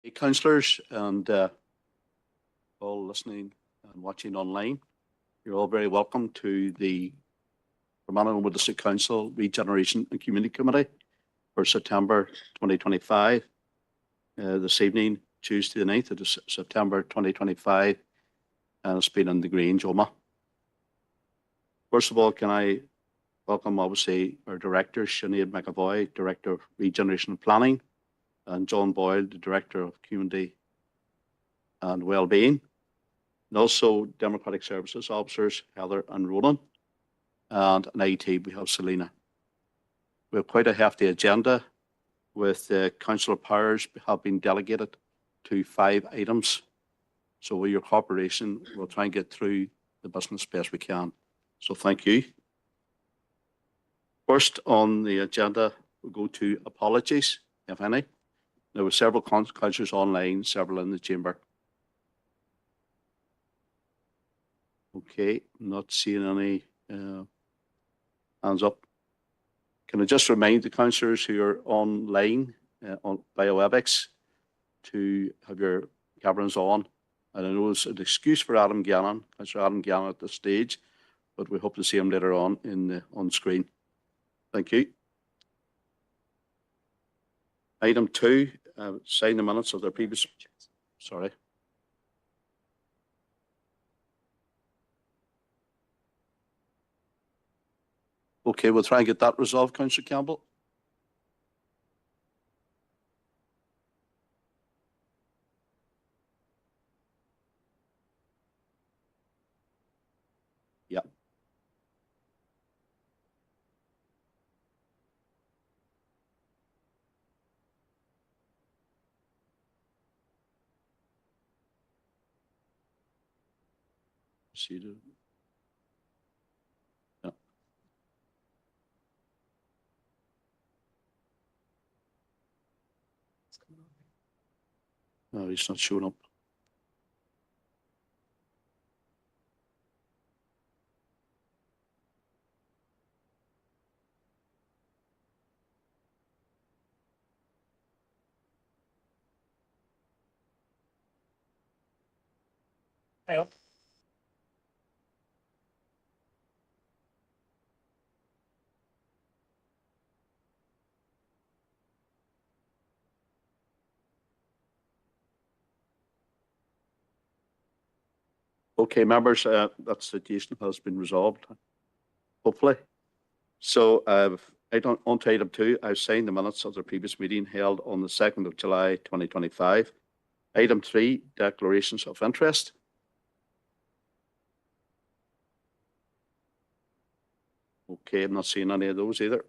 Hey, councillors and all listening and watching online, you're all very welcome to the Fermanagh District Council Regeneration and Community Committee for September 2025. This evening, Tuesday the 9th of September 2025, and it's been in the Grange, Omagh. First of all, can I welcome, obviously, our directors, Sinead McAvoy, Director of Regeneration and Planning, and John Boyle, the Director of Community and Wellbeing, and also Democratic Services Officers, Heather and Ronan, and in IT, we have Selena. We have quite a hefty agenda with councillor powers have been delegated to 5 items. So with your cooperation, we'll try and get through the business best we can. So thank you. First on the agenda, we'll go to apologies, if any. There were several councillors online, several in the chamber. Okay, not seeing any hands up. Can I just remind the councillors who are online on WebEx to have your cameras on? And I know it's an excuse for Adam Gannon, Councillor Adam Gannon at this stage, but we hope to see him later on on screen. Thank you. Item 2, sign the minutes of the previous. Sorry. Okay, we'll try and get that resolved, Councillor Campbell. Yeah. Proceeded. Yeah. No, he's not showing up. Hello. Okay, members, that situation has been resolved, hopefully. So on to item 2, I've signed the minutes of the previous meeting held on the 2nd of July 2025. Item 3, declarations of interest. Okay, I'm not seeing any of those either.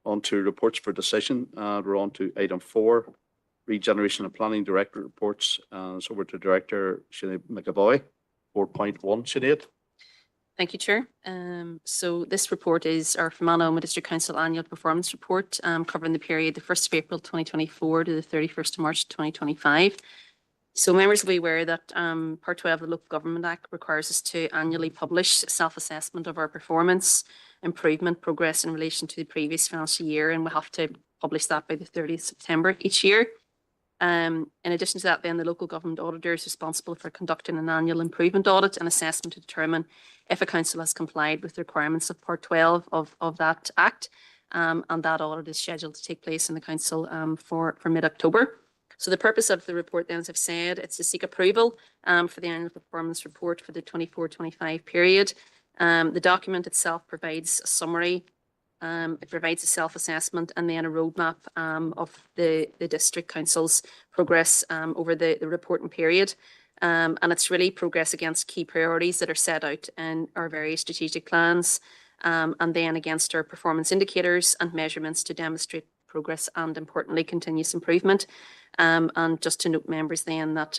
On to reports for decision. We're on to item 4, Regeneration and Planning Director reports. So over to Director Sinead McAvoy. 4.1, Sinead. Thank you, Chair. So this report is our Fermanagh District Council Annual Performance Report covering the period the 1st of April 2024 to the 31st of March 2025. So members will be aware that Part 12 of the Local Government Act requires us to annually publish self-assessment of our performance, improvement, progress in relation to the previous financial year, and we have to publish that by the 30th of September each year. In addition to that, then the local government auditor is responsible for conducting an annual improvement audit and assessment to determine if a council has complied with the requirements of Part 12 of that Act, and that audit is scheduled to take place in the council for mid-October. So the purpose of the report then, as I've said, it's to seek approval for the annual performance report for the 24-25 period. The document itself provides a summary. It provides a self-assessment and then a roadmap of the district council's progress over the reporting period. And it's really progress against key priorities that are set out in our various strategic plans, and then against our performance indicators and measurements to demonstrate progress and, importantly, continuous improvement. And just to note, members, then that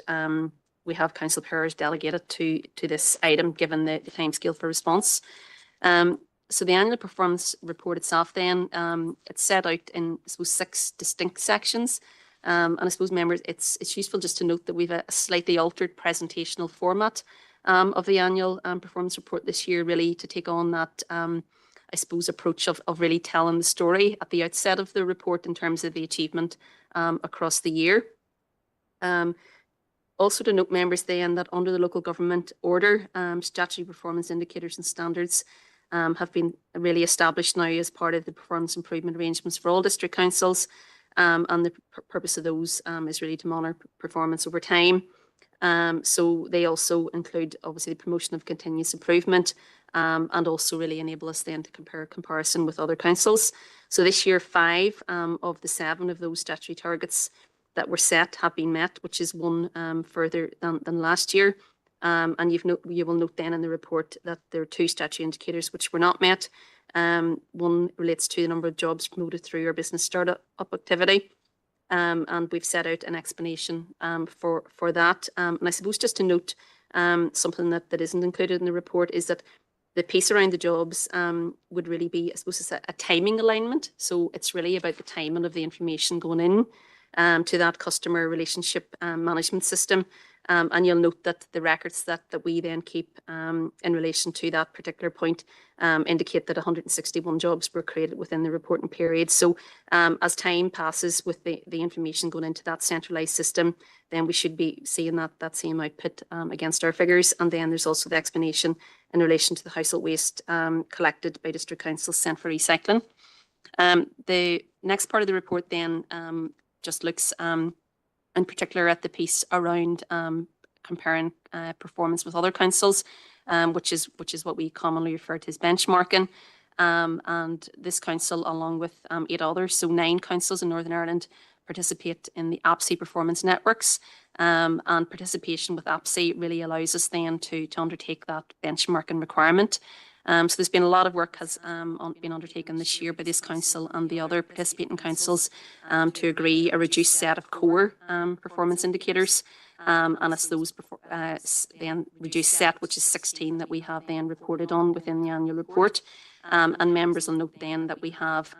we have council powers delegated to this item given the timescale for response. So the annual performance report itself then, it's set out in, I suppose, 6 distinct sections. And I suppose, members, it's useful just to note that we've a slightly altered presentational format of the annual performance report this year, really to take on that I suppose, approach of really telling the story at the outset of the report in terms of the achievement across the year. Also to note, members, then, that under the local government order, statutory performance indicators and standards have been really established now as part of the performance improvement arrangements for all district councils. And the purpose of those is really to monitor performance over time. So they also include, obviously, the promotion of continuous improvement and also really enable us then to compare comparison with other councils. So this year, 5 of the 7 of those statutory targets that were set have been met, which is one further than last year. And you will note then in the report that there are 2 statutory indicators which were not met. One relates to the number of jobs promoted through our business startup activity. And we've set out an explanation for that. And I suppose just to note something that isn't included in the report is that the piece around the jobs would really be, I suppose, it's a timing alignment. So it's really about the timing of the information going in to that customer relationship management system. And you'll note that the records that we then keep in relation to that particular point indicate that 161 jobs were created within the reporting period. So as time passes with the information going into that centralised system, then we should be seeing that same output against our figures. And then there's also the explanation in relation to the household waste collected by district councils sent for recycling. The next part of the report then just looks in particular at the piece around comparing performance with other councils, which is what we commonly refer to as benchmarking. And this council, along with 8 others, so 9 councils in Northern Ireland, participate in the APSI performance networks. And participation with APSI really allows us then to undertake that benchmarking requirement. So there's been a lot of work has been undertaken this year by this council and the other participating councils to agree a reduced set of core performance indicators. And it's those then reduced set, which is 16, that we have then reported on within the annual report. And members will note then that we have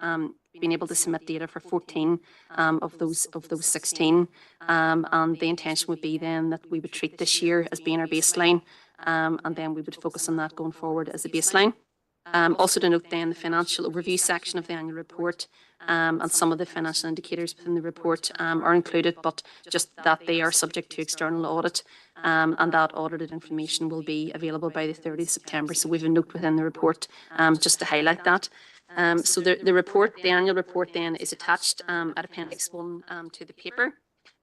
been able to submit data for 14 of those 16. And the intention would be then that we would treat this year as being our baseline. And then we would focus on that going forward as a baseline. Also to note then the financial overview section of the annual report and some of the financial indicators within the report are included, but just that they are subject to external audit and that audited information will be available by the 30th of September. So we have a note within the report just to highlight that. So the annual report then is attached at Appendix 1 to the paper.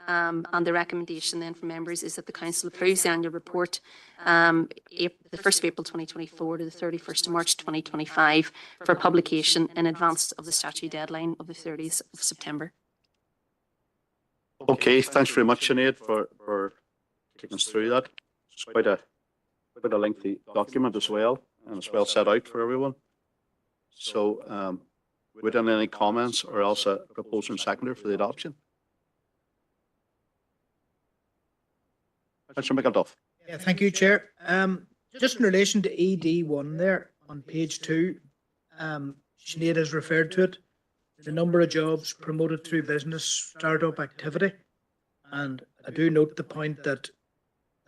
And the recommendation then from members is that the council approves the annual report the 1st of April 2024 to the 31st of March 2025 for publication in advance of the statutory deadline of the 30th of September. Okay, thanks very much, Sinead, for taking us through that. It's quite a lengthy document as well, and it's well set out for everyone. So would any comments or else a proposer and seconder for the adoption? Councillor McElduff. Yeah, thank you, Chair. Just in relation to ED1 there on page 2, Sinead has referred to it, the number of jobs promoted through business startup activity. And I do note the point that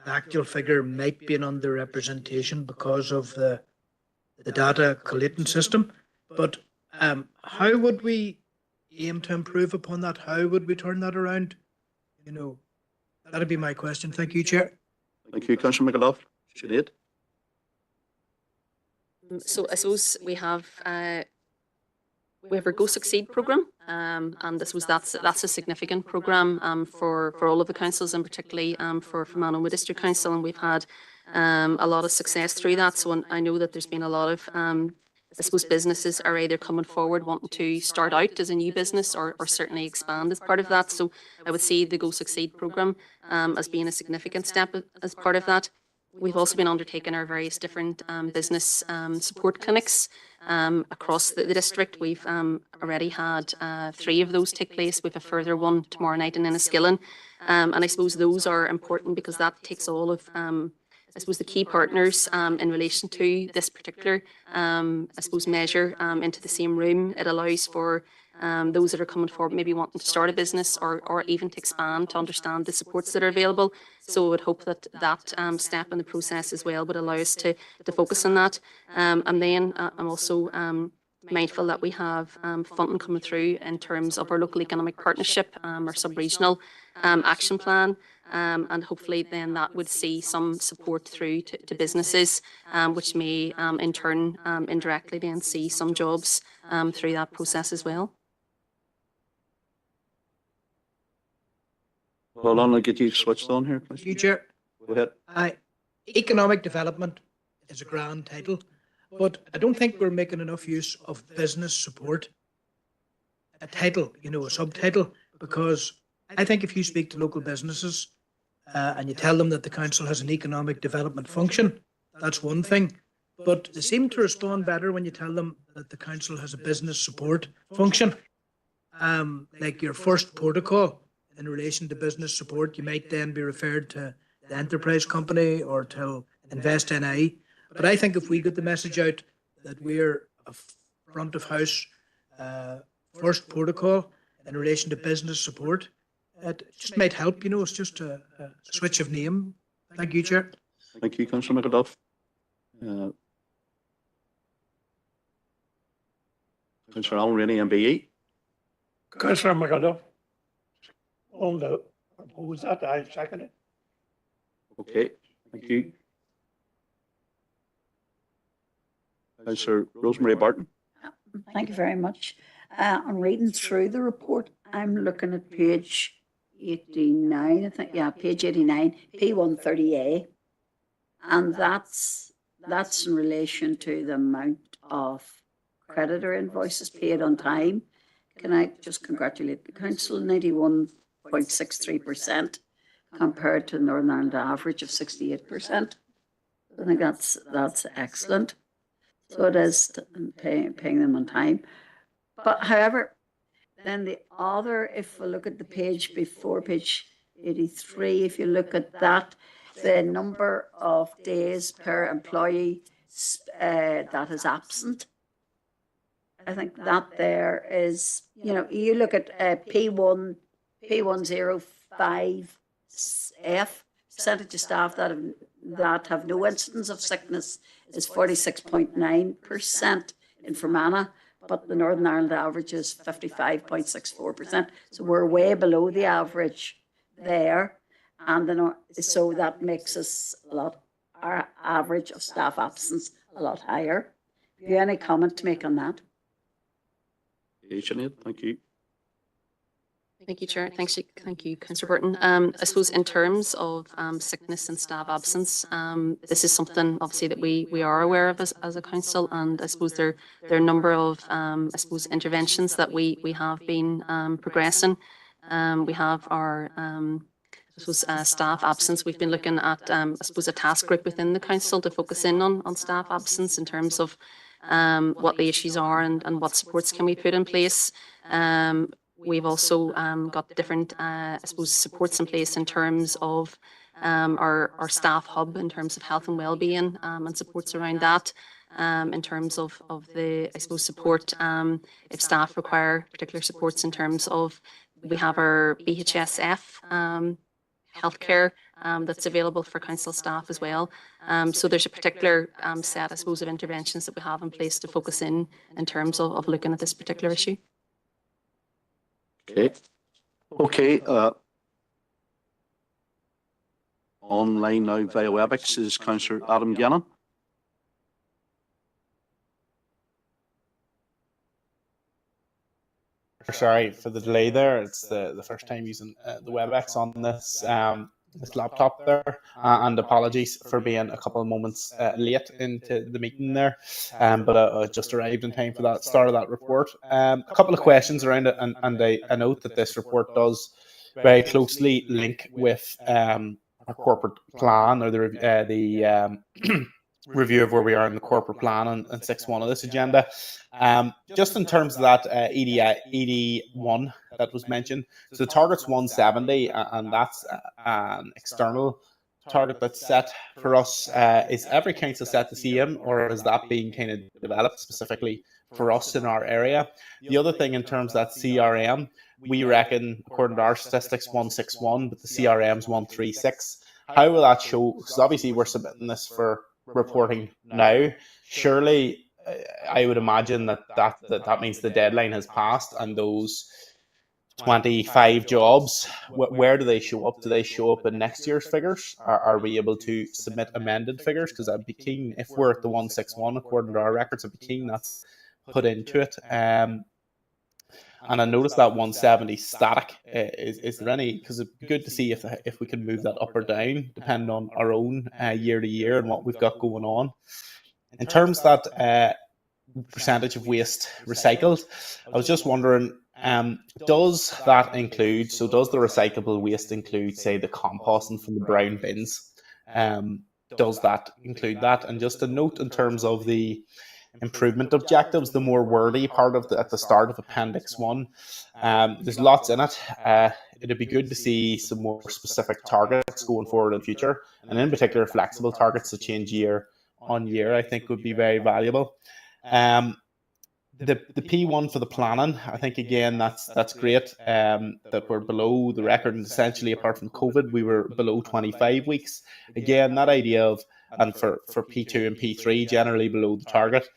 the actual figure might be an underrepresentation because of the data collating system. But how would we aim to improve upon that? How would we turn that around? You know, that'd be my question. Thank you, Chair. Thank you, Councillor McElduff. Sinead. So I suppose we have our Go Succeed programme, and I suppose that's a significant programme for all of the councils, and particularly for Fermanagh District Council, and we've had a lot of success through that. So I know that there's been a lot of I suppose businesses are either coming forward wanting to start out as a new business or certainly expand as part of that. So I would see the Go Succeed programme as being a significant step as part of that. We've also been undertaking our various different business support clinics across the district. We've already had 3 of those take place with a further one tomorrow night in Enniskillen. And I suppose those are important because that takes all of I suppose the key partners in relation to this particular I suppose measure into the same room. It allows for those that are coming forward, maybe wanting to start a business or even to expand, to understand the supports that are available. So I would hope that that step in the process as well would allow us to focus on that. And then I'm also mindful that we have funding coming through in terms of our local economic partnership, our sub-regional action plan. And hopefully then that would see some support through to businesses, which may in turn indirectly then see some jobs through that process as well. Well, I'll get you switched on here, please. Future. Go ahead. Economic development is a grand title, but I don't think we're making enough use of business support. A title, a subtitle, because I think if you speak to local businesses and you tell them that the council has an economic development function, that's one thing. But they seem to respond better when you tell them that the council has a business support function. Like your first protocol in relation to business support, you might then be referred to the enterprise company or to Invest NI. But I think if we get the message out that we're a front of house first protocol in relation to business support, it just might help. It's just a switch of name. Thank you, Chair. Thank you, Councillor McAduff. Councillor Allen Rainey, MBE. Councillor McAduff. On the propose that, I second it. Okay, thank you. Councillor Rosemary Barton. Thank you very much. I'm reading through the report. I'm looking at page 89, I think. Yeah, page 89, P130A. And that's in relation to the amount of creditor invoices paid on time. Can I just congratulate the council, 91.63% compared to the Northern Ireland average of 68%. I think that's excellent. So it is paying them on time. But however, then the other, if we look at the page before, page 83, if you look at that, the number of days per employee that is absent, I think that there is, you look at P105F, percentage of staff that have no instance of sickness is 46.9% in Fermanagh, but the Northern Ireland average is 55.64%. So we're way below the average there. And so that makes us our average of staff absence a lot higher. Do you have any comment to make on that? Sinead, thank you. Thank you, Chair. Thank you, Councillor Burton. I suppose in terms of sickness and staff absence, this is something obviously that we are aware of as a council, and I suppose there are a number of interventions that we have been progressing. We have our staff absence. We've been looking at a task group within the council to focus in on staff absence in terms of what the issues are and what supports can we put in place. We've also got different, supports in place in terms of our staff hub in terms of health and wellbeing and supports around that. In terms of the, support if staff require particular supports in terms of, we have our BHSF healthcare that's available for council staff as well. So there's a particular set, of interventions that we have in place to focus in terms of looking at this particular issue. Okay. Online now via WebEx is Councillor Adam Gannon. Sorry for the delay there. It's the first time using the WebEx on this laptop there, and apologies for being a couple of moments late into the meeting there, but I just arrived in time for that start of that report. A couple of questions around it, and I note that this report does very closely link with our corporate plan, or the review of where we are in the corporate plan and 6.1 of this agenda. Just in terms of that ED1 that was mentioned, so the target's 170, and that's an external target that's set for us. Is every council set the same, or is that being kind of developed specifically for us in our area. The other thing in terms of that CRM, we reckon, according to our statistics, 161, but the CRM's 136. How will that show? Because obviously we're submitting this for reporting now. Surely, I would imagine that means the deadline has passed, and those 25 jobs, where do they show up? Do they show up in next year's figures? Are we able to submit amended figures? Because I'd be keen, if we're at the 161 according to our records, I'd be keen that's put into it. And I noticed that 170 static. Is there any? Because it'd be good to see if we can move that up or down, depending on our own year to year and what we've got going on. In terms of that percentage of waste recycled, I was just wondering, does that include? So does the recyclable waste include, say, the composting from the brown bins? Does that include that? And just a note in terms of the improvement objectives, the more wordy part of at the start of Appendix 1. There's lots in it. It'd be good to see some more specific targets going forward in future, and in particular flexible targets to change year on year, I think would be very valuable. The P1 for the planning, I think again that's great. That we're below the record, and essentially apart from COVID, we were below 25 weeks. Again, that idea of, and for P2 and P3 generally below the target.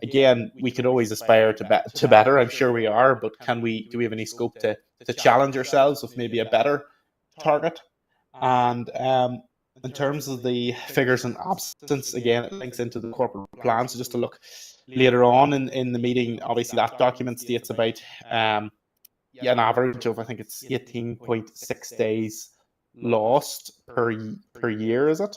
Again, we could always aspire to better. I'm sure we are, but do we have any scope to challenge ourselves with maybe a better target? And in terms of the figures and absence, again, it links into the corporate plan. So just to look later on in the meeting, obviously that document states about an average of, I think it's 18.6 days lost per year, is it?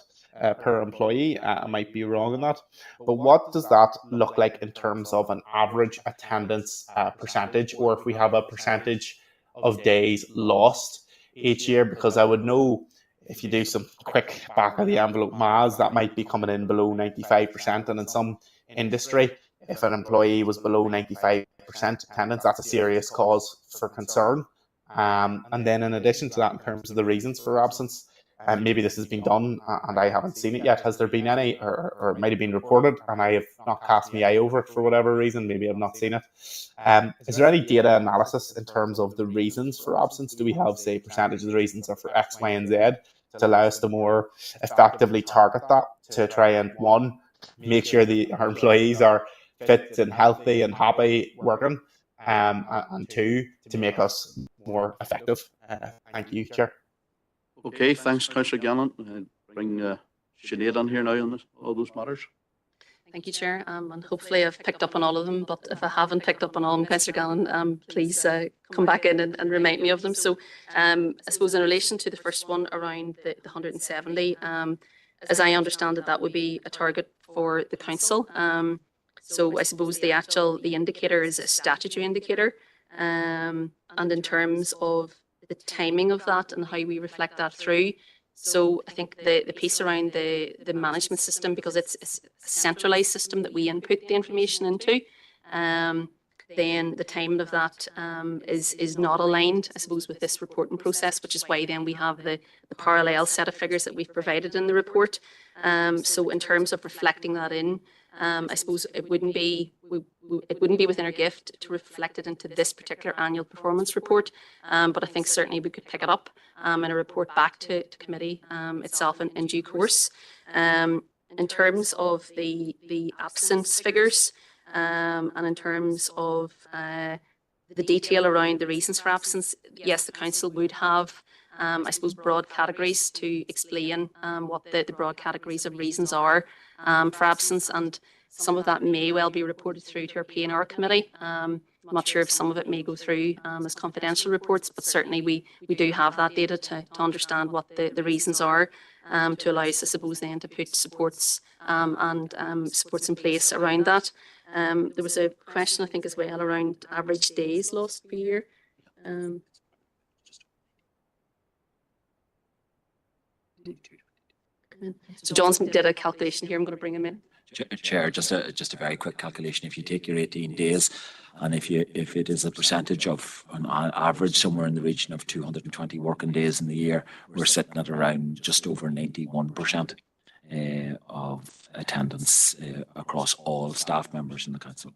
Per employee. I might be wrong on that. But what does that look like in terms of an average attendance percentage, or if we have a percentage of days lost each year? Because I would know, if you do some quick back of the envelope maths, that might be coming in below 95%. And in some industry, if an employee was below 95% attendance, that's a serious cause for concern. And then in addition to that, in terms of the reasons for absence, maybe this has been done and I haven't seen it yet. Has there been any, or it might have been reported and I have not cast my eye over it for whatever reason? Maybe I've not seen it. Is there any data analysis in terms of the reasons for absence? Do we have, say, percentage of the reasons are for X, Y, and Z to allow us to more effectively target that, to try and, one, make sure our employees are fit and healthy and happy working, and two, to make us more effective? Thank you, Chair. Okay, thanks, Councillor Gannon. Bring Sinead on here now on all those matters. Thank you, Chair. And hopefully I've picked up on all of them, but if I haven't picked up on all of them, Councillor Gannon, please come back in and remind me of them. So I suppose in relation to the first one around the 170, as I understand it, that would be a target for the council. So I suppose the indicator is a statutory indicator. And in terms of the timing of that and how we reflect that through. So I think the piece around the management system, because it's a centralised system that we input the information into, then the timing of that is not aligned, I suppose, with this reporting process, which is why then we have the parallel set of figures that we've provided in the report. So in terms of reflecting that in, I suppose it wouldn't be within our gift to reflect it into this particular annual performance report, but I think certainly we could pick it up in a report back to committee itself in due course. In terms of the absence figures, and in terms of the detail around the reasons for absence, yes, the council would have, I suppose, broad categories to explain what the broad categories of reasons are for absence, and some of that may well be reported through to our P&R committee. I'm not sure if some of it may go through as confidential reports, but certainly we do have that data to understand what the reasons are, to allow us, I suppose, then to put supports and supports in place around that. There was a question, I think, as well around average days lost per year. So John's did a calculation here. I'm going to bring him in. Chair, just a very quick calculation. If you take your 18 days, and if it is a percentage of an average somewhere in the region of 220 working days in the year, we're sitting at around just over 91% of attendance across all staff members in the council.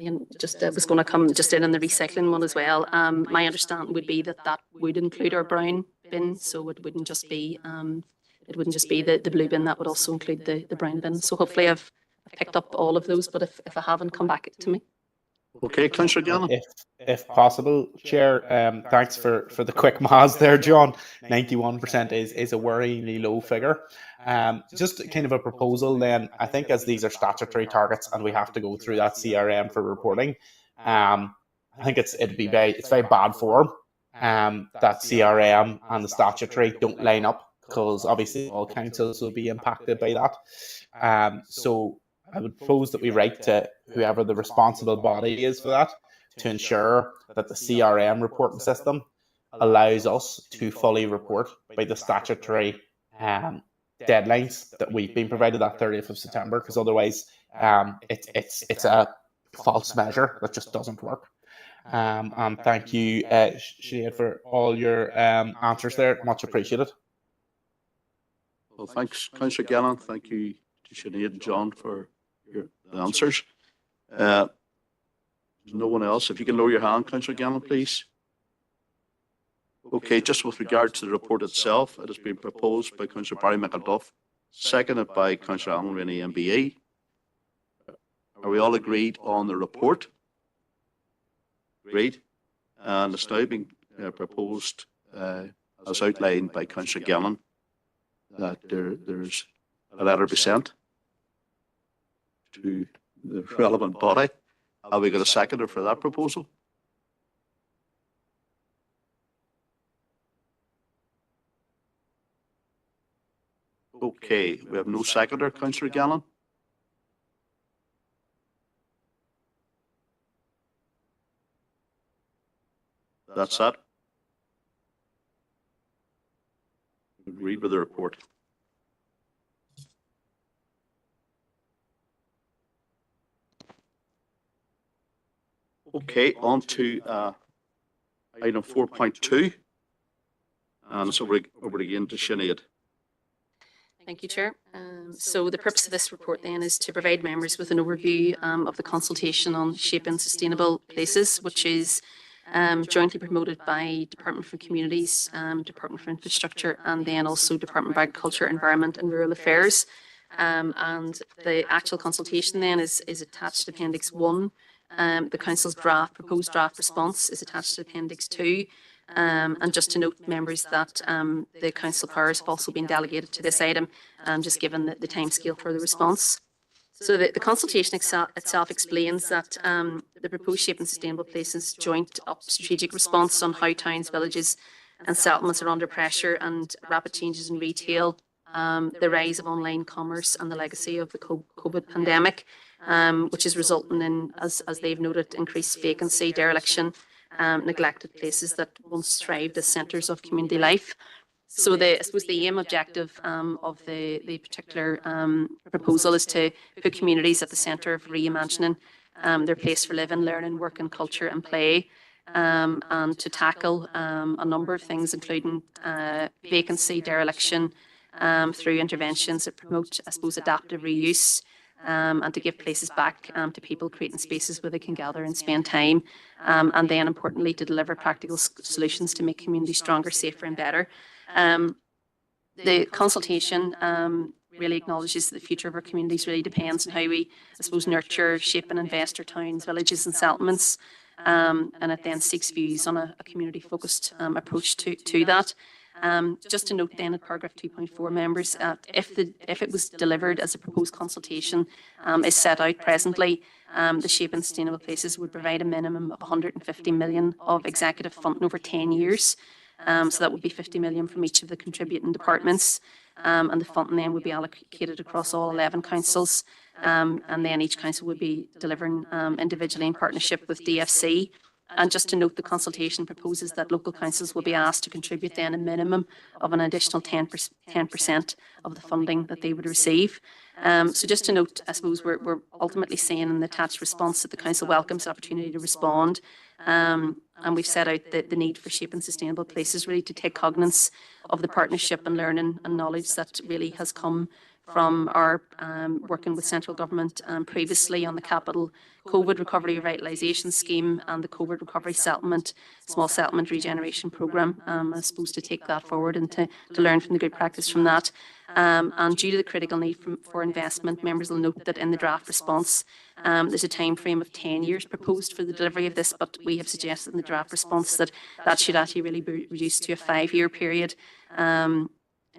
And just was going to come just in on the recycling one as well. My understanding would be that that would include our brown bin, so it wouldn't just be the blue bin. That would also include the brown bin. So hopefully I've picked up all of those, but if I haven't, come back to me. Okay, Councillor Gannon. If possible, Chair, thanks for the quick maths there, John. 91% is a worryingly low figure. Just kind of a proposal then, I think as these are statutory targets and we have to go through that CRM for reporting, I think it's very bad form that CRM and the statutory don't line up, because obviously all councils will be impacted by that. So I would propose that we write to whoever the responsible body is for that to ensure that the CRM reporting system allows us to fully report by the statutory deadlines that we've been provided, that 30th of September, because otherwise it's a false measure that just doesn't work. And thank you, Sinead, for all your answers there. Much appreciated. Well, thanks, Councillor Gannon. Thank you to Sinead and John for your answers. There's no one else. If you can lower your hand, Councillor Gannon, please. Okay, just with regard to the report itself, it has been proposed by Councillor Barry McAduff, seconded by Councillor Alan Rainey, MBE. Are we all agreed on the report? Agreed. And it's now being proposed, as outlined by Councillor Gannon, that there's a letter be sent to the relevant body. Have we got a seconder for that proposal? Okay, we have no seconder, Councillor Gannon. That's that. Read with the report. Okay, on to item 4.2. And it's over again to Sinead. Thank you, Chair. So the purpose of this report then is to provide members with an overview of the consultation on shaping sustainable places, which is jointly promoted by Department for Communities, Department for Infrastructure, and then also Department of Agriculture, Environment and Rural Affairs. And the actual consultation then is attached to Appendix 1. The Council's proposed draft response is attached to Appendix 2. And just to note, members, that the council powers have also been delegated to this item, just given the timescale for the response. So the consultation itself explains that the proposed Shaping Sustainable Places joint up strategic response on how towns, villages and settlements are under pressure and rapid changes in retail, the rise of online commerce and the legacy of the COVID pandemic, which is resulting in, as they've noted, increased vacancy, dereliction, neglected places that once thrived as centres of community life. So I suppose the aim objective of the particular proposal is to put communities at the centre of reimagining their place for living, learning, work and culture and play, and to tackle a number of things, including vacancy, dereliction, through interventions that promote, I suppose, adaptive reuse, and to give places back to people, creating spaces where they can gather and spend time, and then importantly to deliver practical solutions to make communities stronger, safer and better. The consultation really acknowledges that the future of our communities really depends on how we, I suppose, nurture, shape and invest our towns, villages and settlements, and it then seeks views on a community-focused approach to that. Just to note then in paragraph 2.4, members, if it was delivered as a proposed consultation is set out presently, the Shaping Sustainable Places would provide a minimum of 150 million of executive funding over 10 years. So that would be 50 million from each of the contributing departments, and the funding then would be allocated across all 11 councils, and then each council would be delivering individually in partnership with DFC. And just to note, the consultation proposes that local councils will be asked to contribute then a minimum of an additional 10% of the funding that they would receive. So just to note, I suppose we're ultimately saying in the attached response that the council welcomes the opportunity to respond And we've set out the need for shaping sustainable places, really to take cognizance of the partnership and learning and knowledge that really has come from our working with central government previously on the capital COVID Recovery Revitalisation Scheme and the COVID Recovery Settlement, Small Settlement Regeneration Programme. I suppose to take that forward and to learn from the good practice from that. And due to the critical need for investment, members will note that in the draft response, there's a time frame of 10 years proposed for the delivery of this, but we have suggested in the draft response that that should actually really be reduced to a 5-year period.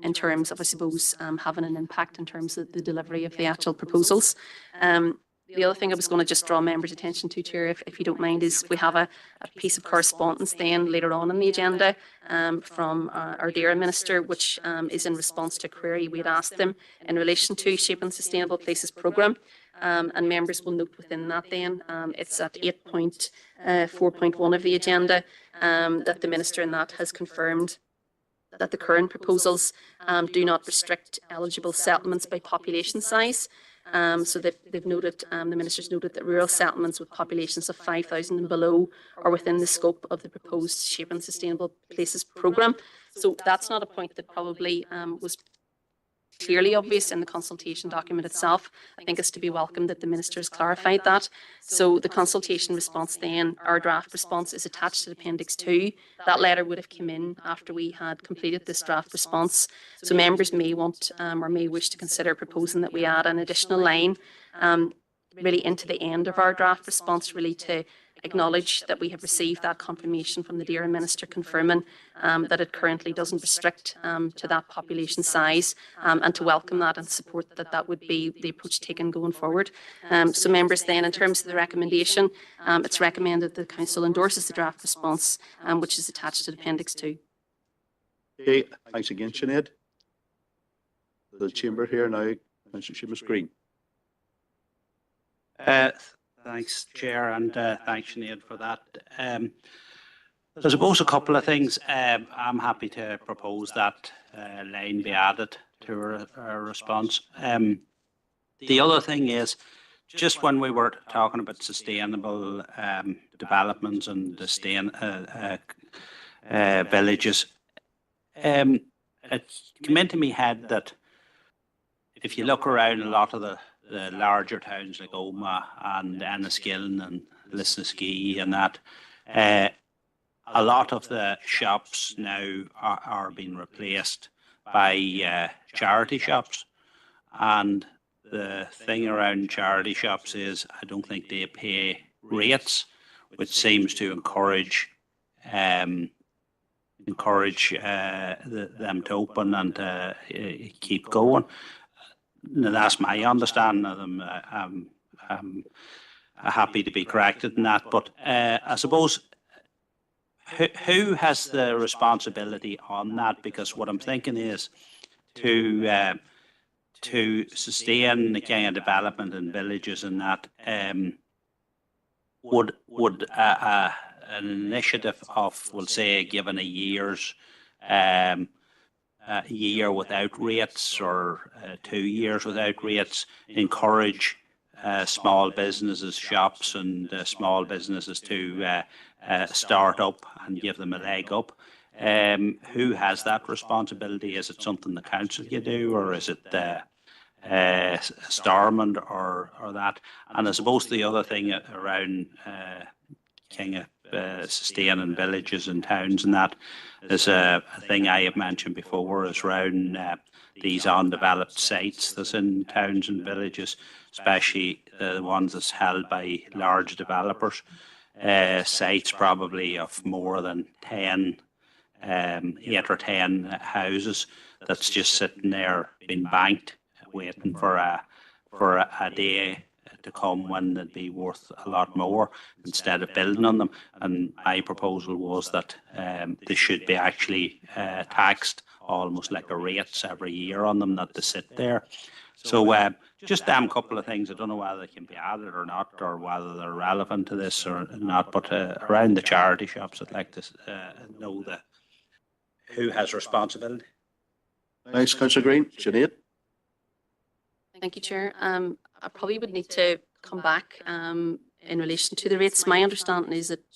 In terms of, I suppose, having an impact in terms of the delivery of the actual proposals. The other thing I was going to just draw members' attention to, Chair, if you don't mind, is we have a piece of correspondence then later on in the agenda from our DAERA Minister, which is in response to a query we had asked them in relation to Shaping Sustainable Places programme. And members will note within that then, it's at 8.4.1 of the agenda, that the Minister in that has confirmed that the current proposals do not restrict eligible settlements by population size. So they've noted, the Minister's noted that rural settlements with populations of 5,000 and below are within the scope of the proposed Shaping Sustainable Places programme. So that's not a point that probably was clearly obvious in the consultation document itself. I think it's to be welcomed that the Minister has clarified that. So the consultation response then, our draft response, is attached to Appendix 2. That letter would have come in after we had completed this draft response. So members may want or may wish to consider proposing that we add an additional line really into the end of our draft response, really to acknowledge that we have received that confirmation from the DAERA Minister confirming that it currently doesn't restrict to that population size, and to welcome that and support that that would be the approach taken going forward. So members then, in terms of the recommendation, it's recommended the Council endorses the draft response, which is attached to Appendix 2. Okay, thanks again, Sinead. The chamber here now, Councillor Seamus Green. Thanks, Chair, and thanks, Sinead, for that. I suppose a couple of things. I'm happy to propose that line be added to our response. The other thing is, just when we were talking about sustainable developments and villages, it came into my head that if you look around a lot of the larger towns like Oma and Enniskillen and Lisnaskea and that, a lot of the shops now are being replaced by charity shops. And the thing around charity shops is I don't think they pay rates, which seems to encourage them to open and keep going. Now, that's my understanding of them. I'm happy to be corrected in that. But I suppose, who has the responsibility on that? Because what I'm thinking is to sustain the kind of development in villages and that, would an initiative of, we'll say, given a year without rates or 2 years without rates, encourage small businesses, shops and small businesses to start up and give them a leg up? Who has that responsibility? Is it something the council can do, or is it Stormont or that? And I suppose the other thing around sustaining villages and towns and that is a thing I have mentioned before, is around these undeveloped sites that's in towns and villages, especially the ones that's held by large developers, sites probably of more than 8 or 10 houses that's just sitting there being banked, waiting for a day to come when they'd be worth a lot more, instead of building on them. And my proposal was that they should be actually taxed almost like a rates every year on them, that they sit there. So just them couple of things. I don't know whether they can be added or not, or whether they're relevant to this or not, but around the charity shops, I'd like to know who has responsibility. Thanks, Councillor Green. Sinead? Thank you, Chair. I probably would need to come back in relation to the rates. My understanding is that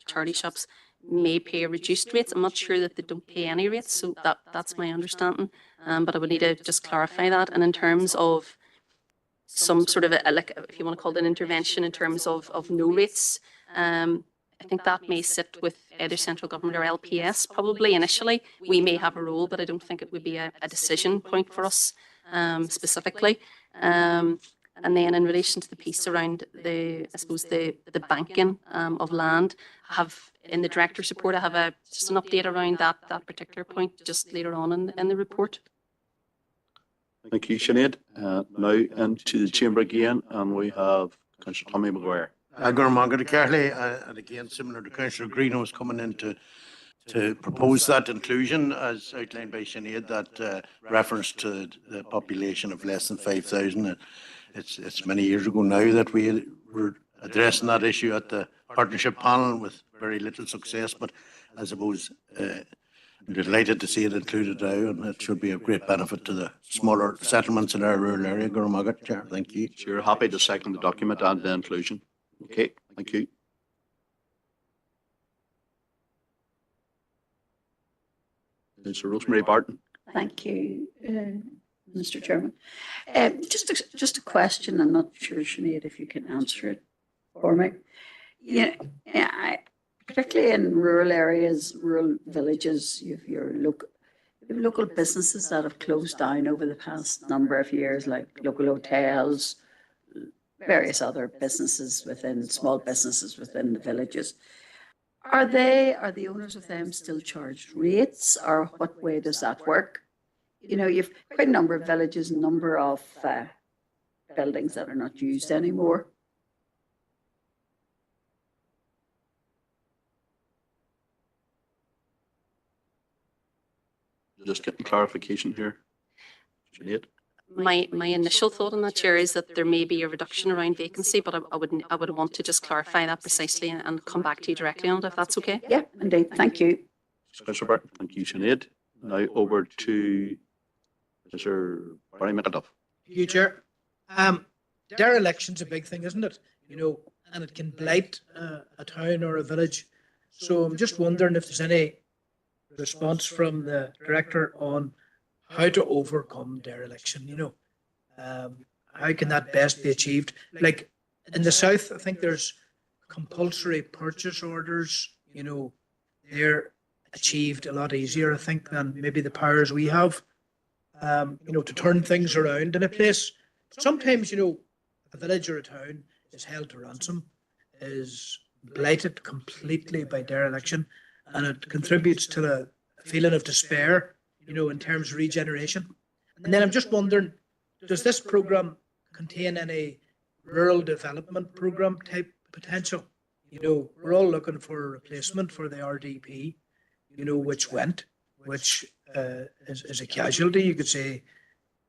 charity shops may pay reduced rates. I'm not sure that they don't pay any rates, so that's my understanding. But I would need to just clarify that. And in terms of some sort of like, if you want to call it an intervention in terms of no rates, I think that may sit with either central government or LPS probably initially. We may have a role, but I don't think it would be a decision point for us specifically. And then in relation to the piece around I suppose the banking of land, I have in the director's report, I have just an update around that particular point just later on in the report. Thank you, Sinead. Now into the chamber again, and we have Councillor Tommy Maguire. Gurmanga Carley, and again, similar to Councillor Greeno, is coming in to propose that inclusion, as outlined by Sinead, that reference to the population of less than 5,000. It's many years ago now that we were addressing that issue at the partnership panel with very little success, but I suppose I'm delighted to see it included now, and it should be of great benefit to the smaller settlements in our rural area. Gurmanga, Chair, thank you. So you're happy to second the document and the inclusion? Okay, thank you. Mr. Rosemary Barton. Thank you, Mr. Chairman. Just a question. I'm not sure, Sinead, if you can answer it for me. Particularly in rural areas, rural villages, you have your local businesses that have closed down over the past number of years, like local hotels, various other businesses small businesses within the villages. Are the owners of them still charged rates, or what way does that work? You've quite a number of villages, a number of buildings that are not used anymore. Just getting clarification here. Sinead. My initial thought on that, Chair, is that there may be a reduction around vacancy, but I would want to just clarify that precisely and come back to you directly on it, if that's okay. Yeah, indeed. Thank you. Councillor Barton, thank you, Sinead. Now over to Mr. Barry McAduff. Thank you, Chair. Dereliction's a big thing, isn't it? And it can blight a town or a village. So I'm just wondering if there's any response from the director on how to overcome dereliction. How can that best be achieved? Like in the south, I think there's compulsory purchase orders. They're achieved a lot easier, I think, than maybe the powers we have. To turn things around in a place. Sometimes, a village or a town is held to ransom, is blighted completely by dereliction, and it contributes to a feeling of despair, in terms of regeneration. And then I'm just wondering, does this programme contain any rural development programme type potential? We're all looking for a replacement for the RDP, which is a casualty, you could say,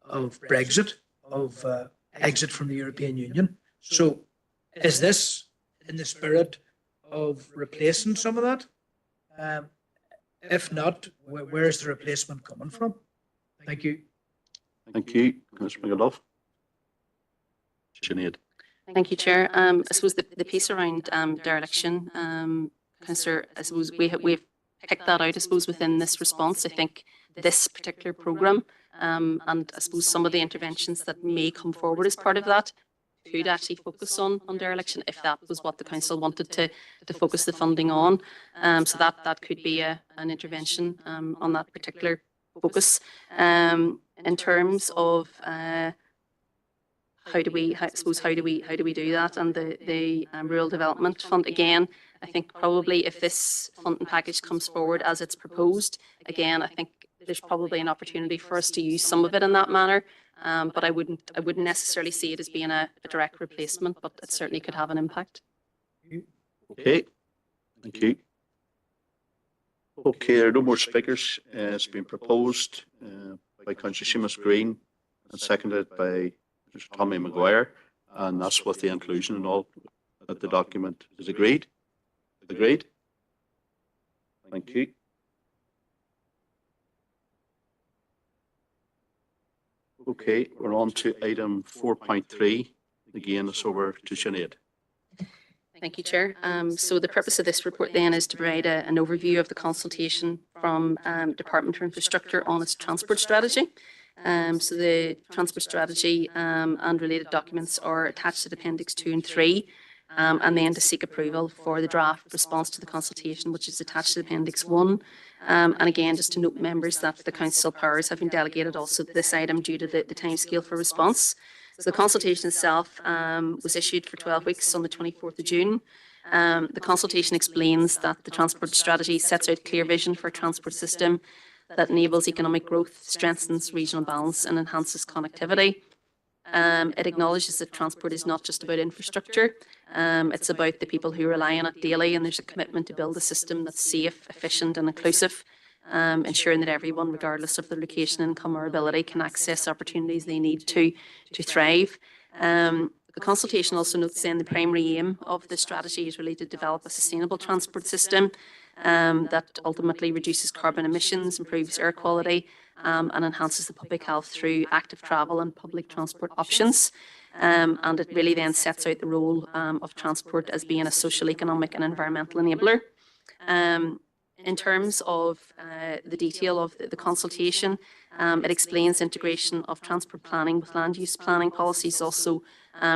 of Brexit, of exit from the European Union. So is this in the spirit of replacing some of that? If not, where's the replacement coming from? Thank you. Thank you, Councillor McAduff. Sinead. Thank you, Chair. I suppose the piece around dereliction, Councillor, I suppose we've picked that out, I suppose, within this response. I think this particular programme, and I suppose some of the interventions that may come forward as part of that could actually focus on dereliction if that was what the council wanted to focus the funding on. So that could be an intervention on that particular focus. In terms of how do we do that, and the rural development fund, again, I think probably if this funding package comes forward as it's proposed, again, I think there's probably an opportunity for us to use some of it in that manner. But I wouldn't necessarily see it as being a direct replacement, but it certainly could have an impact. Okay, thank you. Okay, there are no more speakers. It's been proposed by Councillor Seamus Green and seconded by Mr. Tommy Maguire, and that's with the inclusion and all that the document is agreed. Agreed? Thank you. Okay, we're on to item 4.3. Again, it's over to Sinead. Thank you, Chair. So the purpose of this report then is to provide an overview of the consultation from Department for Infrastructure on its transport strategy. So the transport strategy and related documents are attached to Appendix 2 and 3, and then to seek approval for the draft response to the consultation, which is attached to Appendix 1. And again, just to note, members, that the Council powers have been delegated also to this item due to the timescale for response. So the consultation itself was issued for 12 weeks on the 24th of June. The consultation explains that the transport strategy sets out clear vision for a transport system that enables economic growth, strengthens regional balance and enhances connectivity. It acknowledges that transport is not just about infrastructure, it's about the people who rely on it daily, and there's a commitment to build a system that's safe, efficient and inclusive, ensuring that everyone, regardless of their location, income or ability, can access opportunities they need to thrive. The consultation also notes then the primary aim of the strategy is really to develop a sustainable transport system that ultimately reduces carbon emissions, improves air quality, and enhances the public health through active travel and public transport options. And it really then sets out the role of transport as being a social, economic and environmental enabler. In terms of the detail of the consultation, it explains integration of transport planning with land use planning policies also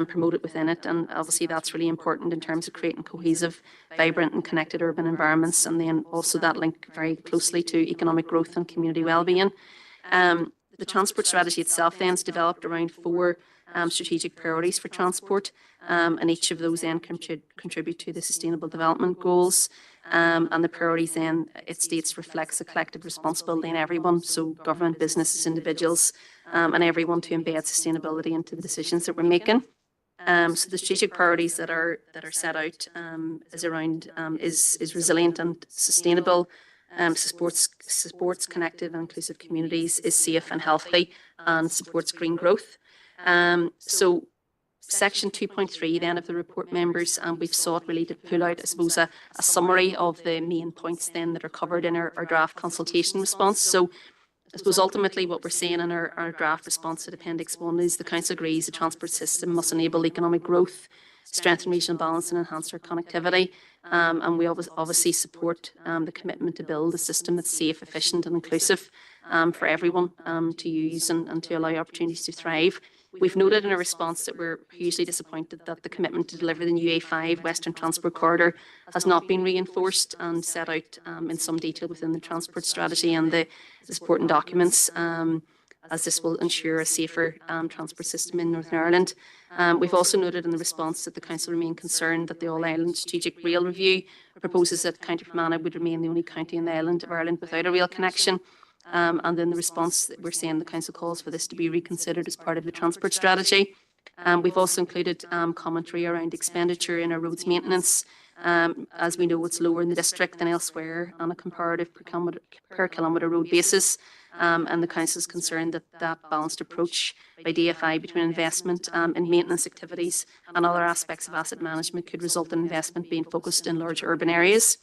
promoted within it, and obviously that's really important in terms of creating cohesive, vibrant and connected urban environments, and then also that link very closely to economic growth and community well-being. The transport strategy itself then is developed around 4 strategic priorities for transport, and each of those then contribute to the Sustainable Development Goals. And the priorities then, it states, reflects a collective responsibility in everyone, so government, businesses, individuals, and everyone, to embed sustainability into the decisions that we're making. So the strategic priorities that are set out is around is resilient and sustainable, supports connected and inclusive communities, is safe and healthy, and supports green growth. So Section 2.3 then of the report, members, we've sought really to pull out, I suppose, a summary of the main points then that are covered in our draft consultation response. So I suppose ultimately what we're saying in our draft response to Appendix 1 is the Council agrees the transport system must enable economic growth, strengthen regional balance and enhance our connectivity. And we obviously support the commitment to build a system that's safe, efficient and inclusive for everyone to use and to allow opportunities to thrive. We've noted in our response that we're hugely disappointed that the commitment to deliver the new A5 Western Transport Corridor has not been reinforced and set out in some detail within the transport strategy and the supporting documents, as this will ensure a safer transport system in Northern Ireland. We've also noted in the response that the Council remain concerned that the All-Ireland Strategic Rail Review proposes that County Fermanagh would remain the only county in the island of Ireland without a rail connection. And in the response, we're saying the Council calls for this to be reconsidered as part of the transport strategy. We've also included commentary around expenditure in our roads maintenance. As we know, it's lower in the district than elsewhere on a comparative per kilometre road basis. And the Council is concerned that that balanced approach by DFI between investment in maintenance activities and other aspects of asset management could result in investment being focused in large urban areas.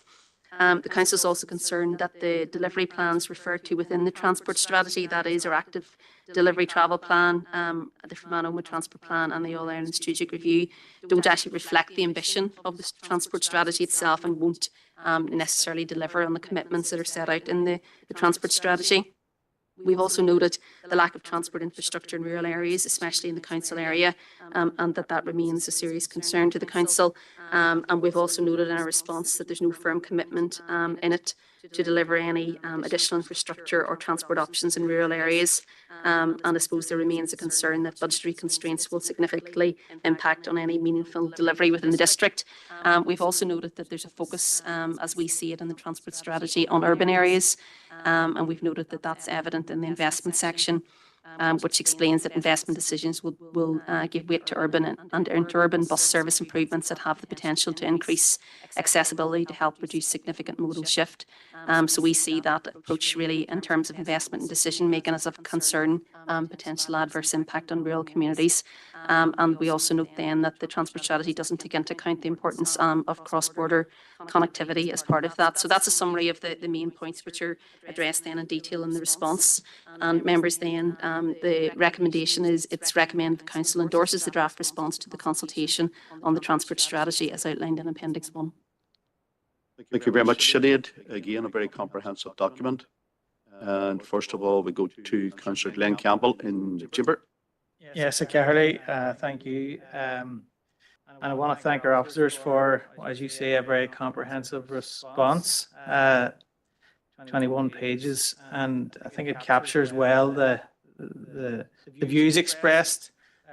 The Council is also concerned that the delivery plans referred to within the transport strategy, that is our active delivery travel plan, the Fermanagh Transport Plan and the All-Ireland Strategic Review, don't actually reflect the ambition of the transport strategy itself and won't necessarily deliver on the commitments that are set out in the transport strategy. We've also noted the lack of transport infrastructure in rural areas, especially in the Council area, and that remains a serious concern to the Council. And we've also noted in our response that there's no firm commitment in it to deliver any additional infrastructure or transport options in rural areas. And I suppose there remains a concern that budgetary constraints will significantly impact on any meaningful delivery within the district. We've also noted that there's a focus, as we see it in the transport strategy, on urban areas. And we've noted that that's evident in the investment section, which explains that investment decisions will give weight to urban and interurban bus service improvements that have the potential to increase accessibility to help reduce significant modal shift. So we see that approach really in terms of investment and decision making as of concern, potential adverse impact on rural communities. And we also note then that the transport strategy doesn't take into account the importance of cross-border connectivity as part of that. So that's a summary of the main points which are addressed then in detail in the response. And members then, the recommendation is it's recommended the Council endorses the draft response to the consultation on the transport strategy as outlined in Appendix 1. Thank you very much, Sinead. Again, a very comprehensive document. And first of all, we go to Councillor Glenn Campbell in the chamber. Yes, Carly, thank you. And I want to thank our officers for, as you say, a very comprehensive response. 21 pages, and I think it captures well the views expressed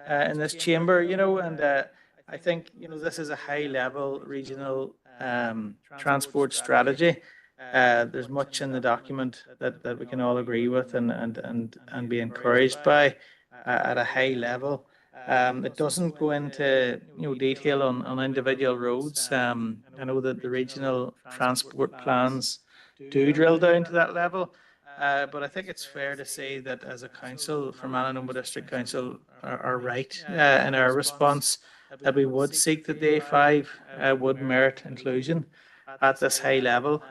in this chamber, and I think, this is a high-level regional transport strategy. There's much in the document that we can all agree with and be encouraged by at a high level. It doesn't go into detail on individual roads. I know that the regional transport plans do drill down to that level, but I think it's fair to say that as a council, Fermanagh Noma District Council are right in our response that we would seek that the A5 would merit inclusion at this high level.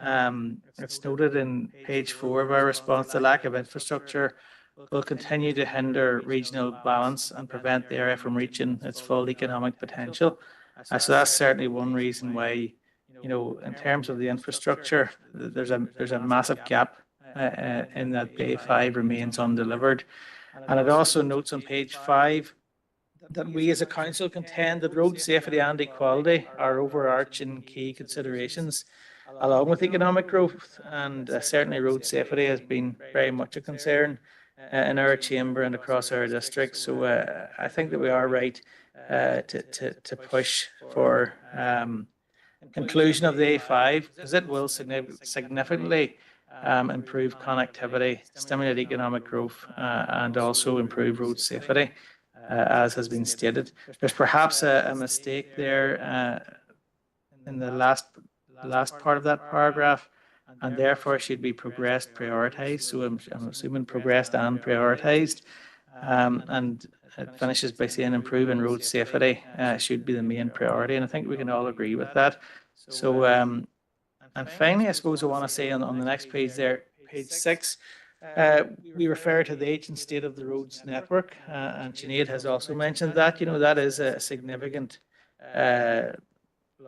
It's noted in page 4 of our response, the lack of infrastructure will continue to hinder regional balance and prevent the area from reaching its full economic potential. So that's certainly one reason why, in terms of the infrastructure, there's a massive gap in that A5 remains undelivered. And it also notes on page 5 that we as a council contend that road safety and equality are overarching key considerations along with economic growth, and certainly road safety has been very much a concern in our chamber and across our district. So I think that we are right to push for inclusion of the A5, because it will significantly improve connectivity, stimulate economic growth, and also improve road safety, as has been stated. There's perhaps a mistake there in the last part of that paragraph, and therefore should be progressed, prioritised. So I'm assuming progressed and prioritised. And it finishes by saying improving road safety should be the main priority, and I think we can all agree with that. So, and finally, I suppose I want to say on the next page there, page 6, we refer to the age and state of the roads network, and Sinead has also mentioned that. That is a significant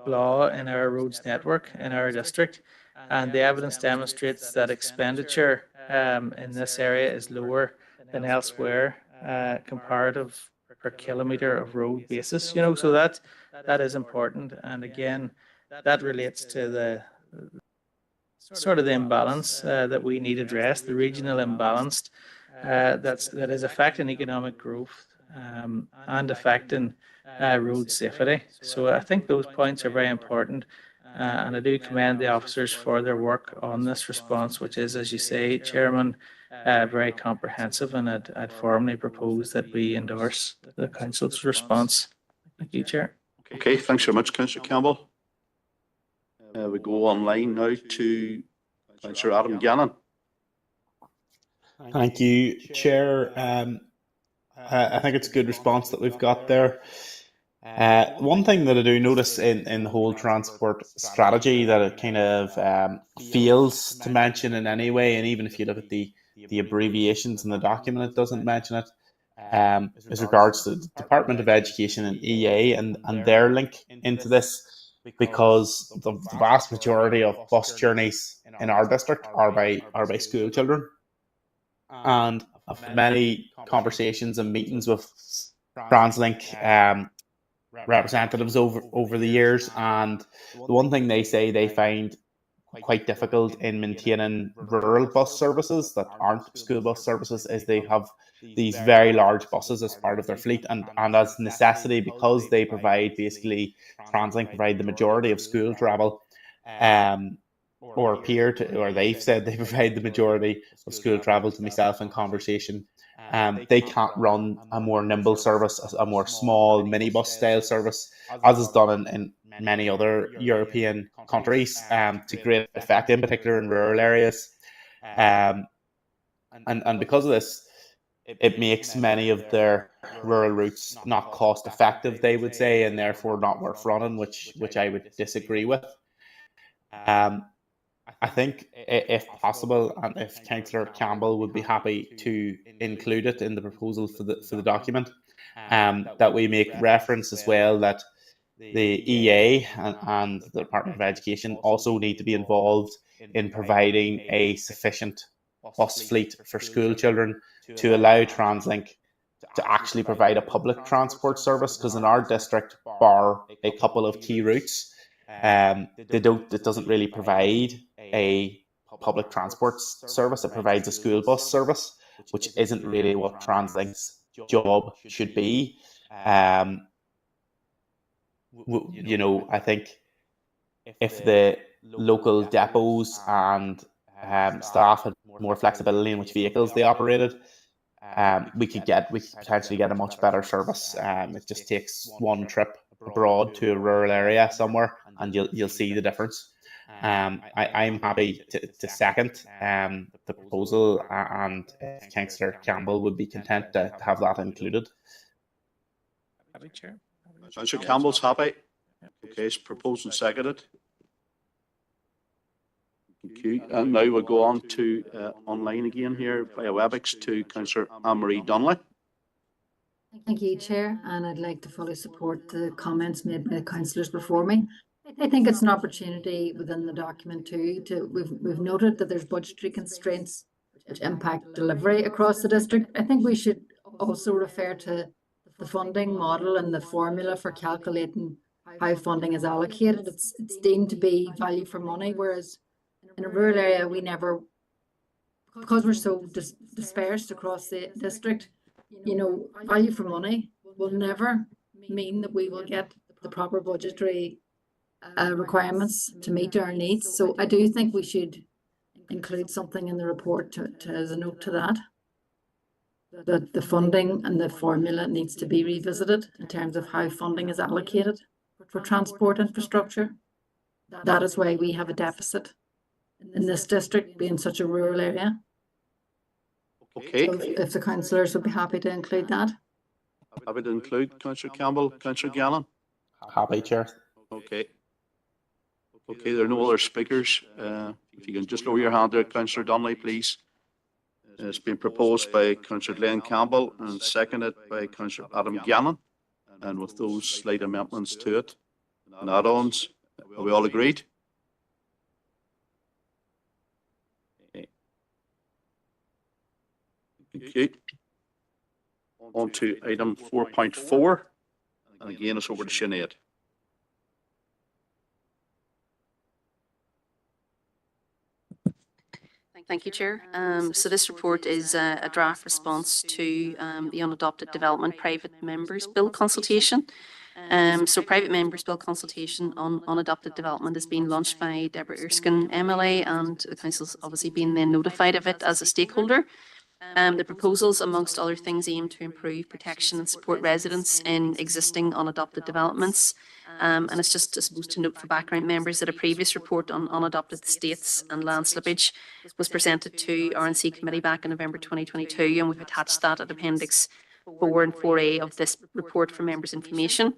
flaw in our roads network in our district, and the evidence demonstrates that expenditure in this area is lower than elsewhere, comparative per kilometre of road basis. So that is important, and again, that relates to the sort of the imbalance that we need addressed, the regional imbalance that is affecting economic growth and affecting road safety. So I think those points are very important, and I do commend the officers for their work on this response, which is, as you say, Chairman, very comprehensive, and I'd formally propose that we endorse the Council's response. Thank you, Chair. Okay, thanks very much, Councillor Campbell. We go online now to Councillor Adam Gannon. Thank you, Chair. I think it's a good response that we've got there. One thing that I do notice in the whole transport strategy that it kind of fails to mention in any way, and even if you look at the abbreviations in the document, it doesn't mention it, as regards to the Department of Education and EA and their link into this, because the vast majority of bus journeys in our district are by school children. And I've had many conversations and meetings with TransLink representatives over the years, and the one thing they say they find quite difficult in maintaining rural bus services that aren't school bus services is they have these very large buses as part of their fleet, and as necessity, because they provide basically TransLink provide the majority of school travel, or appear to, or they've said they provide the majority of school travel to myself in conversation. They can't run a more nimble service, a more small minibus style service, as is done in many other European countries, to great effect, in particular in rural areas. And because of this, it makes many of their rural routes not cost effective, they would say, and therefore not worth running, which I would disagree with. I think if possible, and if Councillor Campbell would be happy to include it in the proposal for the document, that we make reference as well that the EA and the Department of Education also need to be involved in providing a sufficient bus fleet for school children to allow TransLink to actually provide a public transport service, because in our district, bar a couple of key routes, it doesn't really provide a public transport service. It provides a school bus service, which isn't really what TransLink's job should be. I think if the local depots and staff had more flexibility in which vehicles they operated, we could potentially get a much better service. It just takes one trip abroad to a rural area somewhere, and you'll see the difference. I'm happy to second the proposal, and if Councillor Campbell would be content to have that included. Chair. Councillor Campbell's happy. Okay, it's proposed and seconded. Thank you. And now we'll go on to online again here via WebEx to Councillor Anne-Marie Donnelly. Thank you, Chair, and I'd like to fully support the comments made by the councillors before me. I think it's an opportunity within the document too we've noted that there's budgetary constraints which impact delivery across the district. I think we should also refer to the funding model and the formula for calculating how funding is allocated. It's deemed to be value for money, whereas in a rural area we never, because we're so dispersed across the district, value for money will never mean that we will get the proper budgetary requirements to meet our needs. So I do think we should include something in the report as a note to that the funding and the formula needs to be revisited in terms of how funding is allocated for transport infrastructure. That is why we have a deficit in this district, being such a rural area. Okay. So if the councillors would be happy to include that. Happy to include Councillor Campbell. Councillor Gallen. Happy, Chair. Okay. Okay, there are no other speakers. If you can just lower your hand there, Councillor Donnelly, please. It's been proposed by Councillor Glenn Campbell and seconded by Councillor Adam Gannon. And with those slight amendments to it and add-ons, are we all agreed? Okay. Thank you. On to item 4.4. And again, it's over to Sinead. Thank you, Chair. So this report is a draft response to the unadopted development private members bill consultation. So private members bill consultation on unadopted development is being launched by Deborah Erskine MLA, and the council's obviously been then notified of it as a stakeholder. The proposals, amongst other things, aim to improve protection and support residents in existing unadopted developments. And it's just, I suppose, to note for background members that a previous report on unadopted estates and land slippage was presented to RNC Committee back in November 2022, and we've attached that at Appendix 4 and 4A of this report for members' information.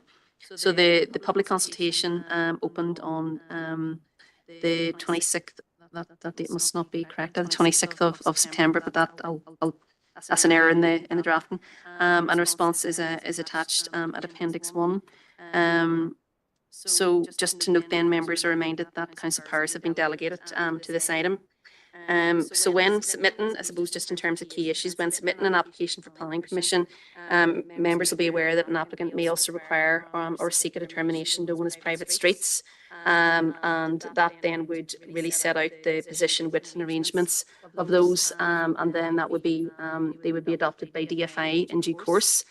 So the public consultation opened on the 26th. That date must not be correct. The 26th of September, but that's an error in the drafting. And a response is attached at Appendix 1. So just to note, then, members are reminded that council powers have been delegated to this item. So when submitting, I suppose, just in terms of key issues, when submitting an application for planning permission, members will be aware that an applicant may also require or seek a determination known as private streets. And that then would really set out the position, width and arrangements of those, and then that would be they would be adopted by DFI in due course.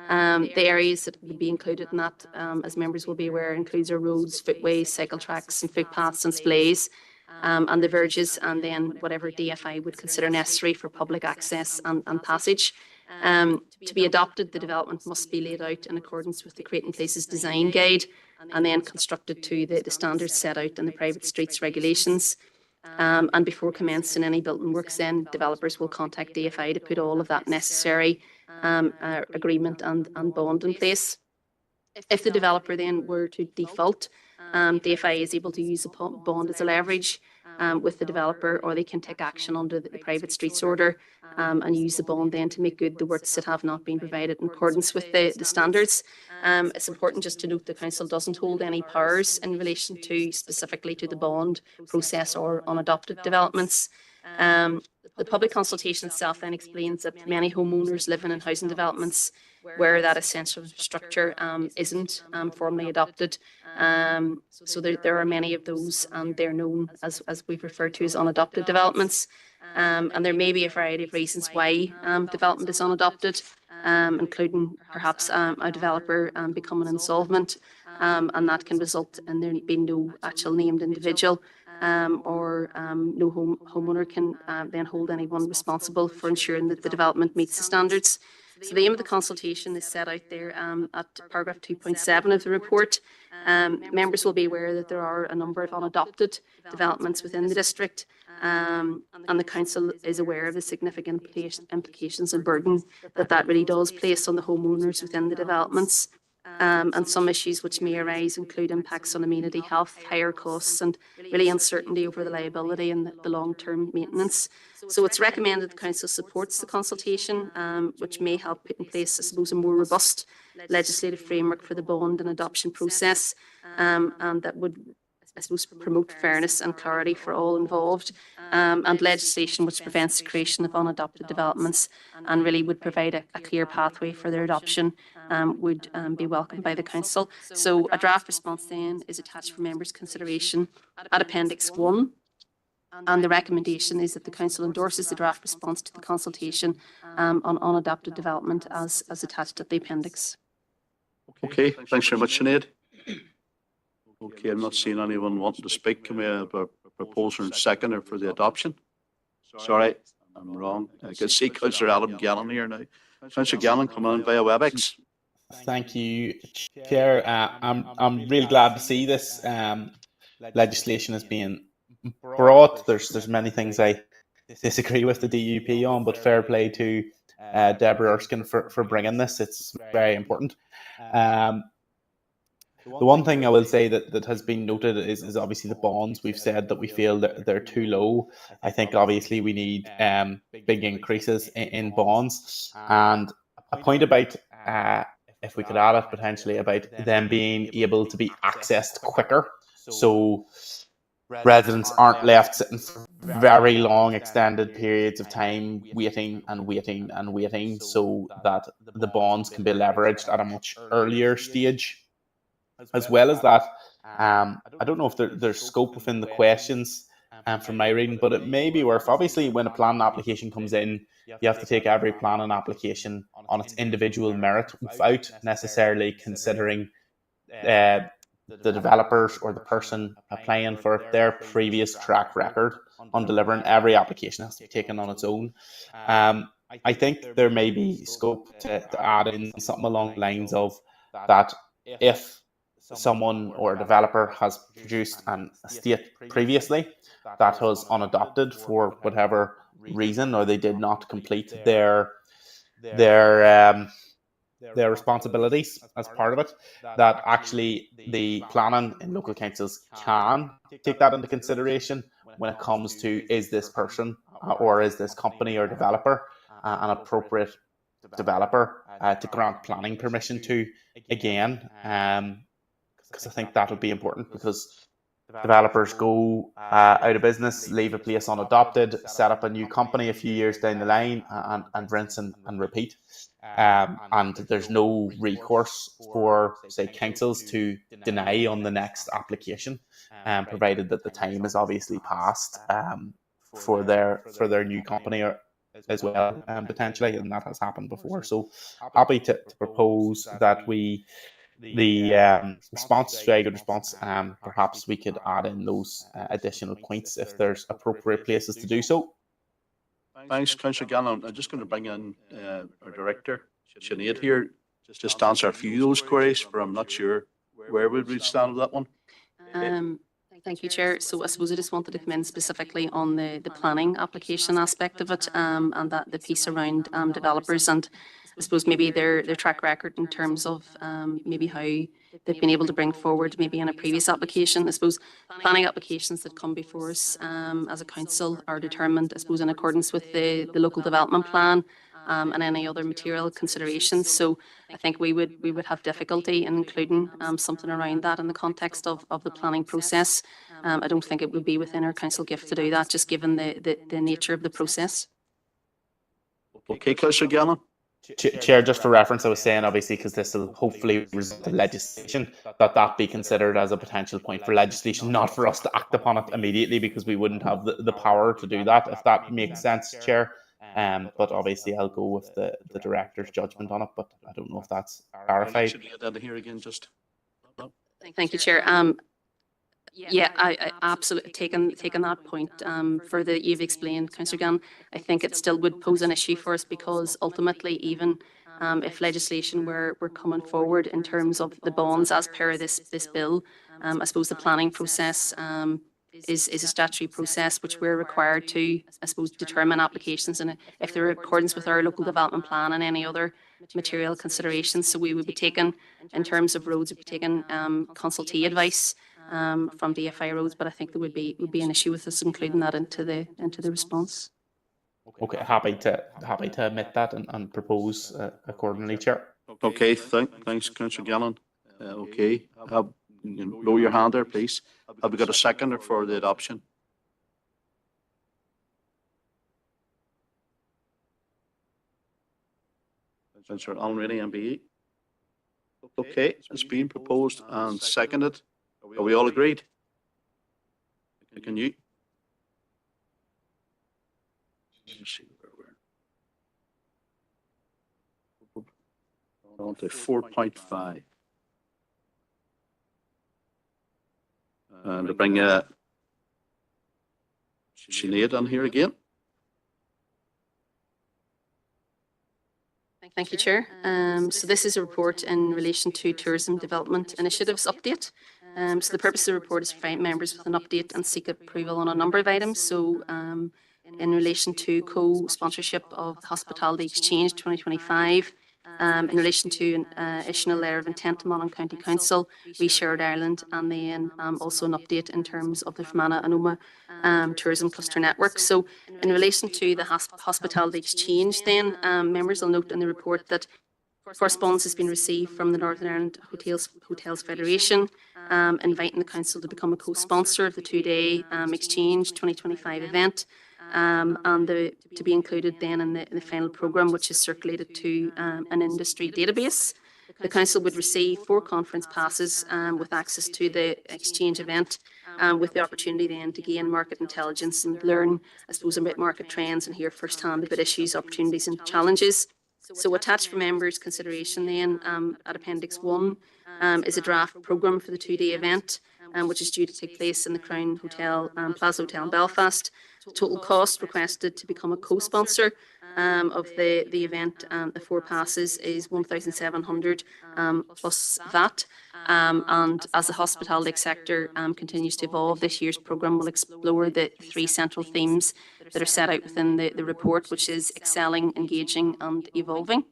The areas that would be included in that, as members will be aware, includes our roads, footways, cycle tracks and footpaths and splays, and the verges, and then whatever DFI would consider necessary for public access and passage. To be adopted, the development must be laid out in accordance with the Creating Places Design Guide, and then constructed to the standards set out in the private streets regulations. And before commencing any building works, then developers will contact DFI to put all of that necessary agreement and bond in place. If the developer then were to default, the FIA is able to use the bond as a leverage with the developer, or they can take action under the private streets order and use the bond then to make good the works that have not been provided in accordance with the standards. It's important just to note the council doesn't hold any powers in relation to specifically to the bond process or unadopted developments. The public consultation itself then explains that many homeowners living in housing developments where that essential structure isn't formally adopted. So there are many of those, and they're known as we've referred to as unadopted developments. And there may be a variety of reasons why development is unadopted, including perhaps a developer becoming insolvent, and that can result in there being no actual named individual, or no homeowner can then hold anyone responsible for ensuring that the development meets the standards. So the aim of the consultation is set out there at paragraph 2.7 of the report. Members will be aware that there are a number of unadopted developments within the district, and the council is aware of the significant implications and burden that really does place on the homeowners within the developments. And some issues which may arise include impacts on amenity health, higher costs, and really uncertainty over the liability and the long-term maintenance. So it's recommended the council supports the consultation, which may help put in place, I suppose, a more robust legislative framework for the bond and adoption process, and that would, I suppose, promote fairness and clarity for all involved, and legislation which prevents the creation of unadopted developments and really would provide a clear pathway for their adoption, would be welcomed by the council. So a draft response then is attached for members' consideration at Appendix 1. And the recommendation is that the council endorses the draft response to the consultation on unadopted development as attached at the appendix. Okay, thanks very much, Sinead. Okay, I'm not seeing anyone wanting to speak. Can we have a proposer and seconder for the adoption? Sorry, I'm wrong. I can see Councillor Adam Gannon here now. Councillor Gannon, come on via WebEx. Thank you, Chair. I'm really glad to see this legislation is being brought. There's many things I disagree with the DUP on, but fair play to Deborah Erskine for bringing this. It's very important. The one thing I will say that has been noted is obviously the bonds. We've said that we feel that they're too low. I think obviously we need big increases in bonds. And a point about, if we could add it potentially, about them being able to be accessed quicker. So residents aren't left sitting for very long extended periods of time waiting and waiting and waiting, so that the bonds can be leveraged at a much earlier stage. As well as that, I don't know if there's scope within the questions from my reading, but it may be worth, obviously, when a planning application comes in, you have to take every planning application on its individual merit without necessarily considering the developers or the person applying for it, their previous track record on delivering. Every application has to be taken on its own. I think there may be scope to add in something along the lines of that if someone or a developer has produced an estate previously that was unadopted for whatever reason, or they did not complete their responsibilities as part of it, that actually the planning in local councils can take that into consideration when it comes to, is this person or is this company or developer an appropriate developer to grant planning permission to again, because I think that would be important, because developers go out of business, leave a place unadopted, set up a new company a few years down the line, and rinse and repeat. And there's no recourse for, say, councils to deny on the next application, provided that the time is obviously passed for their new company or as well, potentially, and that has happened before. So happy to propose that the response, very good response. Perhaps we could add in those additional points if there's appropriate places to do so. Thanks, Councillor Gannon. I'm just going to bring in our director, Sinead, here, just to answer a few of those queries, but I'm not sure where would we stand with that one. Thank you, Chair. So I suppose I just wanted to come in specifically on the planning application aspect of it, and that the piece around developers. And I suppose maybe their track record in terms of maybe how they've been able to bring forward maybe in a previous application. I suppose planning applications that come before us as a council are determined, I suppose, in accordance with the local development plan and any other material considerations. So I think we would have difficulty in including something around that in the context of the planning process. I don't think it would be within our council gift to do that, just given the nature of the process. Okay, Councillor Gannon. Chair, just for reference, I was saying obviously because this will hopefully result in legislation, that be considered as a potential point for legislation, not for us to act upon it immediately because we wouldn't have the power to do that, if that makes sense, Chair. But obviously I'll go with the director's judgment on it, but I don't know if that's clarified. Should we get that here again? Just. Thank you, Chair. Yeah, I absolutely taken that point further that you've explained, Councillor Gann. I think it still would pose an issue for us because ultimately, even if legislation were coming forward in terms of the bonds as per this bill, I suppose the planning process is a statutory process which we're required to, I suppose, determine applications and if they're in accordance with our local development plan and any other material considerations. So we would be taking, in terms of roads, we'd be taking consultee advice from DFI roads, but I think there would be an issue with us including that into the response. Okay, happy to admit that and propose accordingly, Chair. Okay, thanks, Councillor Gannon. Okay, you can lower your hand there, please. Have we got a seconder for the adoption? Councillor Alan Rainey, MBE. Okay, it's been proposed and seconded. Are we all agreed? Can you? Let's see where we're on to 4.5. And to bring Sinead on here again. Thank you, Chair. So this is a report in relation to tourism development initiatives update. So the purpose of the report is to provide members with an update and seek approval on a number of items. So in relation to co-sponsorship of the Hospitality Exchange 2025, in relation to an issuing a letter of intent to Monaghan County Council, Reshared Ireland, and then also an update in terms of the Fermanagh and Omagh Tourism Cluster Network. So in relation to the Hospitality Exchange then, members will note in the report that correspondence has been received from the Northern Ireland Hotels Federation, inviting the Council to become a co-sponsor of the two-day Exchange 2025 event. And to be included then in the final programme, which is circulated to an industry database. The Council would receive 4 conference passes with access to the exchange event, with the opportunity then to gain market intelligence and learn, I suppose, about market trends and hear firsthand about issues, opportunities and challenges. So attached for members' consideration then at Appendix 1 is a draft programme for the two-day event, which is due to take place in the Crown Hotel, Plaza Hotel in Belfast. Total cost requested to become a co-sponsor of the event, the 4 passes, is 1,700 plus that. And as the hospitality sector continues to evolve, this year's programme will explore the 3 central themes that are set out within the report, which is excelling, engaging and evolving.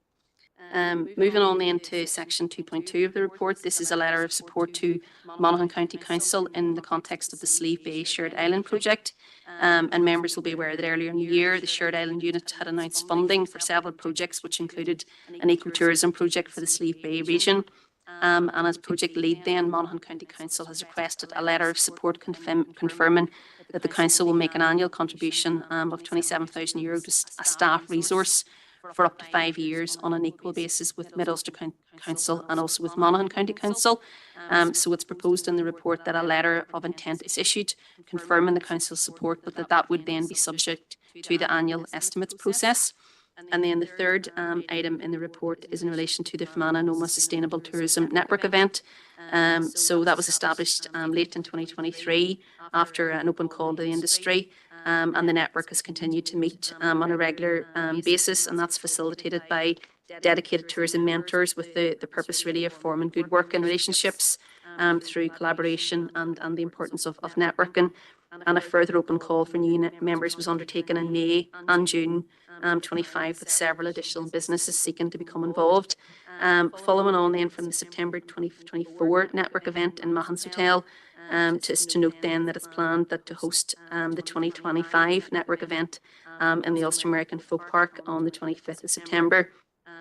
Moving on then to section 2.2 of the report, this is a letter of support to Monaghan County Council in the context of the Slieve Bay Shared Island project. And members will be aware that earlier in the year, the Shared Island Unit had announced funding for several projects, which included an ecotourism project for the Slieve Bay region. And as project lead then, Monaghan County Council has requested a letter of support confirming that the Council will make an annual contribution of €27,000 to a staff resource for up to 5 years on an equal basis with Mid-Ulster Council and also with Monaghan County Council. So it's proposed in the report that a letter of intent is issued confirming the Council's support, but that would then be subject to the annual estimates process. And then the third item in the report is in relation to the Fermanagh and Omagh Sustainable Tourism Network event. So that was established late in 2023 after an open call to the industry. And the network has continued to meet on a regular basis, and that's facilitated by dedicated tourism mentors with the purpose really of forming good working relationships through collaboration and the importance of networking. and a further open call for new members was undertaken in May and June 25, with several additional businesses seeking to become involved. Following on then from the September 2024 network event in Mahon's Hotel, just to note then that it's planned that to host the 2025 network event in the Ulster American Folk Park on the 25th of September.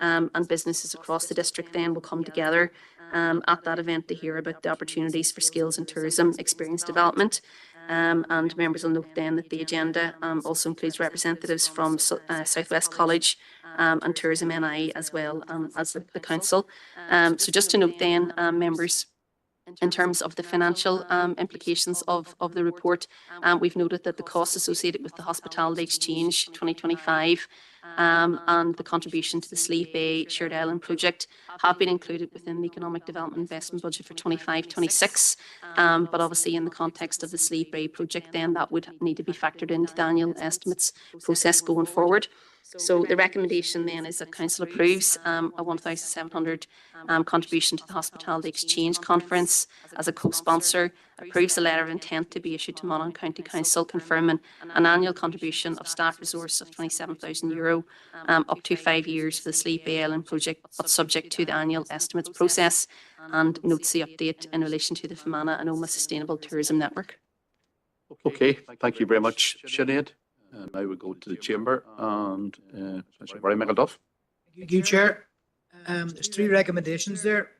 And businesses across the district then will come together at that event to hear about the opportunities for skills and tourism experience development. And members will note then that the agenda also includes representatives from Southwest College and Tourism NI as well as the council. So just to note then, members, in terms of the financial implications of the report, we've noted that the costs associated with the Hospitality Exchange 2025 and the contribution to the Slieve Bay Shared Island project have been included within the Economic Development Investment Budget for 25-26. But obviously in the context of the Slieve Bay project, then that would need to be factored into the annual estimates process going forward. So the recommendation then is that Council approves a 1,700 contribution to the Hospitality Exchange Conference as a co-sponsor, approves a letter of intent to be issued to Monaghan County Council confirming an annual contribution of staff resource of €27,000 up to 5 years for the Slieve Bay Island project, but subject to the annual estimates process, and notes the update in relation to the Fermanagh and Omagh Sustainable Tourism Network. Okay, thank you very much, Sinead. Now we go to the chamber and Councillor Barry McAduff. Thank you, Chair. There's 3 recommendations there.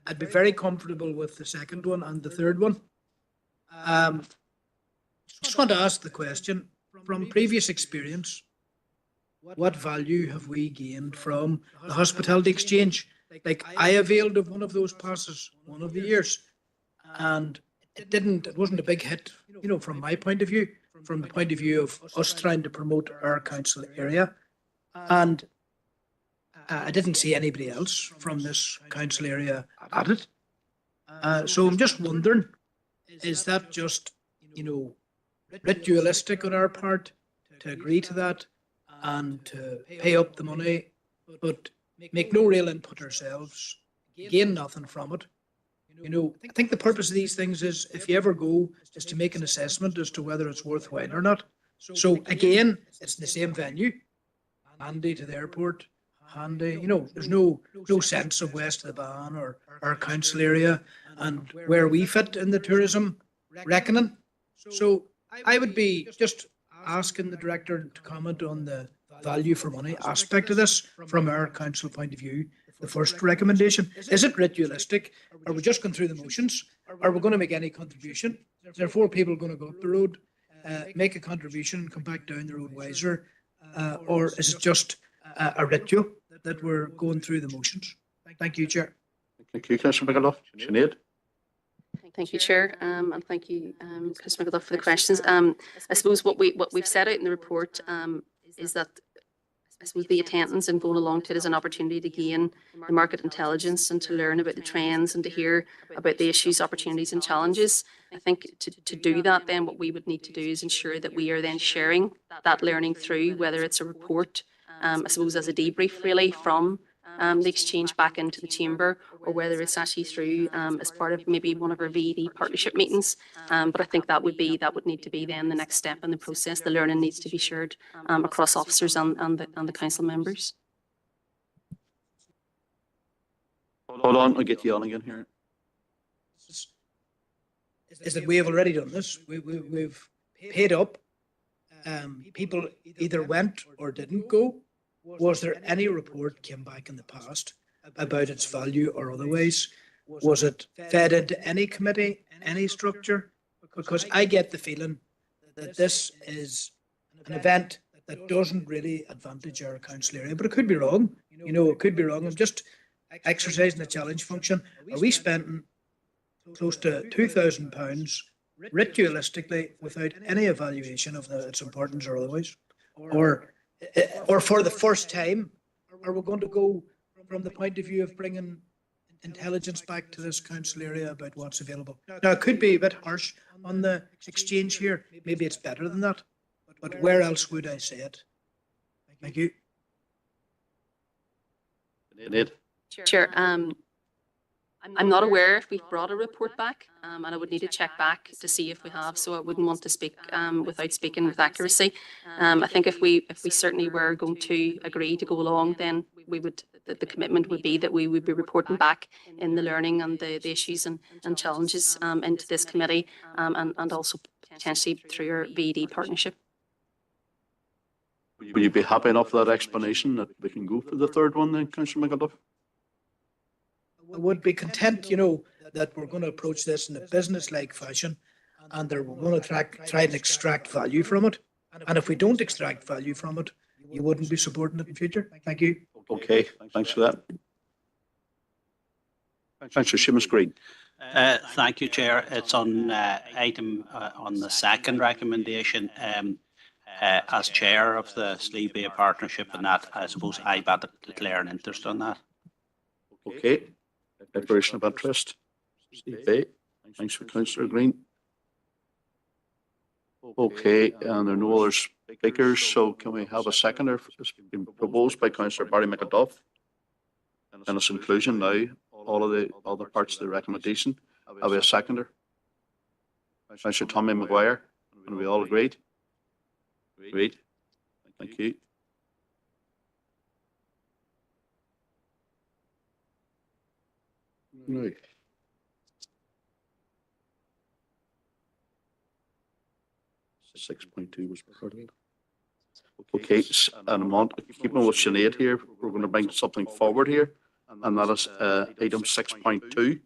I'd be very comfortable with the second one and the third one. Just want to ask the question, from previous experience, what value have we gained from the Hospitality Exchange? Like, I availed of one of those passes one of the years, and it wasn't a big hit, from my point of view, from the point of view of us trying to promote our council area. And I didn't see anybody else from this council area at it. So I'm just wondering, is that just, ritualistic on our part to agree to that and to pay up the money, but make no real input ourselves, gain nothing from it? I think the purpose of these things is, if you ever go, is to make an assessment as to whether it's worthwhile or not. So again, it's the same venue, handy to the airport, handy, there's no sense of west of the Ban or our council area and where we fit in the tourism reckoning. So I would be just asking the director to comment on the value for money aspect of this from our council point of view. The first recommendation, is it ritualistic? Are we just going through the motions? Are we going to make any contribution? Is there 4 people going to go up the road, make a contribution, come back down the road wiser? Or is it just a ritual that we're going through the motions? Thank you, Chair. Thank you, Councillor McAduff. Sinead? Thank you, Chair, and thank you, Councillor McAduff, for the questions. I suppose what we've set out in the report is that, I suppose, the attendance and going along to it is an opportunity to gain the market intelligence and to learn about the trends and to hear about the issues, opportunities and challenges. I think to do that, then what we would need to do is ensure that we are then sharing that learning through, whether it's a report, I suppose as a debrief really from the exchange back into the chamber, or whether it's actually through as part of maybe one of our VED partnership meetings. But I think that would need to be then the next step in the process. The learning needs to be shared across officers and the council members. Hold on, I'll get you on again here. Is that we have already done this. We've paid up. People either went or didn't go. Was there any report came back in the past about its value or otherwise? Was it fed into any committee, any structure? Because I get the feeling that this is an event that doesn't really advantage our council area, but it could be wrong. It could be wrong. I'm just exercising the challenge function. Are we spending close to £2,000 ritualistically without any evaluation of its importance or otherwise? Or for the first time, are we going to go from the point of view of bringing intelligence back to this council area about what's available? Now, it could be a bit harsh on the exchange here. Maybe it's better than that. But where else would I say it? Thank you. Sinead? Sure. I'm not aware if we've brought a report back, and I would need to check back to see if we have. So I wouldn't want to speak without speaking with accuracy. I think if we certainly were going to agree to go along, then we would the commitment would be that we would be reporting back in the learning and the issues and challenges into this committee, and also potentially through our VED partnership. Will you be happy enough with that explanation that we can go for the third one then, Councillor McAuliffe? I would be content, that we're going to approach this in a business-like fashion, and that we're going to try and extract value from it. And if we don't extract value from it, you wouldn't be supporting it in future. Thank you. Okay, thanks for that. Councillor Seamus Green. Thank you, Chair. It's on item on the second recommendation. As Chair of the Slieve Bay Partnership and that, I suppose I better declare an interest on that. Okay, declaration of interest. Slieve Bay. Thanks for Councillor Green. Okay, and there are no other speakers, so can we have a seconder? It's been proposed by Councillor Barry McAduff. And its inclusion now, all of the other parts of the recommendation. Have we a seconder? Councillor Tommy Maguire, and we all agreed? Agreed. Thank you. Right. Six 6.2 was part of it. Okay, and I'm on, keeping with Sinead here, we're going to bring something forward here, and that is item 6.2.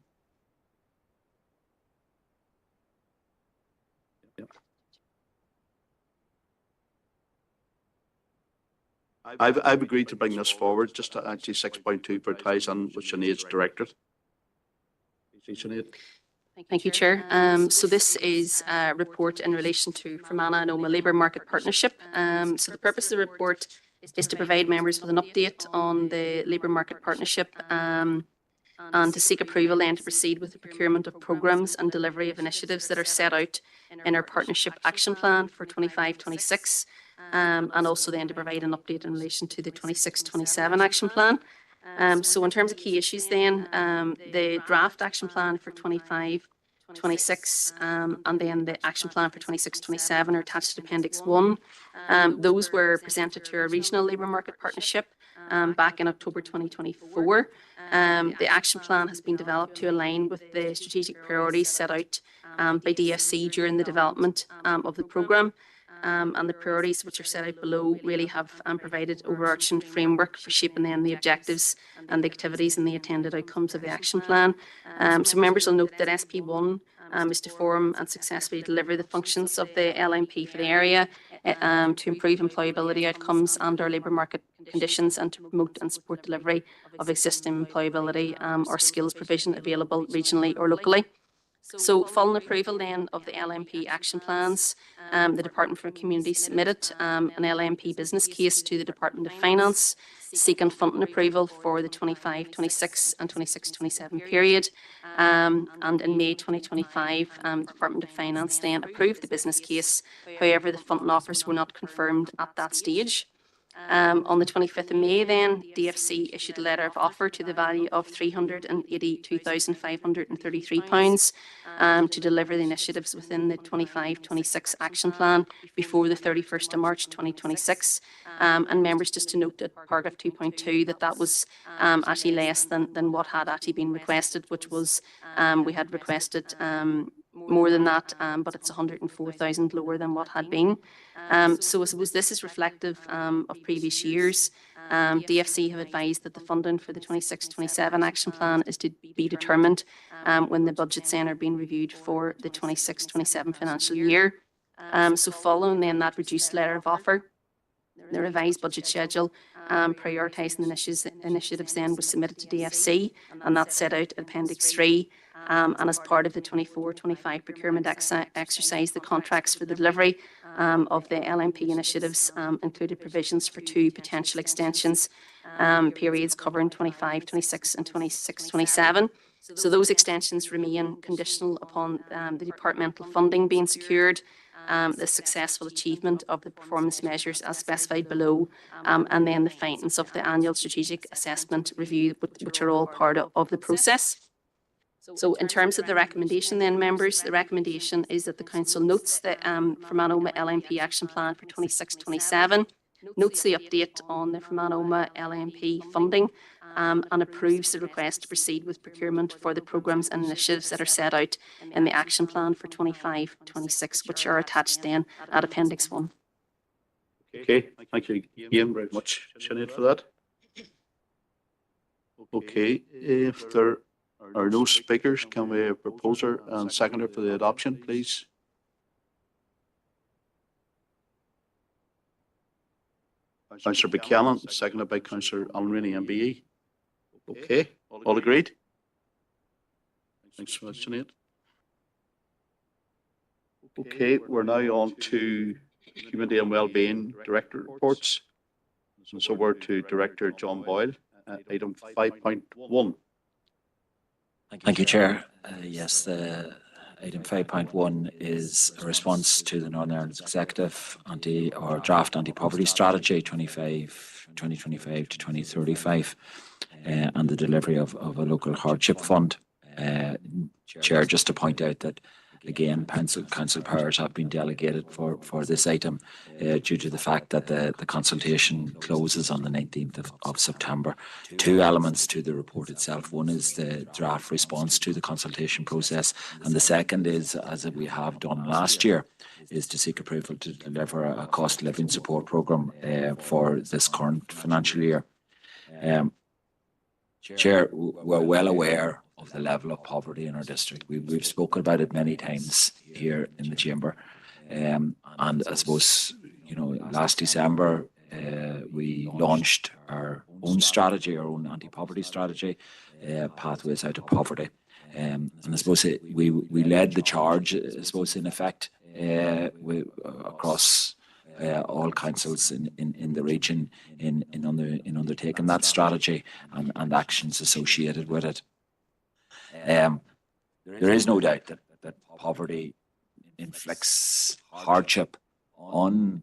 I've agreed to bring this forward, just to actually 6.2 for ties on with Sinead's directorate. Sinead. Thank you, Chair. So this is a report in relation to Fermanagh and Omagh Labour Market Partnership. So the purpose of the report is to provide members with an update on the Labour Market Partnership, and to seek approval then to proceed with the procurement of programmes and delivery of initiatives that are set out in our Partnership Action Plan for 25-26, and also then to provide an update in relation to the 26-27 Action Plan. So in terms of key issues then, the draft action plan for 25-26, and then the action plan for 26-27 are attached to Appendix 1. Those were presented to our Regional Labour Market Partnership back in October 2024. The action plan has been developed to align with the strategic priorities set out by DFC during the development of the programme. And the priorities which are set out below really have provided overarching framework for shaping then the objectives and the activities and the intended outcomes of the action plan. So members will note that SP1 is to form and successfully deliver the functions of the LMP for the area, to improve employability outcomes and our labour market conditions, and to promote and support delivery of existing employability or skills provision available regionally or locally. So following approval then of the LMP action plans, the Department for Community submitted an LMP business case to the Department of Finance, seeking funding approval for the 25-26 and 26-27 period. And in May 2025, the Department of Finance then approved the business case. However, the funding offers were not confirmed at that stage. On the 25th of May then, DFC issued a letter of offer to the value of £382,533 to deliver the initiatives within the 25-26 action plan before the 31st of March 2026. And members, just to note that paragraph 2.2 that was actually less than what had actually been requested, which was we had requested more than that, but it's 104,000 lower than what had been. So I suppose this is reflective of previous years. DFC have advised that the funding for the 26-27 action plan is to be determined when the budgets then are being reviewed for the 26-27 financial year. So following then that reduced letter of offer, the revised budget schedule prioritising initiatives then was submitted to DFC, and that's set out in Appendix 3. And as part of the 24-25 procurement exercise, the contracts for the delivery of the LMP initiatives included provisions for 2 potential extensions periods covering 25-26 and 26-27. So those extensions remain conditional upon the departmental funding being secured, the successful achievement of the performance measures as specified below, and then the findings of the annual strategic assessment review, which are all part of the process. So in terms of the recommendation then, members, the recommendation is that the council notes the Fermanagh LMP action plan for 26-27, notes the update on the Fermanagh LMP funding, and approves the request to proceed with procurement for the programmes and initiatives that are set out in the action plan for 25-26, which are attached then at Appendix 1. Okay, thank you again very much, Sinead, for that. Okay, if there are no speakers, can we have a proposer and seconder for the adoption, please? Councillor Buchanan, seconded by Councillor Alan Rainey, MBE. Okay, all agreed? Thanks so much, Sinead. Okay, we're now on to Community and Wellbeing Director reports. So we're to Director John Boyle, item 5.1. Thank you, Chair. Yes, the item 5.1 is a response to the Northern Ireland Executive draft anti-poverty strategy 2025 to 2035 and the delivery of a local hardship fund. Chair, just to point out that again, council powers have been delegated for this item due to the fact that the consultation closes on the 19th of September. Two elements to the report itself. One is the draft response to the consultation process, and the second is, as we have done last year, is to seek approval to deliver a cost of living support programme for this current financial year. Chair, we're well aware of the level of poverty in our district. We've spoken about it many times here in the chamber. And I suppose, last December, we launched our own strategy, our own anti-poverty strategy, Pathways Out of Poverty. And I suppose we led the charge, I suppose, in effect, across all councils in the region in undertaking that strategy and actions associated with it. There is no doubt that poverty inflicts hardship on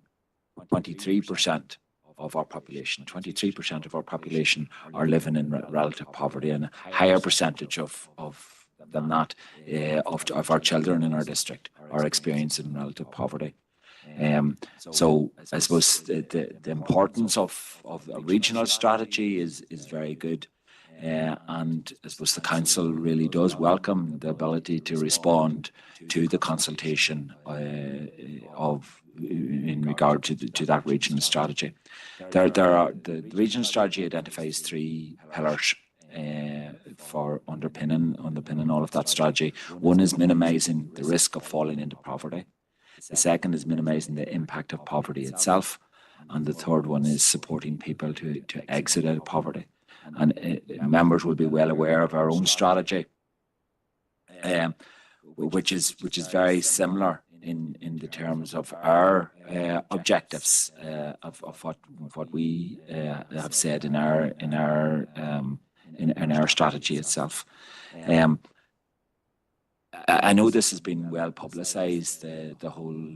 23% of our population. 23% of our population are living in relative poverty, and a higher percentage of our children in our district are experiencing relative poverty. So I suppose the importance of a regional strategy is very good. And I suppose the council really does welcome the ability to respond to the consultation in regard to that regional strategy. The regional strategy identifies three pillars for underpinning all of that strategy. One is minimising the risk of falling into poverty. The second is minimising the impact of poverty itself, and the third one is supporting people to exit out of poverty. And members will be well aware of our own strategy, which is very similar in the terms of our objectives of what we have said in our strategy itself. I know this has been well publicised, the whole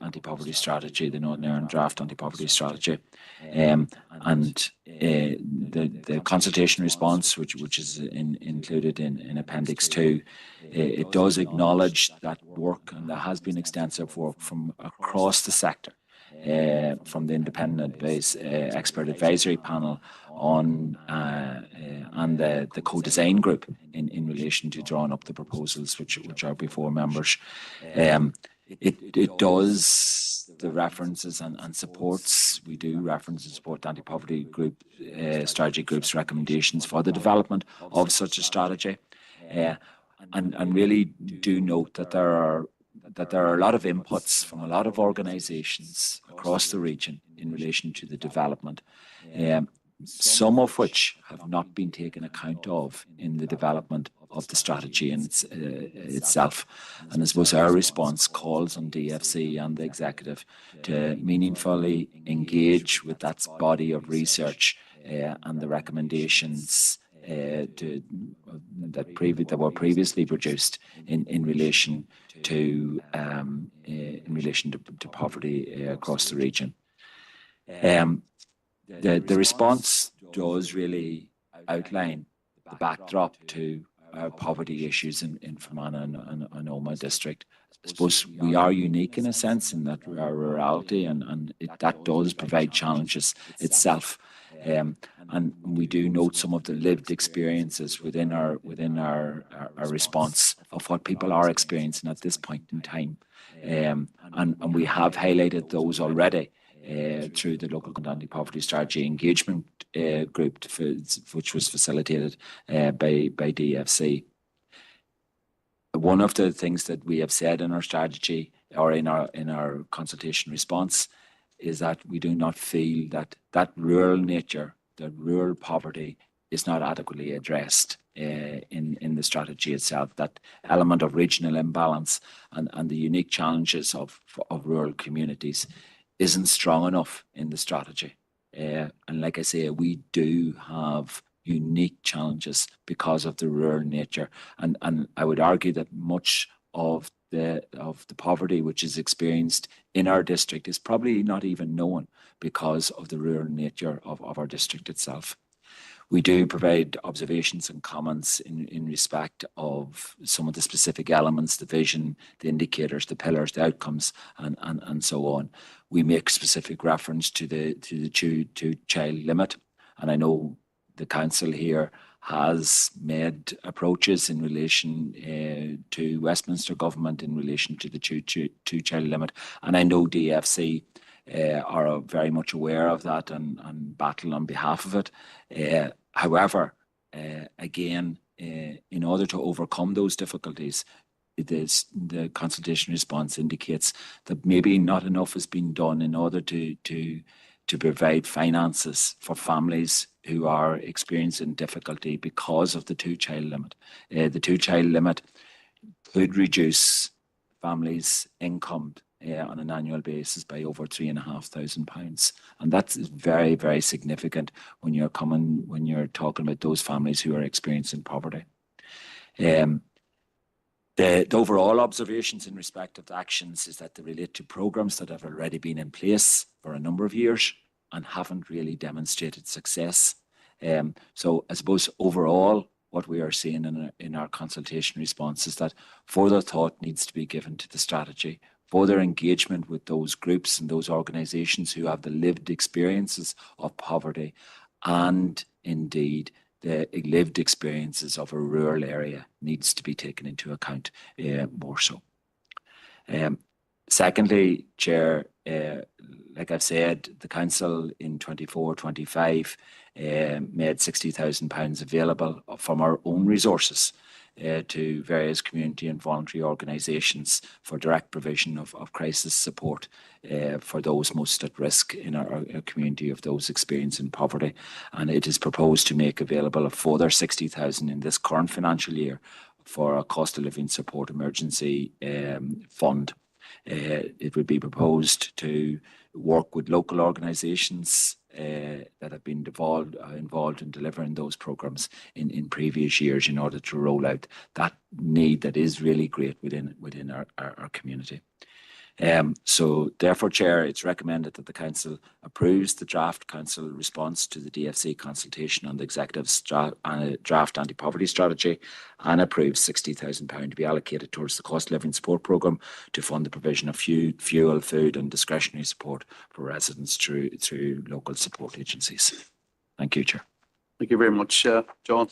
anti-poverty strategy, the Northern Ireland draft anti-poverty strategy, and the consultation response, which is included in Appendix 2, it does acknowledge that work, and there has been extensive work from across the sector, from the independent expert advisory panel and the co-design group in relation to drawing up the proposals which are before members. It does the references and supports. We do reference and support the anti-poverty group strategy group's recommendations for the development of such a strategy, and really do note that there are a lot of inputs from a lot of organisations across the region in relation to the development, some of which have not been taken account of in the development of the strategy in itself. And I suppose our response calls on DFC and the executive to meaningfully engage with that body of research and the recommendations that were previously produced in relation to poverty across the region. The response does really outline the backdrop to poverty issues in Fermanagh and Omagh district. I suppose we are unique in a sense in that we are rurality, and that does provide challenges itself. And we do note some of the lived experiences within our response of what people are experiencing at this point in time. And we have highlighted those already through the local anti-poverty strategy engagement group, which was facilitated by DFC. One of the things that we have said in our strategy or in our consultation response is that we do not feel that rural nature, that rural poverty is not adequately addressed in the strategy itself. That element of regional imbalance and the unique challenges of rural communities isn't strong enough in the strategy. And like I say, we do have unique challenges because of the rural nature. And I would argue that much of the poverty which is experienced in our district is probably not even known because of the rural nature of our district itself. We do provide observations and comments in respect of some of the specific elements, the vision, the indicators, the pillars, the outcomes, and so on. We make specific reference to the two-child limit, and I know the council here has made approaches in relation to Westminster government in relation to the two-child limit, and I know DFC are very much aware of that and battle on behalf of it. However, again, in order to overcome those difficulties, the consultation response indicates that maybe not enough has been done in order to provide finances for families who are experiencing difficulty because of the two-child limit. The two-child limit could reduce families' income on an annual basis by over £3,500, and that's very, very significant when you're talking about those families who are experiencing poverty. The overall observations in respect of the actions is that they relate to programs that have already been in place for a number of years and haven't really demonstrated success. So I suppose overall, what we are seeing in our consultation response is that further thought needs to be given to the strategy, further engagement with those groups and those organisations who have the lived experiences of poverty, and indeed the lived experiences of a rural area needs to be taken into account more so. Secondly, Chair, like I've said, the Council in 24-25 made £60,000 available from our own resources to various community and voluntary organisations for direct provision of crisis support for those most at risk in our community of those experiencing poverty. And it is proposed to make available a further £60,000 in this current financial year for a cost of living support emergency fund. It would be proposed to work with local organisations that have been involved in delivering those programmes in previous years in order to roll out that need that is really great within our community. So therefore, Chair, it's recommended that the Council approves the draft Council response to the DFC consultation on the Executive's draft anti-poverty strategy and approves £60,000 to be allocated towards the cost of living support programme to fund the provision of fuel, food and discretionary support for residents through local support agencies. Thank you, Chair. Thank you very much, John.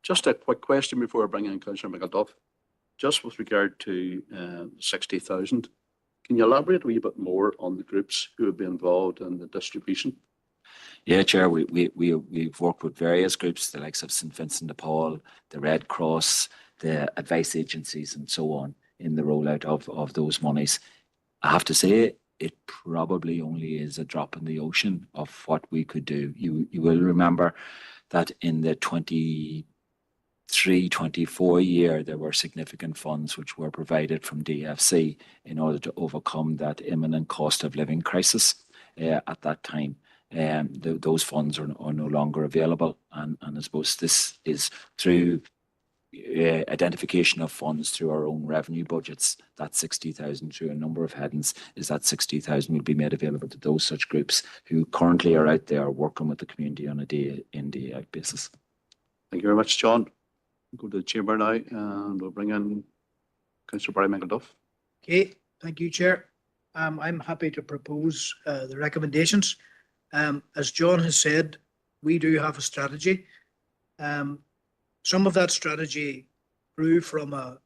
Just a quick question before I bring in Councillor McAduff. Just with regard to 60,000, can you elaborate a wee bit more on the groups who have been involved in the distribution? Yeah, Chair, we've worked with various groups, the likes of St Vincent de Paul, the Red Cross, the advice agencies and so on in the rollout of those monies. I have to say, it probably only is a drop in the ocean of what we could do. You will remember that in the 23-24 year, there were significant funds which were provided from DFC in order to overcome that imminent cost of living crisis at that time. Those funds are no longer available, and I suppose this is through identification of funds through our own revenue budgets. That 60,000 through a number of headings is that 60,000 will be made available to those such groups who currently are out there working with the community on a day in, day out basis. Thank you very much, John. Go to the chamber now and we'll bring in Councillor Barry McAduff. Okay, thank you, Chair. I'm happy to propose the recommendations. As John has said, we do have a strategy. Some of that strategy grew from a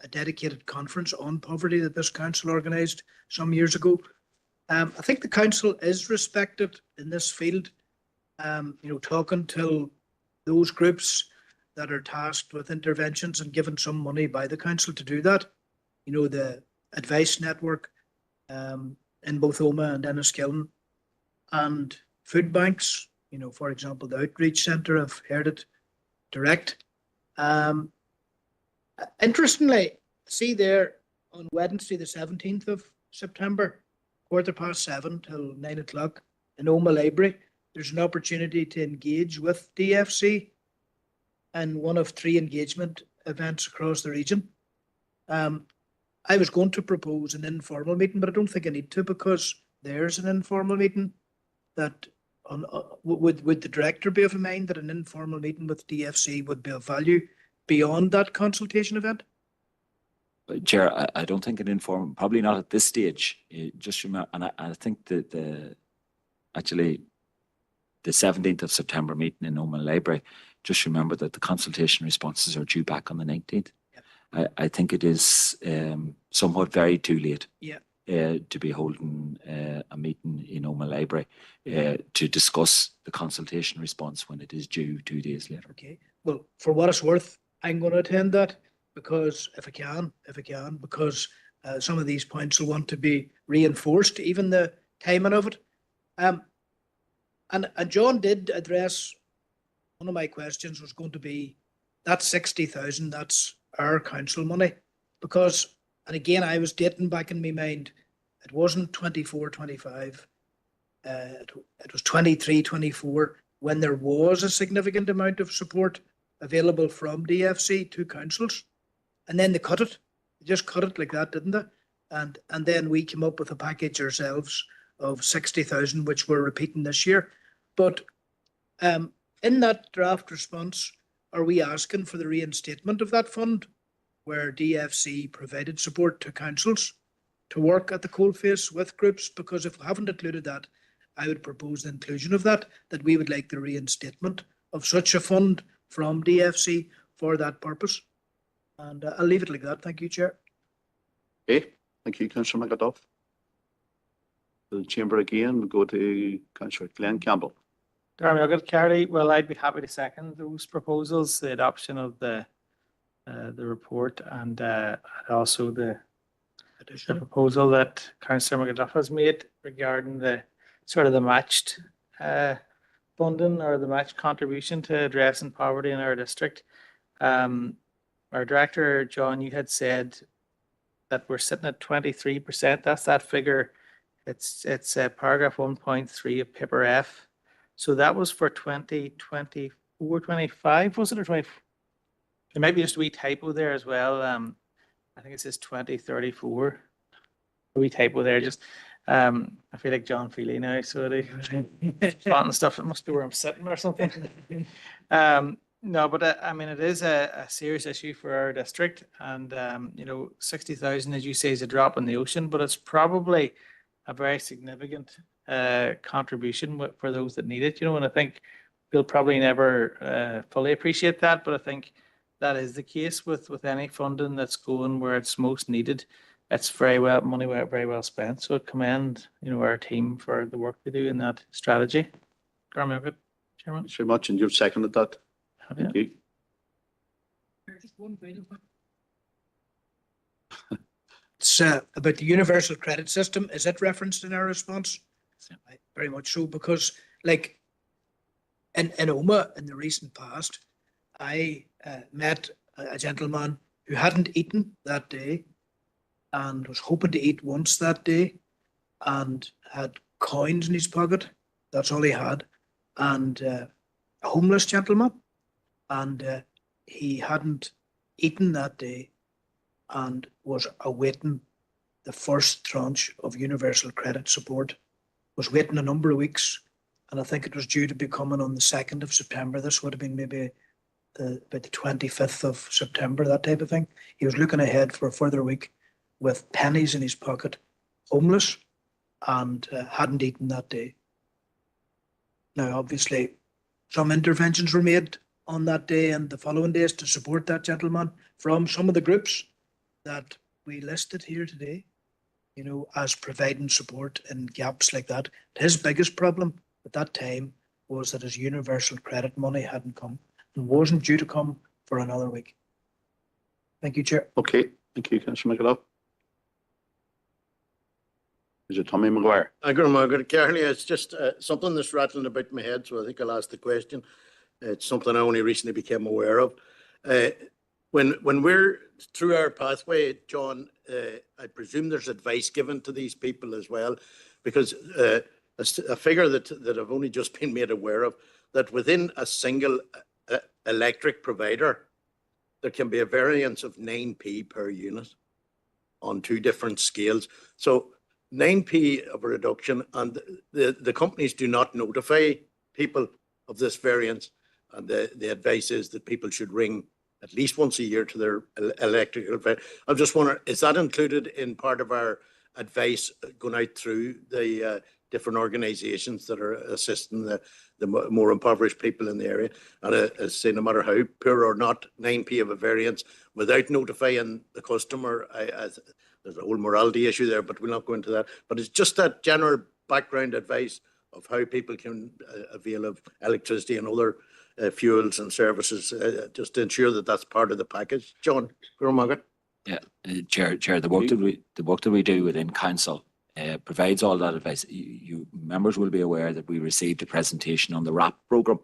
dedicated conference on poverty that this council organised some years ago. I think the council is respected in this field. Talking to those groups that are tasked with interventions and given some money by the council to do that. The advice network in both Oma and Enniskillen, and food banks, for example, the outreach centre, I've heard it direct. Interestingly, see there on Wednesday, the 17th of September, 7:15 till 9 o'clock in Oma Library, there's an opportunity to engage with DFC in one of 3 engagement events across the region. I was going to propose an informal meeting, but I don't think I need to, because there's an informal meeting that would the director be of a mind that an informal meeting with DFC would be of value beyond that consultation event? Chair, I don't think an informal, probably not at this stage. Just remember, and I think that actually the 17th of September meeting in Oma Library, just remember that the consultation responses are due back on the 19th. Yep. I think it is somewhat very too late. Yeah. To be holding a meeting in Oma Library to discuss the consultation response when it is due 2 days later. Okay. Well, for what it's worth, I'm going to attend that, because if I can, because some of these points will want to be reinforced, even the timing of it. And John did address, one of my questions was going to be that 60,000, that's our council money, because, and again, I was dating back in my mind, it wasn't 24, 25, it was 23, 24, when there was a significant amount of support available from DFC to councils, and then they cut it. They just cut it like that, didn't they? And then we came up with a package ourselves of 60,000, which we're repeating this year. But in that draft response, are we asking for the reinstatement of that fund, where DFC provided support to councils to work at the coalface with groups? Because if we haven't included that, I would propose the inclusion of that we would like the reinstatement of such a fund from DFC for that purpose. And I'll leave it like that. Thank you, Chair. Okay, thank you, Councillor McAduff. The chamber again, we'll go to Councillor Glenn Campbell. Carly, well, I'd be happy to second those proposals, the adoption of the report, and also the proposal that Councillor McAduff has made regarding the sort of the matched funding or the matched contribution to addressing poverty in our district. Our director, John, you had said that we're sitting at 23%. That's that figure. It's paragraph 1.3 of paper F. So that was for 2024, 25, was it, or 20? There might be just a wee typo there as well. I think it says 2034. A wee typo there. Just I feel like John Feely now, so font and stuff. It must be where I'm sitting or something. No, but I mean, it is a serious issue for our district, and 60,000, as you say, is a drop in the ocean, but it's probably a very significant contribution for those that need it. And I think we'll probably never fully appreciate that, but I think that is the case with any funding that's going where it's most needed. It's very well spent. So I commend our team for the work they do in that strategy. Chairman. Thanks very much, and you've seconded that. Thank you. It's about the universal credit system. Is it referenced in our response? Very much so, because like in Oma in the recent past, I met a gentleman who hadn't eaten that day and was hoping to eat once that day and had coins in his pocket. That's all he had. And a homeless gentleman. And he hadn't eaten that day and was awaiting the first tranche of universal credit support, was waiting a number of weeks, and I think it was due to be coming on the 2nd of September. This would have been maybe about the 25th of September, that type of thing. He was looking ahead for a further week with pennies in his pocket, homeless, and hadn't eaten that day. Now, obviously, some interventions were made on that day and the following days to support that gentleman from some of the groups that we listed here today, you know, as providing support in gaps like that. His biggest problem at that time was that his universal credit money hadn't come and wasn't due to come for another week. Thank you, Chair. Okay, thank you, Councillor McAdoo. Is it Tommy Maguire? I agree, Margaret. Carly, it's just something that's rattling about my head, so I think I'll ask the question. It's something I only recently became aware of. When we're through our pathway, John, I presume there's advice given to these people as well, because a figure that I've only just been made aware of, that within a single electric provider, there can be a variance of 9p per unit on two different scales. So 9p of a reduction, and the companies do not notify people of this variance. And the advice is that people should ring at least once a year to their electrical. I'm just wondering, is that included in part of our advice going out through the different organisations that are assisting the more impoverished people in the area? And say, no matter how poor or not, 9p of a variance without notifying the customer, there's a whole morality issue there, but we'll not go into that. But it's just that general background advice of how people can avail of electricity and other fuels and services, just to ensure that that's part of the package. John, Margaret. Yeah, Chair, the work that we do within council provides all that advice. You members will be aware that we received a presentation on the RAP programme,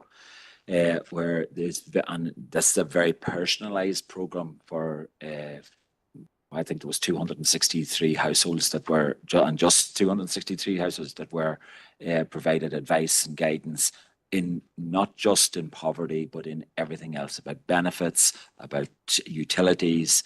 where this is a very personalised programme for. I think there was 263 households that were, and just 263 households that were provided advice and guidance in not just in poverty, but in everything else, about benefits, about utilities,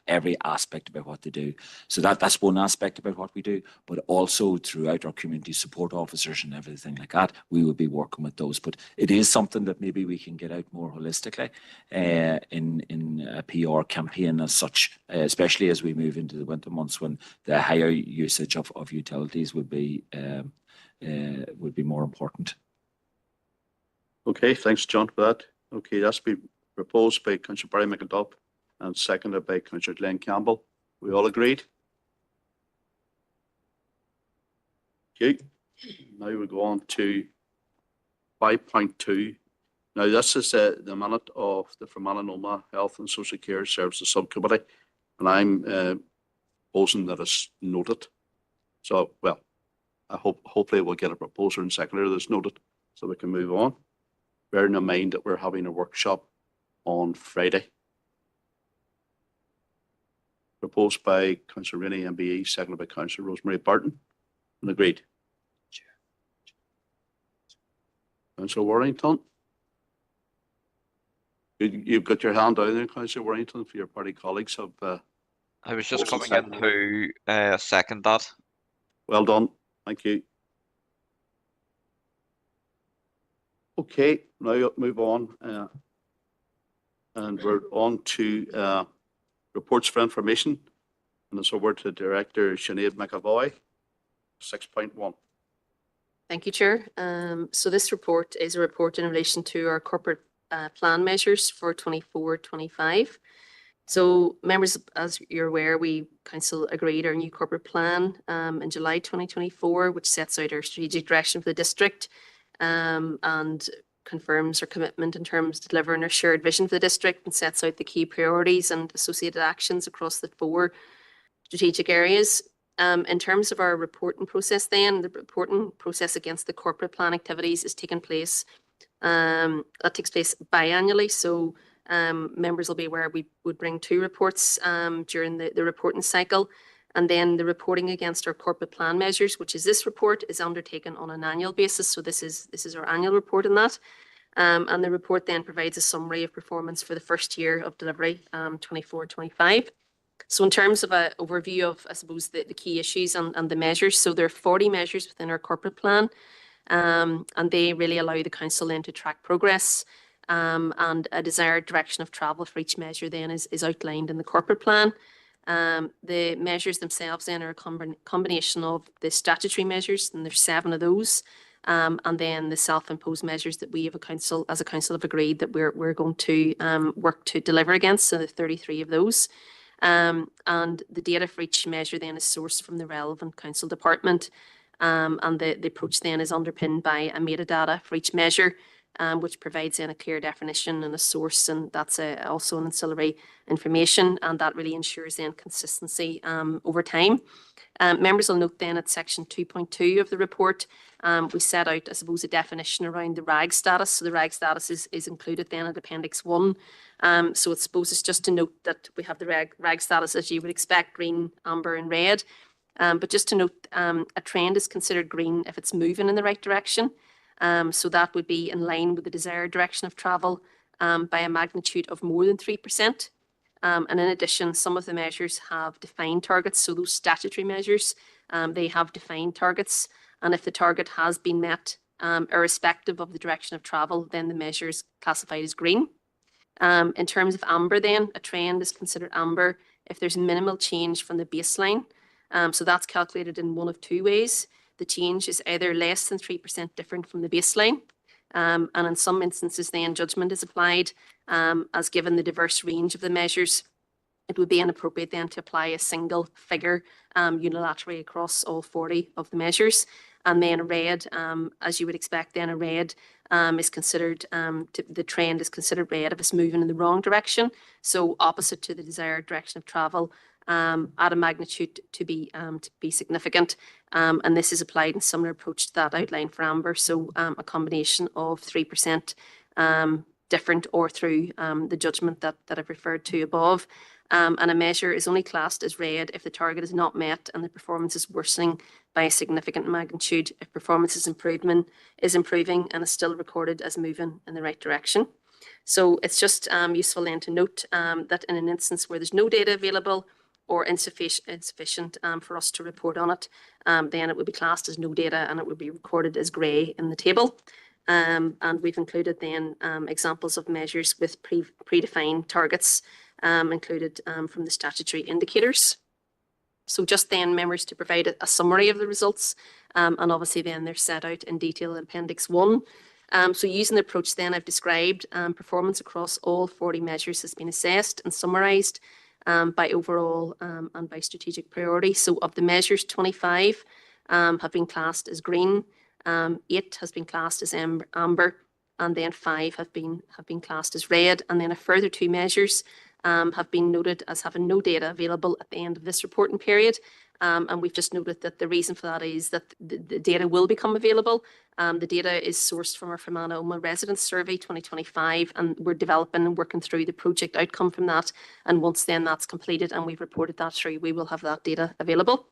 every aspect about what they do. So that's one aspect about what we do, but also throughout our community support officers and everything like that, we will be working with those. But it is something that maybe we can get out more holistically in a PR campaign as such, especially as we move into the winter months when the higher usage of utilities would be more important. Okay, thanks, John, for that. Okay, that's been proposed by Councillor Barry McAdoo and seconded by Councillor Glenn Campbell. We all agreed? Okay, now we go on to 5.2. Now, this is the minute of the Fermanagh Health and Social Care Services Subcommittee, and I'm proposing that it's noted. So, well, hopefully we'll get a proposer and seconder that's noted so we can move on. Bearing in mind that we're having a workshop on Friday. Proposed by Councillor Rainey MBE, seconded by Councillor Rosemary Barton, and agreed. Councillor Warrington. You've got your hand down there, Councillor Warrington, for your party colleagues have. I was just coming in to second that. Well done, thank you. Okay, now we'll move on, and we're on to reports for information, and it's over to Director Sinead McAvoy, 6.1. Thank you, Chair. So this report is a report in relation to our corporate plan measures for 24-25. So members, as you're aware, Council agreed our new corporate plan in July 2024, which sets out our strategic direction for the district and confirms our commitment in terms of delivering our shared vision for the district and sets out the key priorities and associated actions across the 4 strategic areas. In terms of our reporting process then, the reporting process against the corporate plan activities is taking place, that takes place biannually. So members will be aware we would bring 2 reports during the reporting cycle. And then the reporting against our corporate plan measures, which is this report, is undertaken on an annual basis. So this is our annual report on that. And the report then provides a summary of performance for the first year of delivery, 24-25. So in terms of an overview of, I suppose, the key issues and the measures, so there are 40 measures within our corporate plan, and they really allow the council then to track progress and a desired direction of travel for each measure then is outlined in the corporate plan. The measures themselves then are a combination of the statutory measures, and there's 7 of those, and then the self-imposed measures that we have as a council have agreed that we're going to work to deliver against, so the 33 of those. And the data for each measure then is sourced from the relevant council department, and the approach then is underpinned by a metadata for each measure, which provides then a clear definition and a source, and that's also an ancillary information, and that really ensures then consistency over time. Members will note then at section 2.2 of the report, we set out, I suppose, a definition around the RAG status. So the RAG status is included then at Appendix 1. So I suppose it's just to note that we have the RAG status as you would expect, green, amber and red. But just to note, a trend is considered green if it's moving in the right direction. So that would be in line with the desired direction of travel by a magnitude of more than 3%. And in addition, some of the measures have defined targets. So those statutory measures, they have defined targets. And if the target has been met, irrespective of the direction of travel, then the measure is classified as green. In terms of amber then, a trend is considered amber if there's minimal change from the baseline. So that's calculated in one of 2 ways. The change is either less than 3% different from the baseline, and in some instances then judgment is applied, as given the diverse range of the measures, it would be inappropriate then to apply a single figure unilaterally across all 40 of the measures. And then red, as you would expect, then a red is considered, the trend is considered red if it's moving in the wrong direction, so opposite to the desired direction of travel, at a magnitude to be significant. And this is applied in similar approach to that outlined for amber, so a combination of 3% different or through the judgment that I've referred to above. And a measure is only classed as red if the target is not met and the performance is worsening by a significant magnitude. If performance is improving and is still recorded as moving in the right direction. So it's just useful then to note that in an instance where there's no data available or insufficient for us to report on it, then it would be classed as no data and it would be recorded as grey in the table. And we've included then examples of measures with predefined targets included from the statutory indicators. So just then, members, to provide a summary of the results, and obviously then they're set out in detail in Appendix 1. So using the approach then I've described, performance across all 40 measures has been assessed and summarised by overall and by strategic priority. So of the measures, 25 have been classed as green, 8 has been classed as amber, and then 5 have been classed as red, and then a further 2 measures have been noted as having no data available at the end of this reporting period. And we've just noted that the reason for that is that the data will become available. The data is sourced from our Fermanagh Residents Survey 2025, and we're developing and working through the project outcome from that. And once then that's completed and we've reported that through, we will have that data available.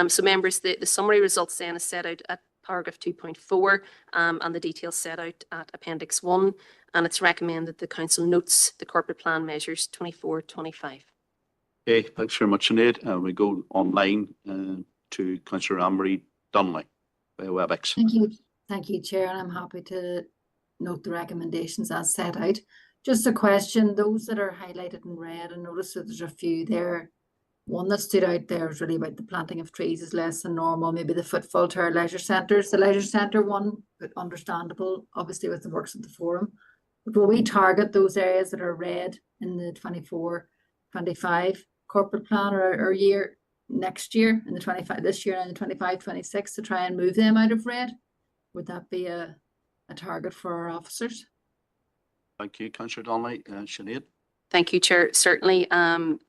So members, the summary results then is set out at paragraph 2.4, and the details set out at Appendix 1. And it's recommended the Council notes the corporate plan measures 24-25. Okay, thanks very much, Sinead. We go online to Councillor Anne-Marie Donnelly by WebEx. Thank you, Chair, and I'm happy to note the recommendations as set out. Just a question, those that are highlighted in red, and notice that there's a few there. One that stood out there is really about the planting of trees is less than normal, maybe the footfall to our leisure centres. The leisure centre one, but understandable, obviously with the works of the forum. But will we target those areas that are red in the 24-25 corporate plan or year next year, in the this year and the 25-26 to try and move them out of red? Would that be a target for our officers? Thank you, Councillor Donnelly. Sinead? Thank you, Chair. Certainly,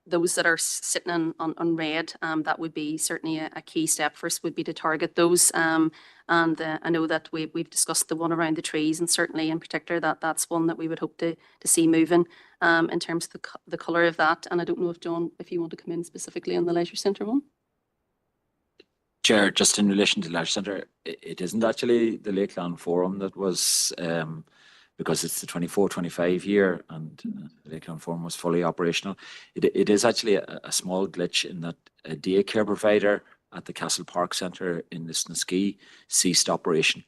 those that are sitting on red, that would be certainly a key step first would be to target those. And I know that we've discussed the one around the trees, and certainly in particular that's one that we would hope to see moving in terms of the colour of that. And I don't know if John, if you want to come in specifically on the leisure centre one. Chair, just in relation to the leisure centre, it isn't actually the Lakeland Forum that was, because it's the 24-25 year and the Lakeland Forum was fully operational. It is actually a small glitch in that a daycare provider at the Castle Park Centre in Lisnaskea ceased operation.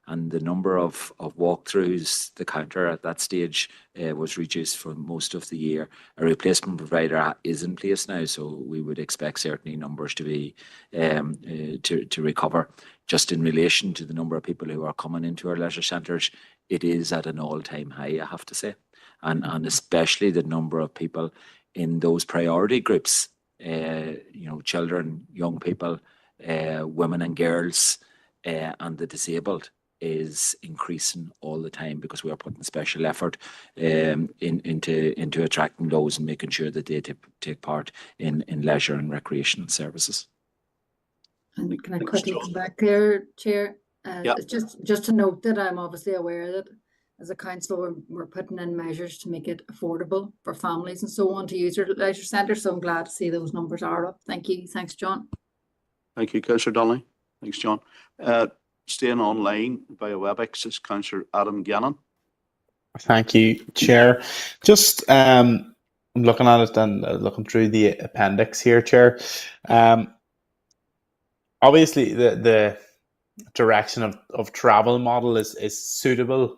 and the number of walkthroughs, the counter at that stage was reduced for most of the year. A replacement provider is in place now, so we would expect certainly numbers to be to recover. Just in relation to the number of people who are coming into our leisure centres, it is at an all-time high, I have to say, and especially the number of people in those priority groups, children, young people, women and girls, and the disabled is increasing all the time, because we are putting special effort into attracting those and making sure that they take part in leisure and recreational services. And can I quickly come back there, Chair? Just to note that I'm obviously aware that as a council, we're putting in measures to make it affordable for families and so on to use our leisure centres. So I'm glad to see those numbers are up. Thank you. Thanks, John. Thank you, Councillor Donnelly. Thanks, John. Staying online via WebEx is Councillor Adam Gannon. Thank you, Chair. Just I'm looking at it and looking through the appendix here, Chair. Obviously, the direction of travel model is suitable,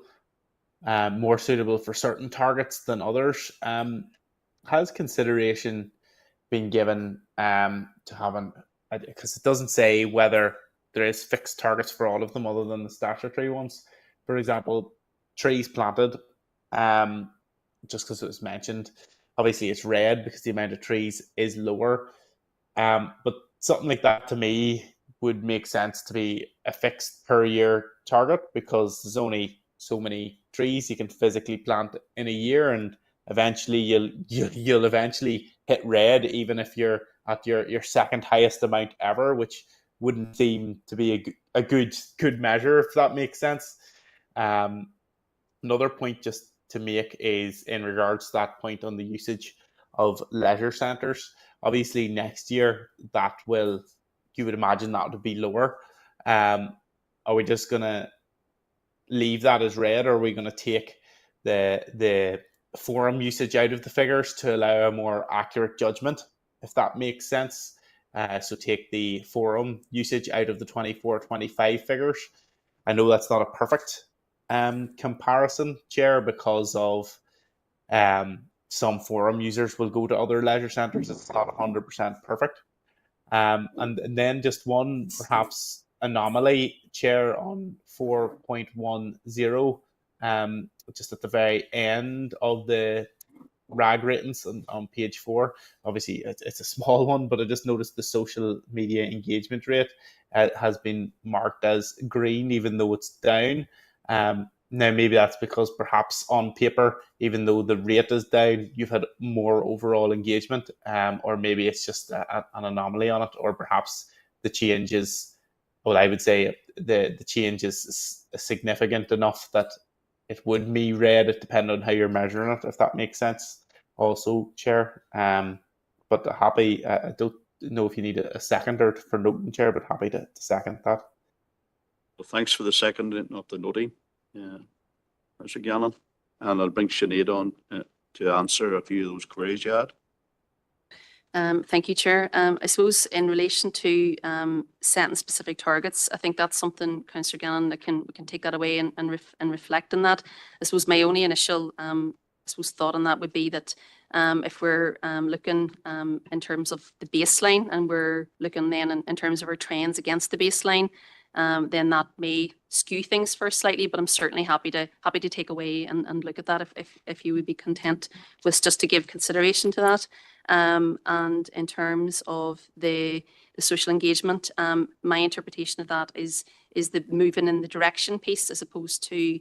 more suitable for certain targets than others. Has consideration been given to having, because it doesn't say whether there is fixed targets for all of them other than the statutory ones. For example, trees planted, just because it was mentioned, obviously it's red because the amount of trees is lower. But something like that to me would make sense to be a fixed per year target, because there's only so many trees you can physically plant in a year, and eventually you'll eventually hit red, even if you're at your second highest amount ever, which wouldn't seem to be a good measure, if that makes sense. Another point just to make is in regards to that point on the usage of leisure centres. Obviously next year that will, you would imagine that would be lower. Are we just going to leave that as red, or are we going to take the forum usage out of the figures to allow a more accurate judgment, if that makes sense? So take the forum usage out of the 24-25 figures. I know that's not a perfect comparison, Chair, because of some forum users will go to other leisure centres. It's not 100% perfect. And then just one perhaps anomaly, Chair, on 4.10, just at the very end of the RAG ratings on page 4. Obviously, it's a small one, but I just noticed the social media engagement rate has been marked as green, even though it's down. Now, maybe that's because perhaps on paper, even though the rate is down, you've had more overall engagement, or maybe it's just an anomaly on it, or perhaps the change is, well, I would say the change is significant enough that it would be red, depending on how you're measuring it, if that makes sense. Also, Chair, but happy, I don't know if you need a seconder for noting, Chair, but happy to second that. Well, thanks for the seconding of the noting, Mr. Gannon. And I'll bring Sinead on to answer a few of those queries you had. Thank you, Chair. I suppose in relation to setting specific targets, I think that's something, Councillor Gannon, that we can take that away and reflect on that. I suppose my only initial thought on that would be that if we're looking in terms of the baseline, and we're looking then in terms of our trends against the baseline, then that may skew things for slightly, but I'm certainly happy to take away and look at that if you would be content with just to give consideration to that. And in terms of the social engagement, my interpretation of that is the moving in the direction piece, as opposed to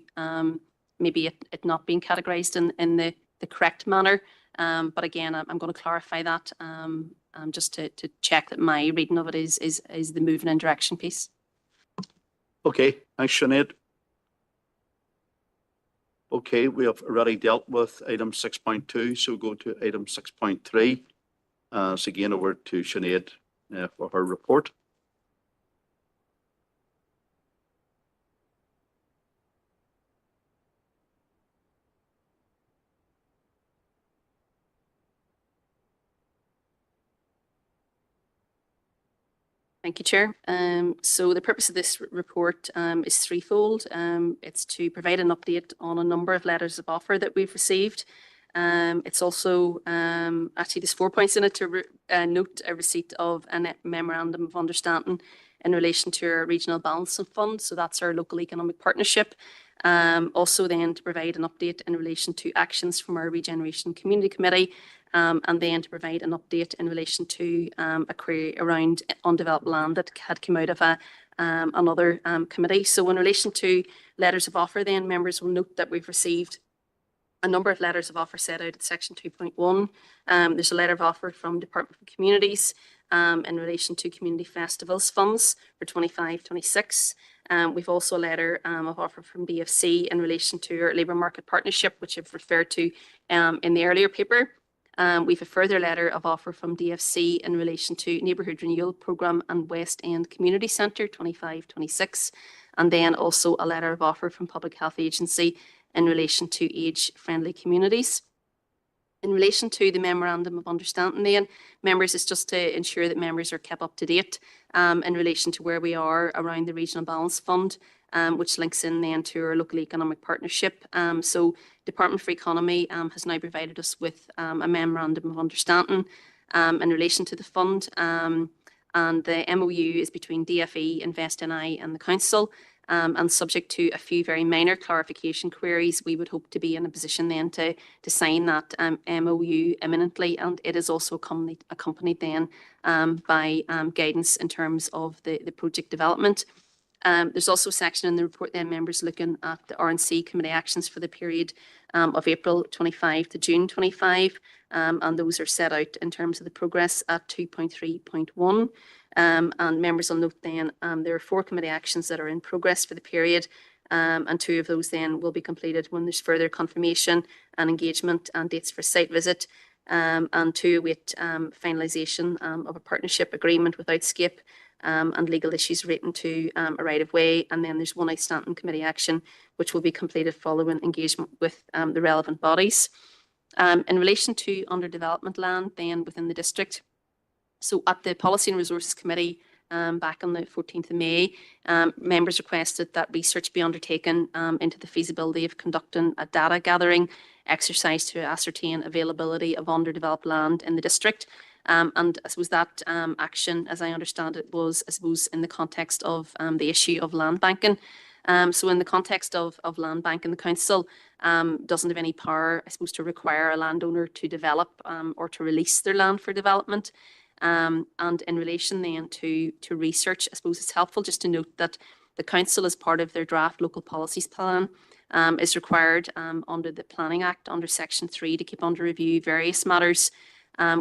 maybe it not being categorized in the correct manner. But again, I'm going to clarify that just to check that my reading of it is the moving in direction piece. Okay, thanks, Sinead. Okay, we have already dealt with item 6.2, so we'll go to item 6.3. So again, over to Sinead for her report. Thank you, Chair. So the purpose of this report is threefold. It's to provide an update on a number of letters of offer that we've received. It's also, actually there's 4 points in it to note a receipt of a memorandum of understanding in relation to our regional balancing fund. So that's our local economic partnership. Also then to provide an update in relation to actions from our Regeneration Community Committee, and then to provide an update in relation to a query around undeveloped land that had come out of another committee. So in relation to letters of offer, then members will note that we've received a number of letters of offer set out at section 2.1. There's a letter of offer from Department for Communities in relation to community festivals funds for 25-26. We've also a letter of offer from DFC in relation to our labour market partnership, which I've referred to in the earlier paper. We've a further letter of offer from DFC in relation to Neighbourhood Renewal Programme and West End Community Centre 25-26. And then also a letter of offer from Public Health Agency in relation to age-friendly communities. In relation to the Memorandum of Understanding then, members, is just to ensure that members are kept up to date in relation to where we are around the Regional Balance Fund, which links in then to our local economic partnership. So Department for Economy has now provided us with a Memorandum of Understanding in relation to the fund. And the MOU is between DFE, InvestNI and the Council. And subject to a few very minor clarification queries, we would hope to be in a position then to sign that MOU imminently. And it is also accompanied then by guidance in terms of the project development. There's also a section in the report then, members, looking at the RNC committee actions for the period of April 25 to June 25. And those are set out in terms of the progress at 2.3.1. And members will note then there are 4 committee actions that are in progress for the period, and 2 of those then will be completed when there's further confirmation and engagement and dates for site visit, and 2 await finalisation of a partnership agreement with Outscape and legal issues relating to a right of way. And then there's 1 outstanding committee action which will be completed following engagement with the relevant bodies. In relation to underdevelopment land then within the district, so at the Policy and Resources Committee back on the 14th of May, members requested that research be undertaken into the feasibility of conducting a data gathering exercise to ascertain availability of underdeveloped land in the district. And I suppose that action, as I understand it, was, I suppose, in the context of the issue of land banking. So in the context of land banking, the council doesn't have any power, I suppose, to require a landowner to develop or to release their land for development. And in relation then to research, I suppose it's helpful just to note that the council, as part of their draft local policies plan, is required under the Planning Act, under Section 3, to keep under review various matters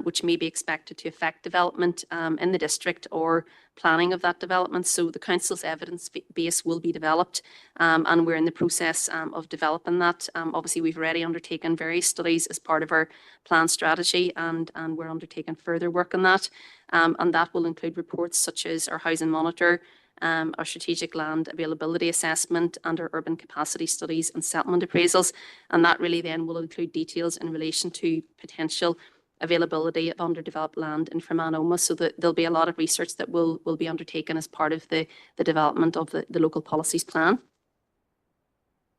which may be expected to affect development in the district or planning of that development. So the council's evidence base will be developed, and we're in the process of developing that. Obviously, we've already undertaken various studies as part of our plan strategy, and we're undertaking further work on that. And that will include reports such as our housing monitor, our strategic land availability assessment, and our urban capacity studies and settlement appraisals. And that really then will include details in relation to potential availability of underdeveloped land in Fermanagh, so that there'll be a lot of research that will be undertaken as part of the development of the local policies plan.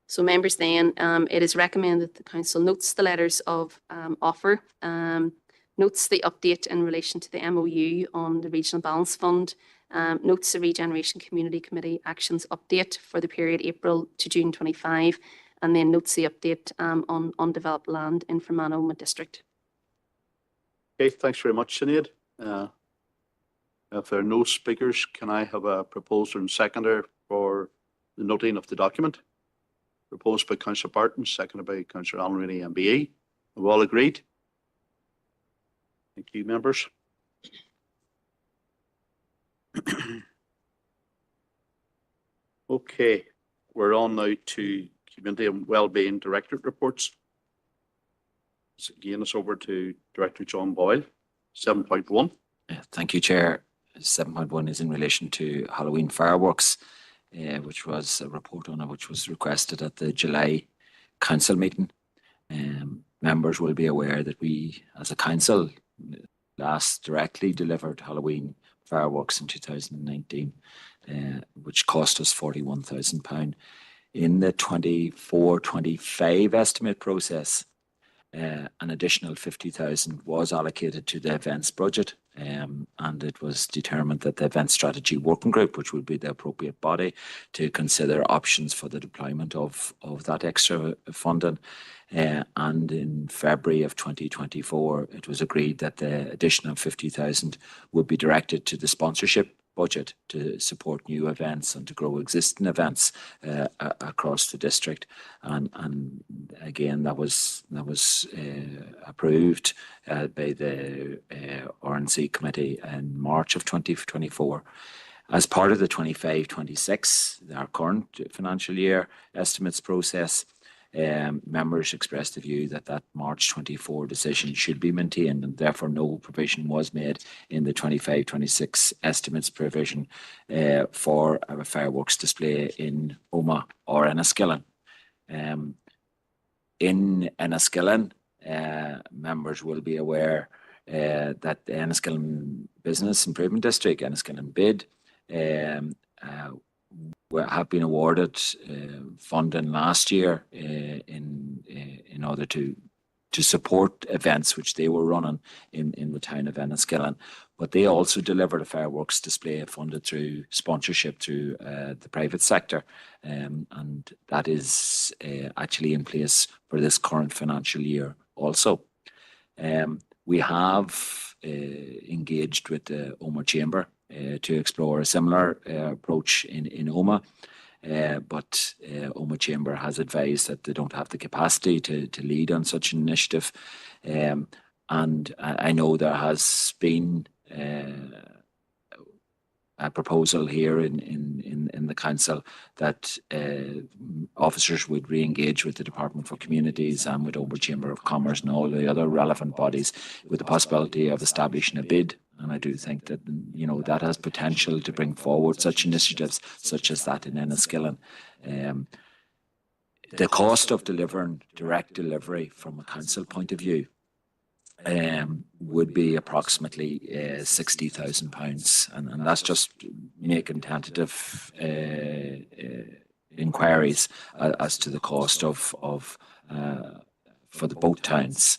So members then, it is recommended that the council notes the letters of offer, notes the update in relation to the MOU on the Regional Balance Fund, notes the Regeneration Community Committee actions update for the period April to June 25, and then notes the update on undeveloped land in Fermanagh District. Okay, thanks very much, Sinead. If there are no speakers, can I have a proposer and seconder for the noting of the document? Proposed by Councillor Barton, seconded by Councillor Alan Rooney, MBE. Have we all agreed? Thank you, members. Okay, we're on now to Community and Wellbeing Directorate reports. So again, it's over to Director John Boyle. 7.1. Thank you, Chair. 7.1 is in relation to Halloween fireworks, which was a report on it, which was requested at the July council meeting. Members will be aware that we, as a council, last directly delivered Halloween fireworks in 2019, which cost us £41,000. In the 24-25 estimate process, an additional 50,000 was allocated to the events budget, and it was determined that the event strategy working group, which would be the appropriate body to consider options for the deployment of that extra funding. And in February of 2024, it was agreed that the additional 50,000 would be directed to the sponsorship budget to support new events and to grow existing events across the district. And again, that was approved by the RNC committee in March of 2024. As part of the 25-26, our current financial year estimates process, members expressed the view that March 24 decision should be maintained, and therefore no provision was made in the 25-26 estimates provision for a fireworks display in Omagh or Enniskillen. In Enniskillen, members will be aware that the Enniskillen Business Improvement District, Enniskillen BID, have been awarded funding last year in order to support events which they were running in the town of Enniskillen. But they also delivered a fireworks display funded through sponsorship through the private sector, and that is actually in place for this current financial year also. We have engaged with the Omagh Chamber to explore a similar approach in Omagh, but Omagh Chamber has advised that they don't have the capacity to lead on such an initiative. And I know there has been a proposal here in the council that officers would re-engage with the Department for Communities and with Omagh Chamber of Commerce and all the other relevant bodies with the possibility of establishing a bid. And I do think that, you know, that has potential to bring forward such initiatives such as that in Enniskillen. The cost of delivering direct delivery from a council point of view would be approximately £60,000, and that's just making tentative inquiries as to the cost of for the both towns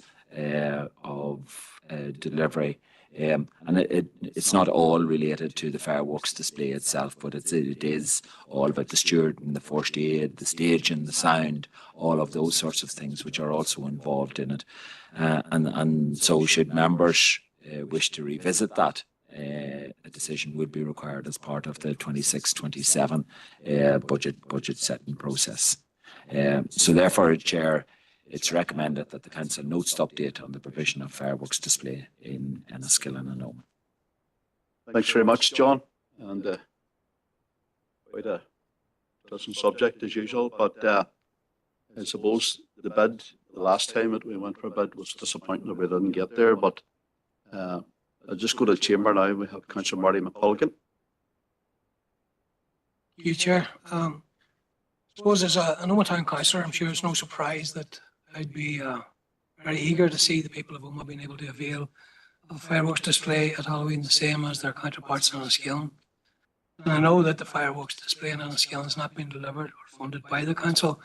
of delivery. And it's not all related to the fireworks display itself, but it is all about the stewarding, the first aid, the staging, the sound, all of those sorts of things which are also involved in it. And so should members wish to revisit that, a decision would be required as part of the 26-27 budget setting process. So therefore, Chair, it's recommended that the council notes the update on the provision of fireworks display in Enniskillen and Omagh. Thanks very much, John. And quite a pleasant subject as usual, but I suppose the bid, the last time that we went for a bid was disappointing that we didn't get there, but I'll just go to the chamber now. We have Councillor Marty McCulkin. Thank you, Chair. I suppose as an Omagh Town Councillor, I'm sure it's no surprise that I'd be very eager to see the people of Omagh being able to avail of a fireworks display at Halloween the same as their counterparts in Enniskillen. And I know that the fireworks display in Enniskillen has not been delivered or funded by the council,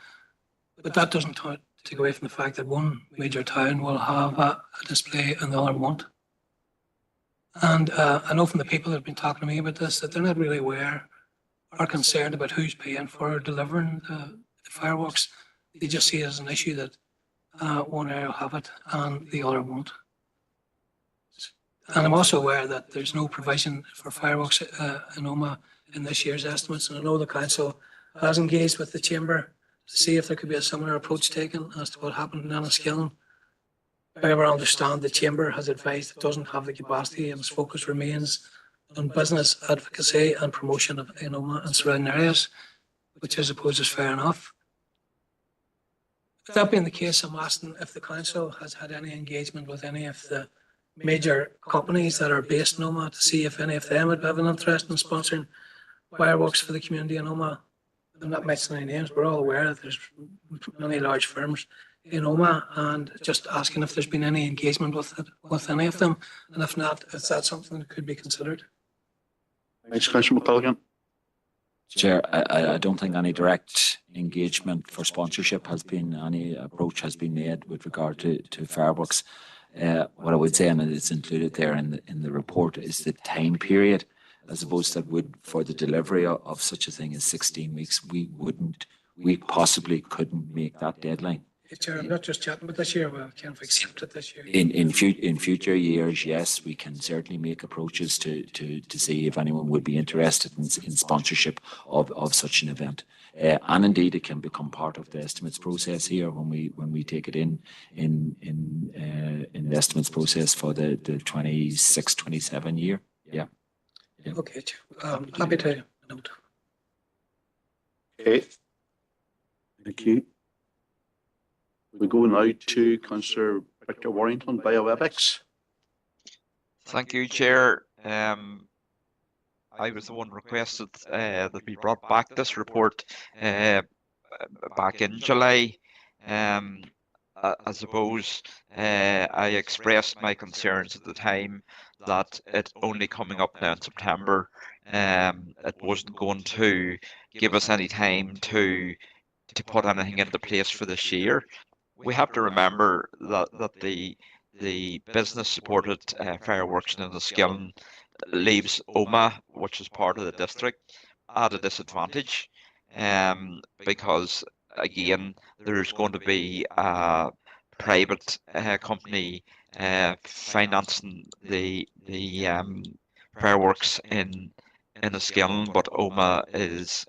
but that doesn't take away from the fact that one major town will have a display and the other won't. And I know from the people that have been talking to me about this that they're not really aware or concerned about who's paying for delivering the fireworks. They just see it as an issue that one area will have it and the other won't. And I'm also aware that there's no provision for fireworks in Omagh in this year's estimates, and I know the council has engaged with the chamber to see if there could be a similar approach taken as to what happened in Enniskillen. However, I understand the chamber has advised it doesn't have the capacity and its focus remains on business advocacy and promotion in Omagh and surrounding areas, which I suppose is fair enough. That being the case, I'm asking if the council has had any engagement with any of the major companies that are based in Omagh to see if any of them would have an interest in sponsoring fireworks for the community in Omagh. I'm not mentioning any names, we're all aware that there's many large firms in Omagh, and just asking if there's been any engagement with any of them, and if not, is that something that could be considered? Thanks, Councillor McCulligan. Chair, I don't think any direct engagement for sponsorship has been, any approach has been made with regard to fireworks. What I would say, and it's included there in the report, is the time period. I suppose that for the delivery of such a thing as 16 weeks, we possibly couldn't make that deadline. Chair, I'm not just chatting about this year, we can't accept it this year. In future years, yes, we can certainly make approaches to see if anyone would be interested in sponsorship of such an event. And indeed, it can become part of the estimates process here when we take it in the estimates process for the 26-27 year. Yeah. Okay, Chair. Happy to note. Okay. Thank you. We go now to Councillor Victor Warrington via WebEx. Thank you, Chair. I was the one requested that we brought back this report back in July. I suppose I expressed my concerns at the time that it only coming up now in September, it wasn't going to give us any time to put anything into place for this year. We have to remember that the business supported fireworks in the Skillen leaves Oma, which is part of the district, at a disadvantage, because again there's going to be a private company financing the fireworks in a Skillen, but Oma is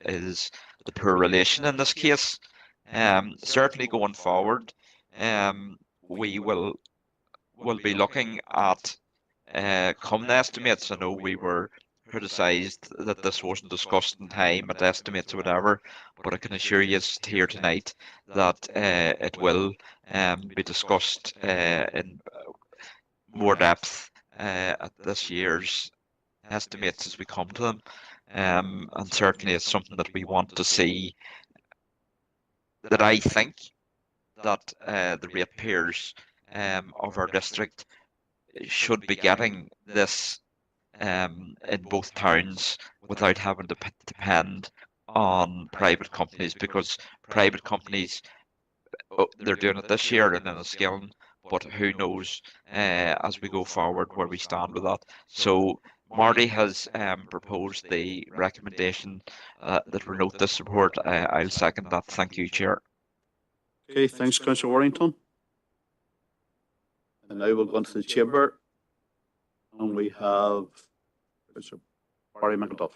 the poor relation in this case. Certainly going forward, we will be looking at common estimates. I know we were criticised that this wasn't discussed in time at estimates or whatever, but I can assure you here tonight that it will be discussed in more depth at this year's estimates as we come to them, and certainly it's something that we want to see, that I think that the ratepayers of our district should be getting this in both towns without having to depend on private companies, because private companies, they're doing it this year and in a Skillen, but who knows as we go forward where we stand with that. So Marty has proposed the recommendation that we note this report. I'll second that. Thank you, Chair. Okay, thanks, Councillor Warrington. And now we'll go into the chamber, and we have Councillor Barry McIntosh.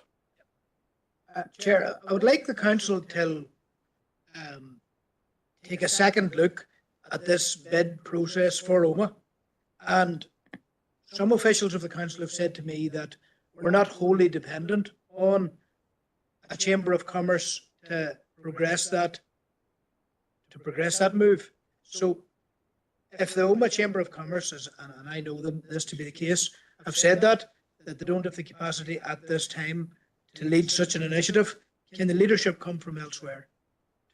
Chair, I would like the council to take a second look at this bid process for Oma. And some officials of the council have said to me that we're not wholly dependent on a Chamber of Commerce to progress that move. So if the Oma Chamber of Commerce, and I know this to be the case, have said that they don't have the capacity at this time to lead such an initiative, can the leadership come from elsewhere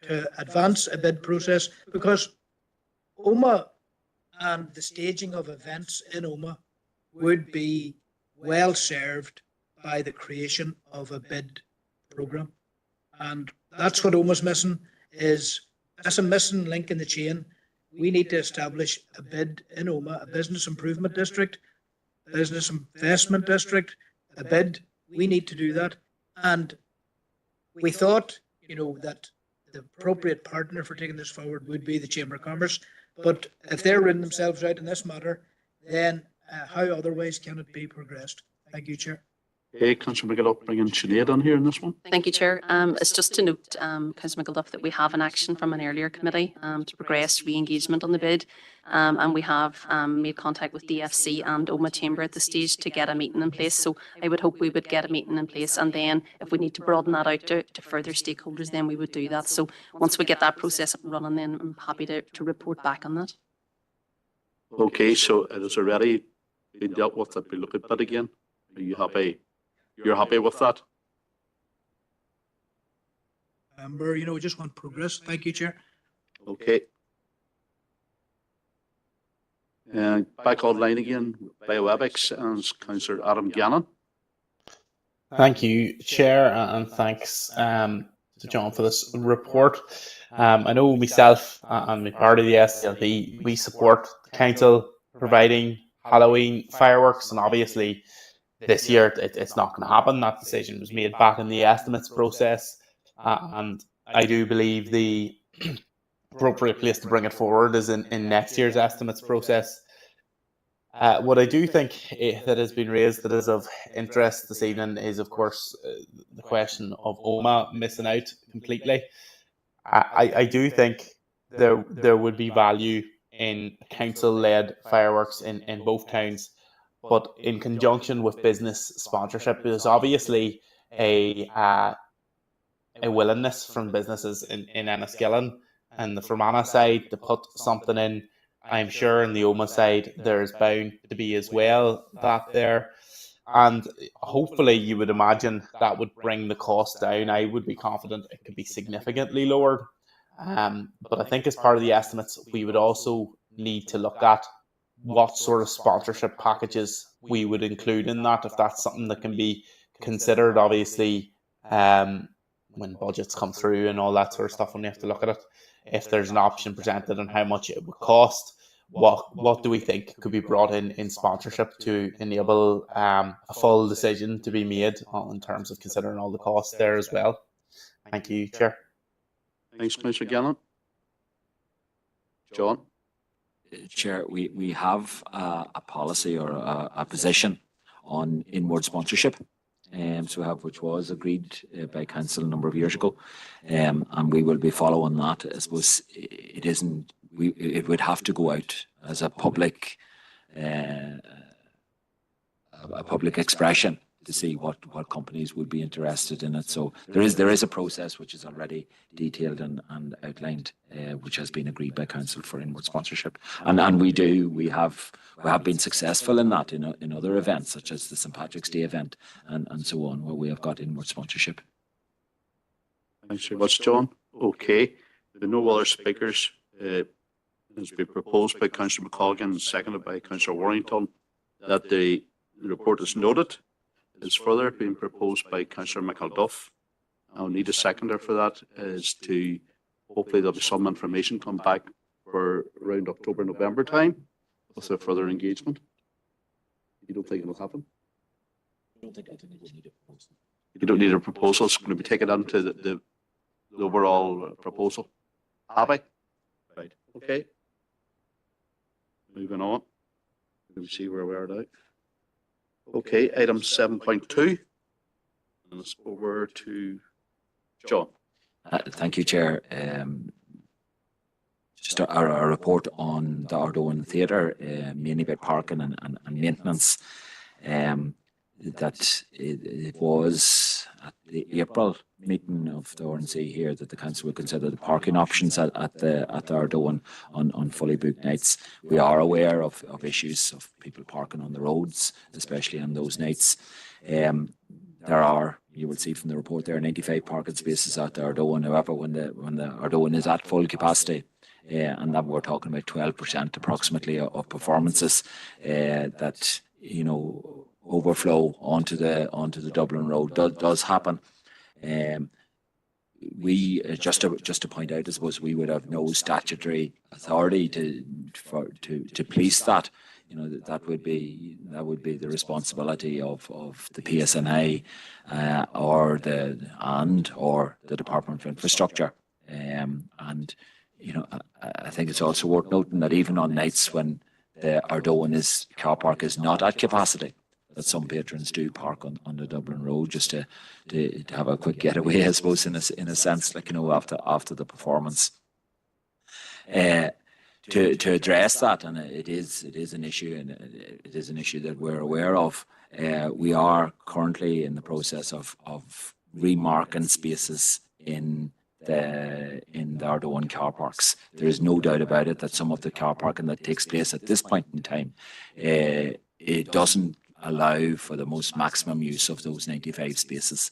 to advance a bid process? Because Oma and the staging of events in Oma would be well served by the creation of a bid programme. And that's what Oma's missing, is that's a missing link in the chain. We need to establish a bid in Oma, a business improvement district, business investment district, a bid. We need to do that. And we thought, that the appropriate partner for taking this forward would be the Chamber of Commerce. But if they're running themselves out in this matter, then how otherwise can it be progressed? Thank you, Chair. Okay, Councillor McGill, bringing Sinead on here in this one. Thank you, Chair. It's just to note, Councillor McGill, that we have an action from an earlier committee to progress re-engagement on the bid. And we have made contact with DFC and Oma Chamber at the stage to get a meeting in place. So I would hope we would get a meeting in place. And then if we need to broaden that out to further stakeholders, then we would do that. So once we get that process up and running, then I'm happy to report back on that. Okay, so it is already been dealt with that we look at that again. Are you happy? You're happy with that? We just want progress. Thank you, Chair. Okay. Back online again via WebEx and Councillor Adam Gannon. Thank you, Chair, and thanks to John for this report. I know myself and my party, the SLP, we support the council providing Halloween fireworks, and obviously this year it's not going to happen. That decision was made back in the estimates process, and I do believe the appropriate place to bring it forward is in next year's estimates process. What I do think that has been raised that is of interest this evening is, of course, the question of OMA missing out completely. I do think there would be value in council-led fireworks in both towns, but in conjunction with business sponsorship. There's obviously a willingness from businesses in Enniskillen and the Fermanagh side to put something in. I'm sure in the OMA side there's bound to be as well that there. And hopefully you would imagine that would bring the cost down. I would be confident it could be significantly lowered. But I think as part of the estimates, we would also need to look at what sort of sponsorship packages we would include in that, if that's something that can be considered. Obviously, when budgets come through and all that sort of stuff, and we have to look at it, if there's an option presented on how much it would cost, what do we think could be brought in sponsorship to enable a full decision to be made in terms of considering all the costs there as well. Thank you, Chair. Thanks, Commissioner Gannon. John? Chair, we have a policy or a position on inward sponsorship. So we have, which was agreed by council a number of years ago, and we will be following that. I suppose it would have to go out as a public expression to see what companies would be interested in it. So there is a process which is already detailed and outlined, which has been agreed by council for inward sponsorship, and we have been successful in that in other events such as the St. Patrick's Day event and so on, where we have got inward sponsorship. Thanks very much, John. Okay, there are no other speakers. It has been proposed by Councillor McColgan and seconded by Councillor Warrington that the report is noted. It is further being proposed by Councillor McElduff. I'll need a seconder for that, as to hopefully there'll be some information come back for around October, November time with a further engagement. You don't think it'll happen? I don't think we need a proposal. You don't need a proposal. It's going to be taken into the overall proposal. Have I? Right. Okay. Moving on. Let me see where we are now. Okay, item 7.2. And it's over to John. Thank you, Chair. Just our report on the Ardone Theatre, mainly about parking and maintenance. That it was at the April meeting of the RNC here that the council will consider the parking options at the Ardone on fully booked nights. We are aware of issues of people parking on the roads, especially on those nights. There are, you will see from the report there, 95 parking spaces at the Ardone. However, when the Ardone is at full capacity, and that we're talking about 12% approximately of performances that overflow onto the Dublin Road does happen. We just to point out, I suppose we would have no statutory authority to police that. That would be the responsibility of the PSNI or the Department of Infrastructure. And I think it's also worth noting that even on nights when the Ardone car park is not at capacity, that some patrons do park on the Dublin Road just to have a quick getaway, I suppose, in a sense, like, after the performance. To address that, and it is an issue, and it is an issue that we're aware of. We are currently in the process of remarking spaces in the Ardone car parks. There is no doubt about it that some of the car parking that takes place at this point in time, it doesn't allow for the most maximum use of those 95 spaces.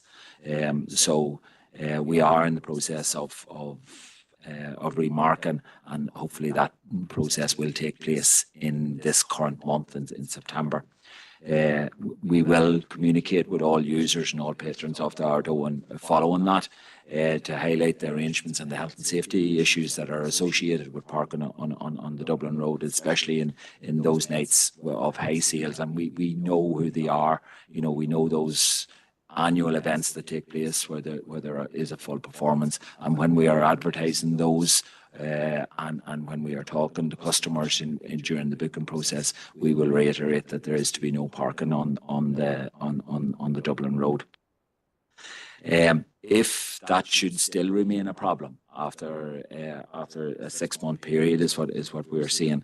So we are in the process of remarking, and hopefully that process will take place in this current month in September. We will communicate with all users and all patrons of the Ardo and following that to highlight the arrangements and the health and safety issues that are associated with parking on the Dublin Road, especially in those nights of high sales. And we know who they are. You know, we know those annual events that take place where there is a full performance. And when we are advertising those and when we are talking to customers during the booking process, we will reiterate that there is to be no parking on the Dublin Road. If that should still remain a problem after a 6-month period is what we are seeing,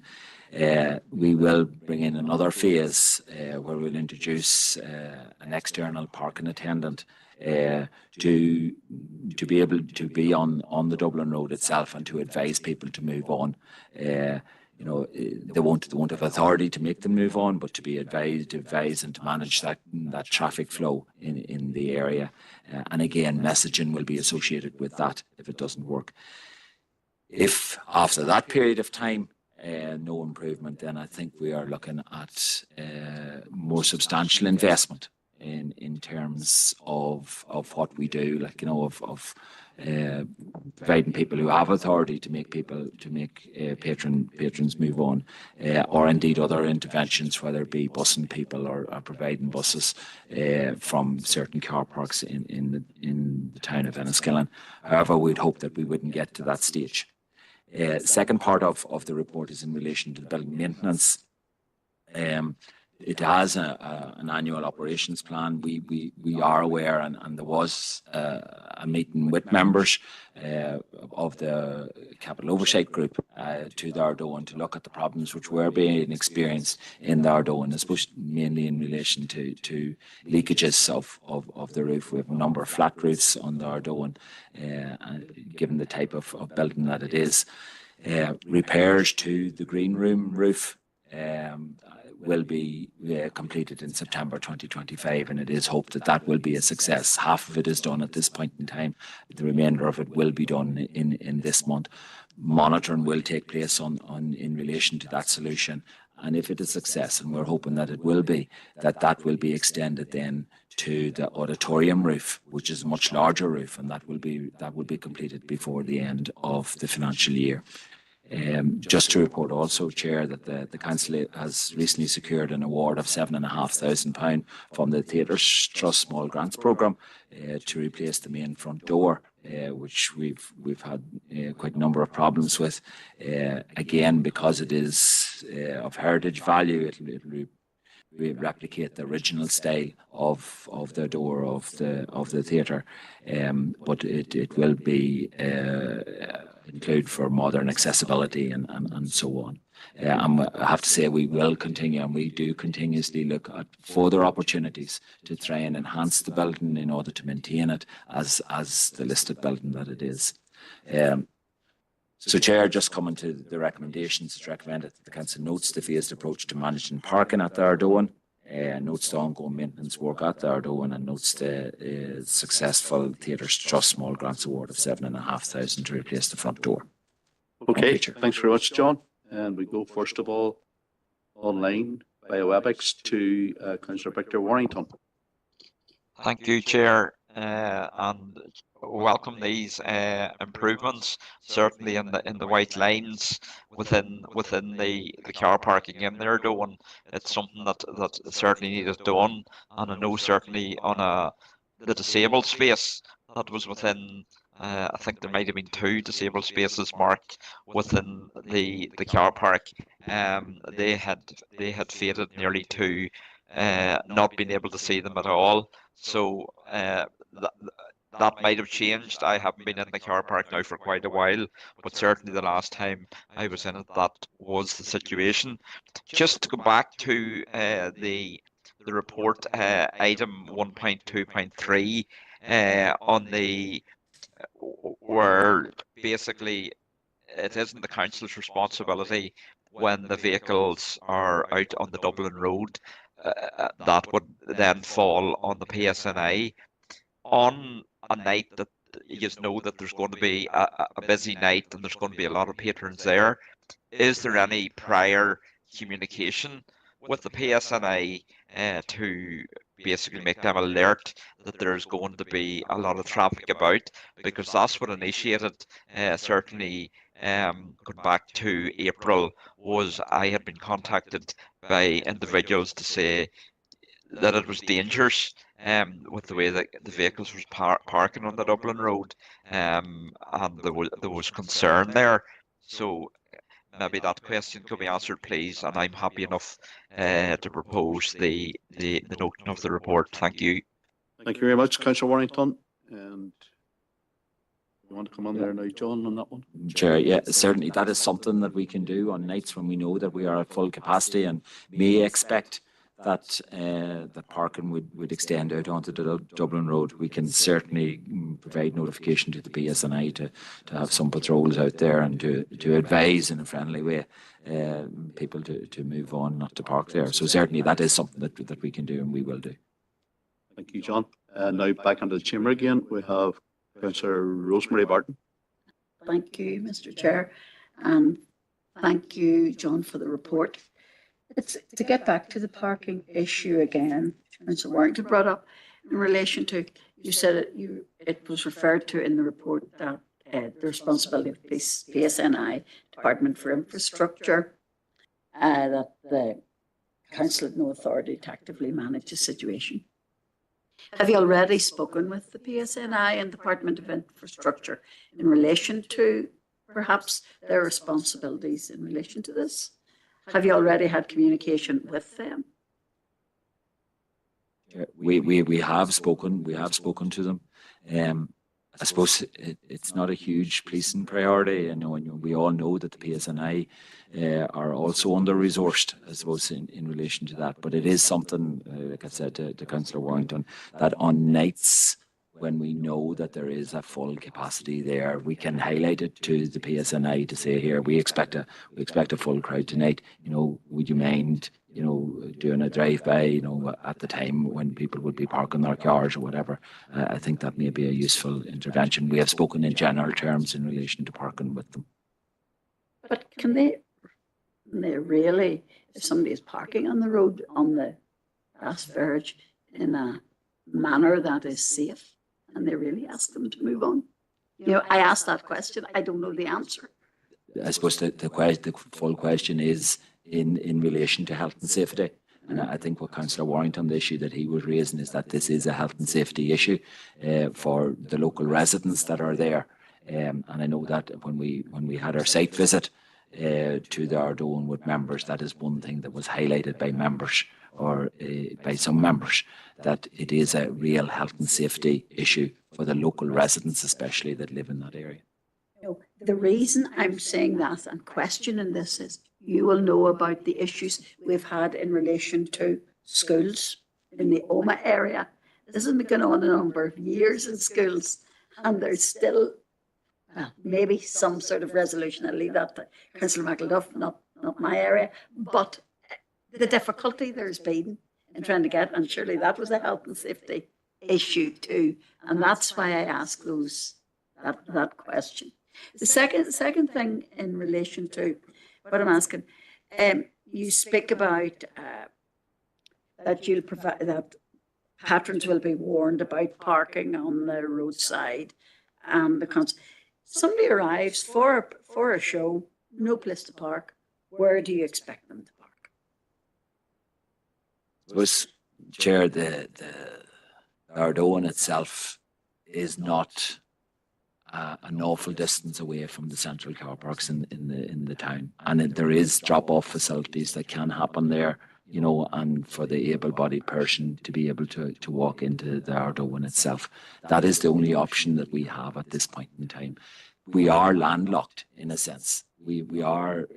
we will bring in another phase where we'll introduce an external parking attendant to be able to be on the Dublin Road itself and to advise people to move on. You know, they won't have authority to make them move on, but to be advised and to manage that traffic flow in the area. And again, messaging will be associated with that if it doesn't work. If after that period of time, no improvement, then I think we are looking at more substantial investment in terms of what we do, like, you know, of providing people who have authority to make patrons move on, or indeed other interventions, whether it be busing people or providing buses from certain car parks in the town of Enniskillen. However, we'd hope that we wouldn't get to that stage. Second part of the report is in relation to the building maintenance. It has an annual operations plan. We are aware, and there was a meeting with members of the Capital Oversight Group to the Ardoan to look at the problems which were being experienced in the Ardoan, especially mainly in relation to leakages of the roof. We have a number of flat roofs on the Ardoan, given the type of building that it is. Repairs to the green room roof will be completed in September 2025, and it is hoped that that will be a success. Half of it is done at this point in time. The remainder of it will be done in this month. Monitoring will take place in relation to that solution, and if it is a success, and we're hoping that it will be, that will be extended then to the auditorium roof, which is a much larger roof, and that will be completed before the end of the financial year. Just to report also, Chair, that the Council has recently secured an award of £7,500 from the Theatres Trust Small Grants Programme to replace the main front door, which we've had quite a number of problems with. Again, because it is of heritage value, it'll replicate the original style of the door of the theatre, but it will be include for modern accessibility and so on. I have to say we will continue, and we do continuously look at further opportunities to try and enhance the building in order to maintain it as the listed building that it is. So, Chair, just coming to the recommendations, it's recommended that the Council notes the phased approach to managing parking at the Ardoan, notes the ongoing maintenance work at the Ardoan, and notes the successful Theatres Trust Small Grants Award of £7,500 to replace the front door. Okay, thanks very much, John. And we go first of all online via WebEx to Councillor Victor Warrington. Thank you, Chair, and welcome these improvements. Certainly in the white lines within the car parking in there, doing it's something that certainly needed done, and I know certainly on the disabled space that was within. I think there might have been 2 disabled spaces marked within the car park. They had faded nearly to not being able to see them at all. So that might have changed. I haven't been in the car park now for quite a while, but certainly the last time I was in it, that was the situation. Just to go back to the report, item 1.2.3 on the where basically it isn't the council's responsibility when the vehicles are out on the Dublin Road. That would then fall on the PSNI. On a night that you know that there's going to be a busy night and there's going to be a lot of patrons there, is there any prior communication with the PSNI to basically make them alert that there's going to be a lot of traffic about, because that's what initiated, certainly going back to April, was I had been contacted by individuals to say that it was dangerous with the way that the vehicles was parking on the Dublin Road, and there was concern there. So maybe that question could be answered, please, and I'm happy enough to propose the noting of the report. Thank you. Thank you very much, Councillor Warrington. And you want to come on there now, John, on that one? Chair, yeah, certainly that is something that we can do on nights when we know that we are at full capacity and may expect that the parking would extend out onto the Dublin Road. We can certainly provide notification to the PSNI to have some patrols out there and to advise in a friendly way people to move on, not to park there. So certainly that is something that we can do and we will do. Thank you, John. Now back into the chamber again, we have Councillor Rosemary Barton. Thank you, Mr. Chair, and thank you, John, for the report. It's to get back to the parking issue again, Councillor Warrington brought up in relation to, you said it was referred to in the report that the responsibility of PSNI, Department for Infrastructure, that the council had no authority to actively manage the situation. Have you already spoken with the PSNI and Department of Infrastructure in relation to perhaps their responsibilities in relation to this? Have you already had communication with them? We have spoken. We have spoken to them. I suppose it's not a huge policing priority. And we all know that the PSNI are also under-resourced, I suppose, in relation to that. But it is something, like I said to Councillor Warrington, that on nights when we know that there is a full capacity there, we can highlight it to the PSNI to say, here, we expect a full crowd tonight. Would you mind, doing a drive-by, at the time when people would be parking their cars or whatever. I think that may be a useful intervention. We have spoken in general terms in relation to parking with them. But can they really, if somebody is parking on the road on the grass verge in a manner that is safe, and they really ask them to move on? I asked that question. I don't know the answer. I suppose the full question is in relation to health and safety. And I think what Councillor Warrington, the issue that he was raising is that this is a health and safety issue for the local residents that are there. And I know that when we had our site visit to the Ardone with members, that is one thing that was highlighted by members or by some members, that it is a real health and safety issue for the local residents, especially that live in that area. The reason I'm saying that and questioning this is you will know about the issues we've had in relation to schools in the Oma area. This has been going on a number of years in schools, and there's still maybe some sort of resolution. I'll leave that to Councillor McElduff, not my area, but the difficulty there's been in trying to get, and surely that was a health and safety issue too, and that's why I ask that question. The second thing in relation to what I'm asking, you speak about that you'll provide that patrons will be warned about parking on the roadside, and somebody arrives for a show, no place to park. Where do you expect them to park? Was Chair, the Ardone itself is not an awful distance away from the central car parks in the town, and there is drop-off facilities that can happen there, and for the able-bodied person to be able to walk into the Ardone itself. That is the only option that we have at this point in time. We are landlocked in a sense. We are.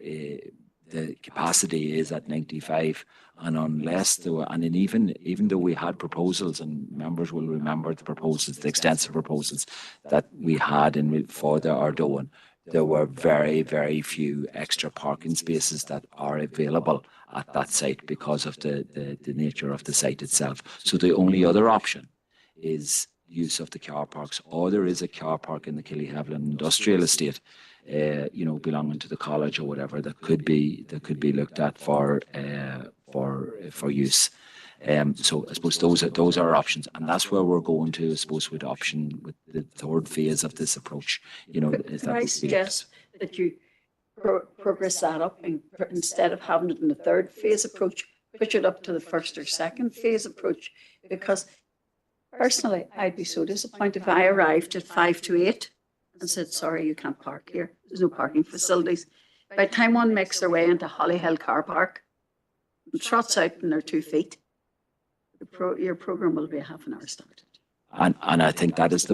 The capacity is at 95, and unless there were, and even though we had proposals, and members will remember the proposals, the extensive proposals that we had for the Ardone, there were very, very few extra parking spaces that are available at that site because of the nature of the site itself. So the only other option is use of the car parks, or there is a car park in the Killyhaviland Industrial Estate, belonging to the college or whatever, that could be looked at for for use. So I suppose those are options, and that's where we're going to, I suppose, with the third phase of this approach. You know, is Could that I suggest that you progress that up, and instead of having it in the third phase approach, push it up to the first or second phase approach? Because personally, I'd be so disappointed if I arrived at 5 to 8 and said, sorry, you can't park here. There's no parking facilities. By the time one makes their way into Hollyhill car park, and trots out in their 2 feet, your program will be a half an hour started. and I think that is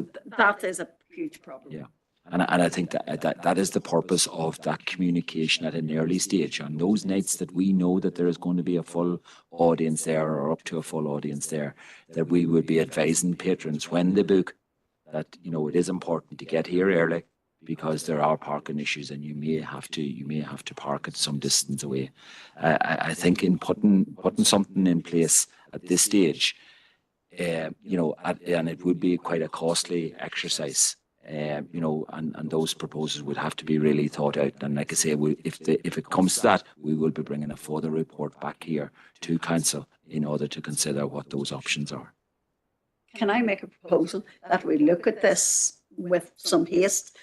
a huge problem. Yeah. And I think that is the purpose of that communication at an early stage. On those nights that we know that there is going to be a full audience there, or up to a full audience there, that we would be advising patrons when they book that, you know, it is important to get here early, because there are parking issues, and you may have to park at some distance away. I think in putting something in place at this stage, you know, and it would be quite a costly exercise. You know, and those proposals would have to be really thought out. And like I say, if it comes to that, we will be bringing a further report back here to council in order to consider what those options are. Can I make a proposal that we look at this with some haste?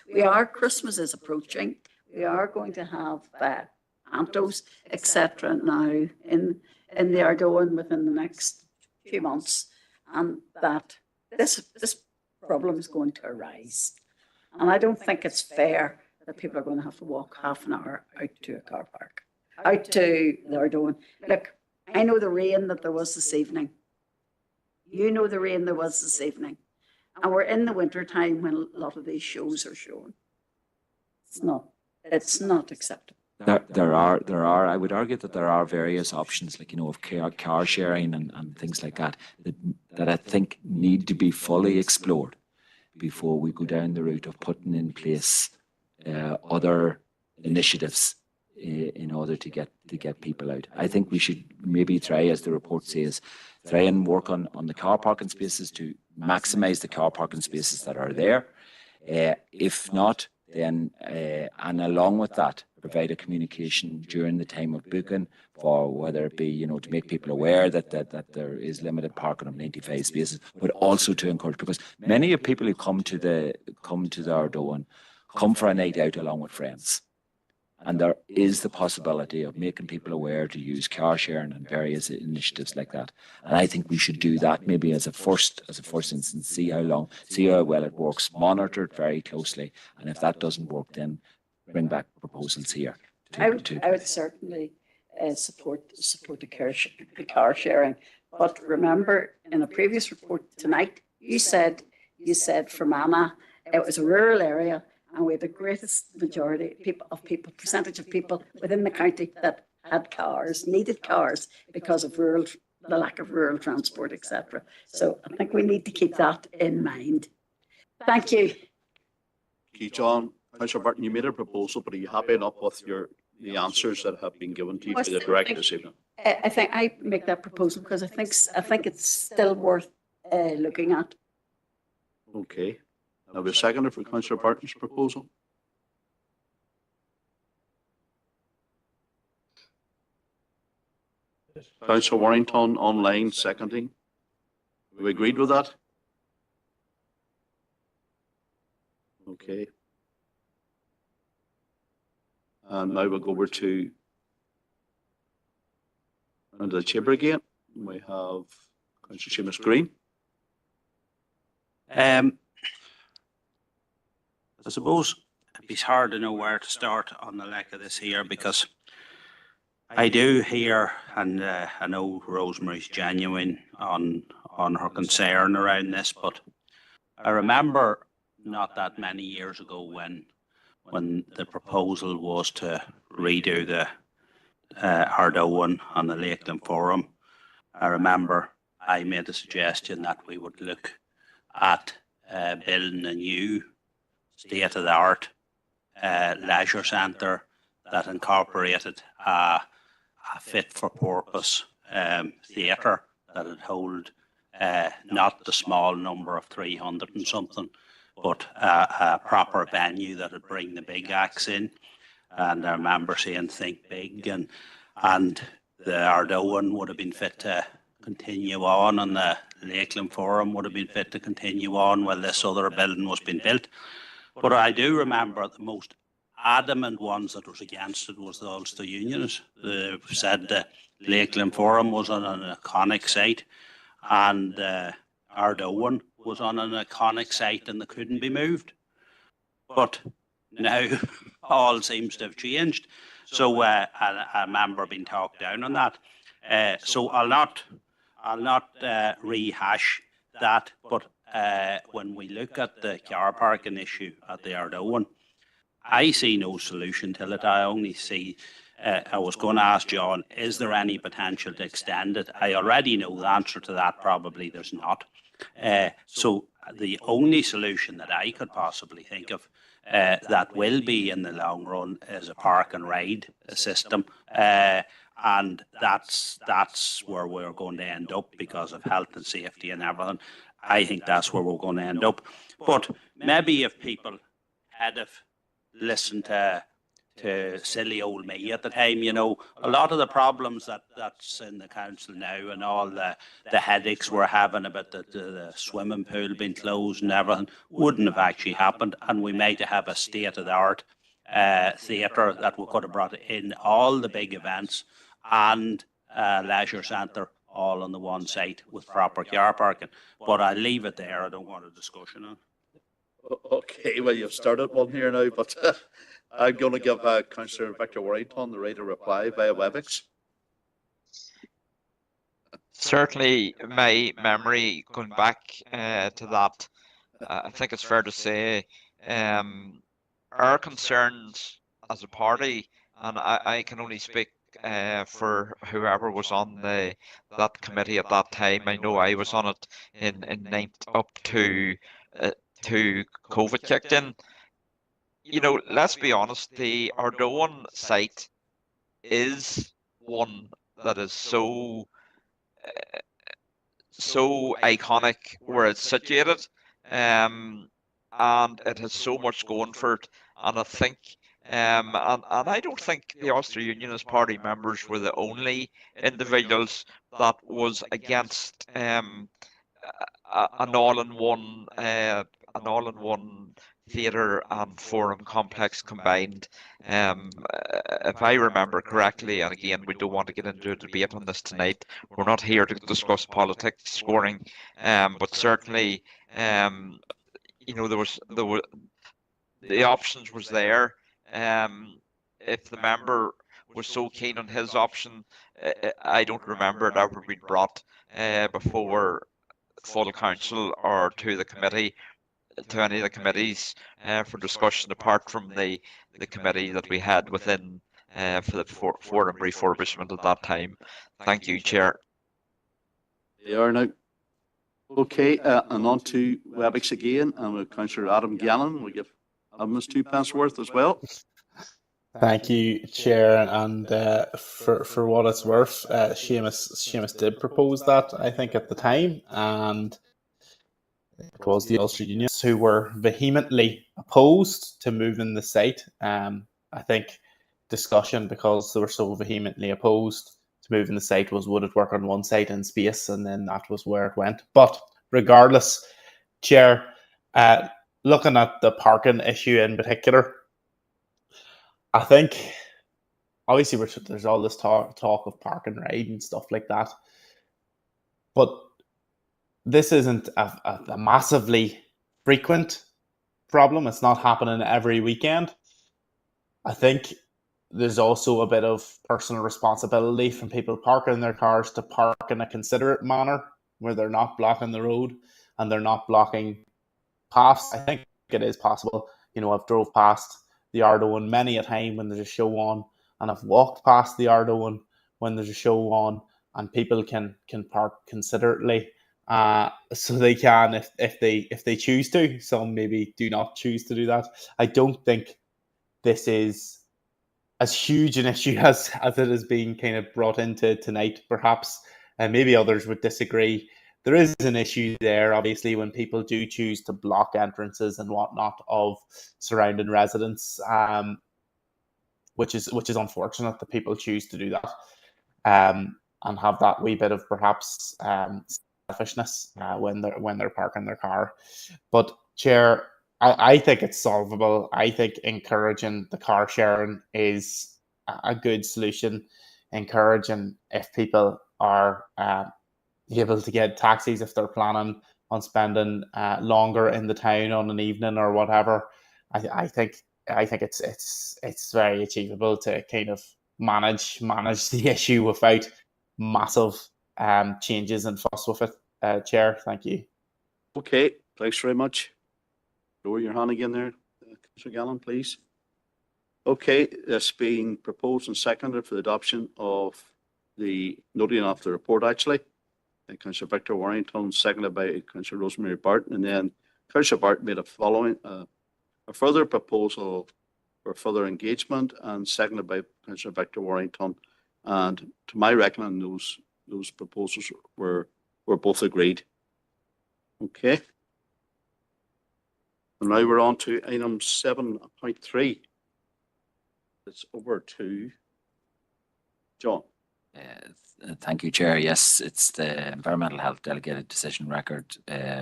Christmas is approaching. We are going to have Antos, etc. now in the Ardoin within the next few months, and that this problem is going to arise. And I don't think it's fair that people are going to have to walk half an hour out to a car park, out to the Ardoin. Look, I know the rain that there was this evening. You know the rain there was this evening. And we're in the winter time when a lot of these shows are shown. It's not acceptable. There are, I would argue that there are various options, like, you know, of car sharing and things like that I think need to be fully explored before we go down the route of putting in place other initiatives in order to get people out. I think we should maybe try, as the report says, try and work on the car parking spaces to maximise the car parking spaces that are there. If not, then and along with that, provide a communication during the time of booking, for whether it be, you know, to make people aware that there is limited parking of 95 spaces, but also to encourage, because many of people who come to the Ardoin come for a night out along with friends. And there is the possibility of making people aware to use car sharing and various initiatives like that. And I think we should do that maybe as a first instance, see how well it works, monitor it very closely. And if that doesn't work, then bring back proposals here. I would certainly support the car sharing. But remember, in a previous report tonight, you said Fermanagh, it was a rural area, and we had the greatest percentage of people within the county that had cars, needed cars because of the lack of rural transport, etc. So I think we need to keep that in mind. Thank you. Thank you, John. Councillor Burton, you made a proposal, but are you happy enough with the answers that have been given to you by the director this evening? I think I make that proposal because I think it's still worth looking at. Okay. Now we second for Councillor Burton's proposal. Councillor Warrington online seconding. We agreed with that? Okay. And now we'll go over to the chamber again. We have Councillor Seamus Green. I suppose it's hard to know where to start on the like of this here, because I do hear, and I know Rosemary's genuine on her concern around this, but I remember not that many years ago when the proposal was to redo the Ardoin on the Lakeland Forum. I remember I made a suggestion that we would look at building a new state-of-the-art leisure centre that incorporated a fit-for-purpose theatre that would hold not the small number of 300 and something, but a proper venue that would bring the big acts in. And I remember saying think big, and the Ardoin would have been fit to continue on, and the Lakeland Forum would have been fit to continue on while this other building was being built. But I do remember the most adamant ones that was against it was the Ulster Unionists. They said the Lakeland Forum was on an iconic site, and Ardoin was on an iconic site, and they couldn't be moved. But now all seems to have changed. So I remember being talked down on that. So I'll not rehash that. But when we look at the car parking issue at the Ardoin, I see no solution to it. I only see. I was going to ask John, is there any potential to extend it? I already know the answer to that. Probably there's not. So the only solution that I could possibly think of that will be in the long run is a park and ride system. And that's where we're going to end up because of health and safety and everything. I think that's where we're going to end up. But maybe if people had have listened to silly old me at the time, you know, a lot of the problems that's in the council now and all the headaches we're having about the swimming pool being closed and everything wouldn't have actually happened, and we might have a state-of-the-art theatre that we could have brought in all the big events and leisure centre all on the one site with proper car parking. But I'll leave it there. I don't want a discussion on it. Okay, well, you've started one here now, but I'm going to give Councillor Victor Warrington the right to reply via WebEx. Certainly, my memory going back to that, I think it's fair to say our concerns as a party, and I can only speak for whoever was on that committee at that time. I know I was on it in up to COVID kicked in. You know, let's be honest, the Ardoin site is one that is so iconic where it's situated, and it has so much going for it. And I think, and I don't think the Ulster Unionist Party members were the only individuals that was against an all-in-one theatre and forum complex combined. If I remember correctly, and again, we don't want to get into a debate on this tonight. We're not here to discuss politics, scoring, but certainly, you know, there were the options was there. If the member was so keen on his option, I don't remember it ever being brought before full council or to the committee, to any of the committees for discussion, apart from the committee that we had within for the forum refurbishment at that time. Thank you, Chair. They are now. Okay, and on to WebEx again, and with Councillor Adam Gannon. We give Adam his 2 pence worth as well. Thank you, Chair, and for what it's worth, Seamus did propose that, I think, at the time, and it was the Ulster Unionists who were vehemently opposed to moving the site. I think discussion, because they were so vehemently opposed to moving the site, was would it work on one site in space, and then that was where it went. But regardless, Chair, looking at the parking issue in particular, I think obviously there's all this talk of park and ride and stuff like that, but this isn't a massively frequent problem. It's not happening every weekend. I think there's also a bit of personal responsibility from people parking their cars to park in a considerate manner where they're not blocking the road and they're not blocking paths. I think it is possible. You know, I've drove past the Ardoin many a time when there's a show on, and I've walked past the Ardoin when there's a show on, and people can park considerately. So they can if they choose to. Some maybe do not choose to do that. I don't think this is as huge an issue as it is being kind of brought into tonight, perhaps, and maybe others would disagree. There is an issue there, obviously, when people do choose to block entrances and whatnot of surrounding residents, which is unfortunate that people choose to do that. and have that wee bit of perhaps selfishness when they're parking their car. But Chair, I think it's solvable. I think encouraging the car sharing is a good solution. Encouraging if people are able to get taxis if they're planning on spending longer in the town on an evening or whatever. I think it's very achievable to kind of manage the issue without massive changes and fuss with it. Chair, thank you. Okay, thanks very much. Lower your hand again there, Councillor Gallen, please. Okay, that's being proposed and seconded for the adoption of the noting of the report, actually. Councillor Victor Warrington, seconded by Councillor Rosemary Barton, and then Councillor Barton made a further proposal for further engagement, and seconded by Councillor Victor Warrington. And to my reckoning, those proposals were both agreed. Okay. And now we're on to item 7.3. It's over to John. Thank you, Chair. Yes, it's the Environmental Health Delegated Decision Record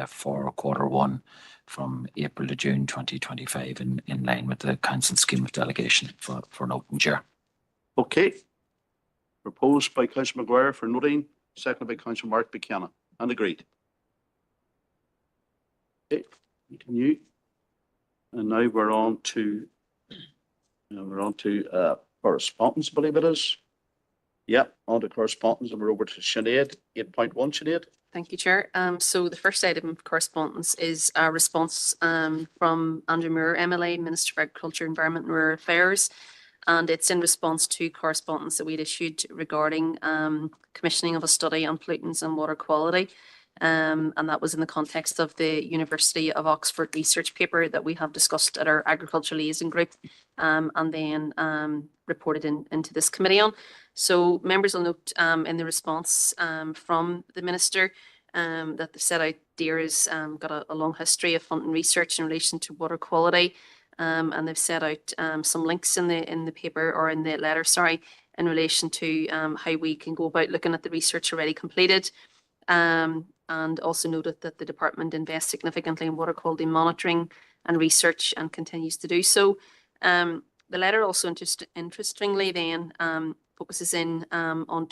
for Q1 from April to June 2025 in line with the Council scheme of delegation for noting, Chair. Okay. Proposed by Councillor Maguire for noting, seconded by Councillor Mark Buchanan, and agreed. Okay, continue. And now we're on to correspondence, I believe it is. Yep, on to correspondence, and we're over to Sinead, 8.1, Sinead. Thank you, Chair. So the first item of correspondence is a response from Andrew Moore, MLA, Minister for Agriculture, Environment and Rural Affairs. And it's in response to correspondence that we'd issued regarding commissioning of a study on pollutants and water quality. And that was in the context of the University of Oxford research paper that we have discussed at our agriculture liaison group, and then reported into this committee on. So members will note in the response from the Minister that the set out DARE has got a long history of funding research in relation to water quality, and they've set out some links in the paper, or in the letter, sorry, in relation to how we can go about looking at the research already completed. And also noted that the department invests significantly in water quality monitoring and research and continues to do so. The letter also interestingly then focuses in on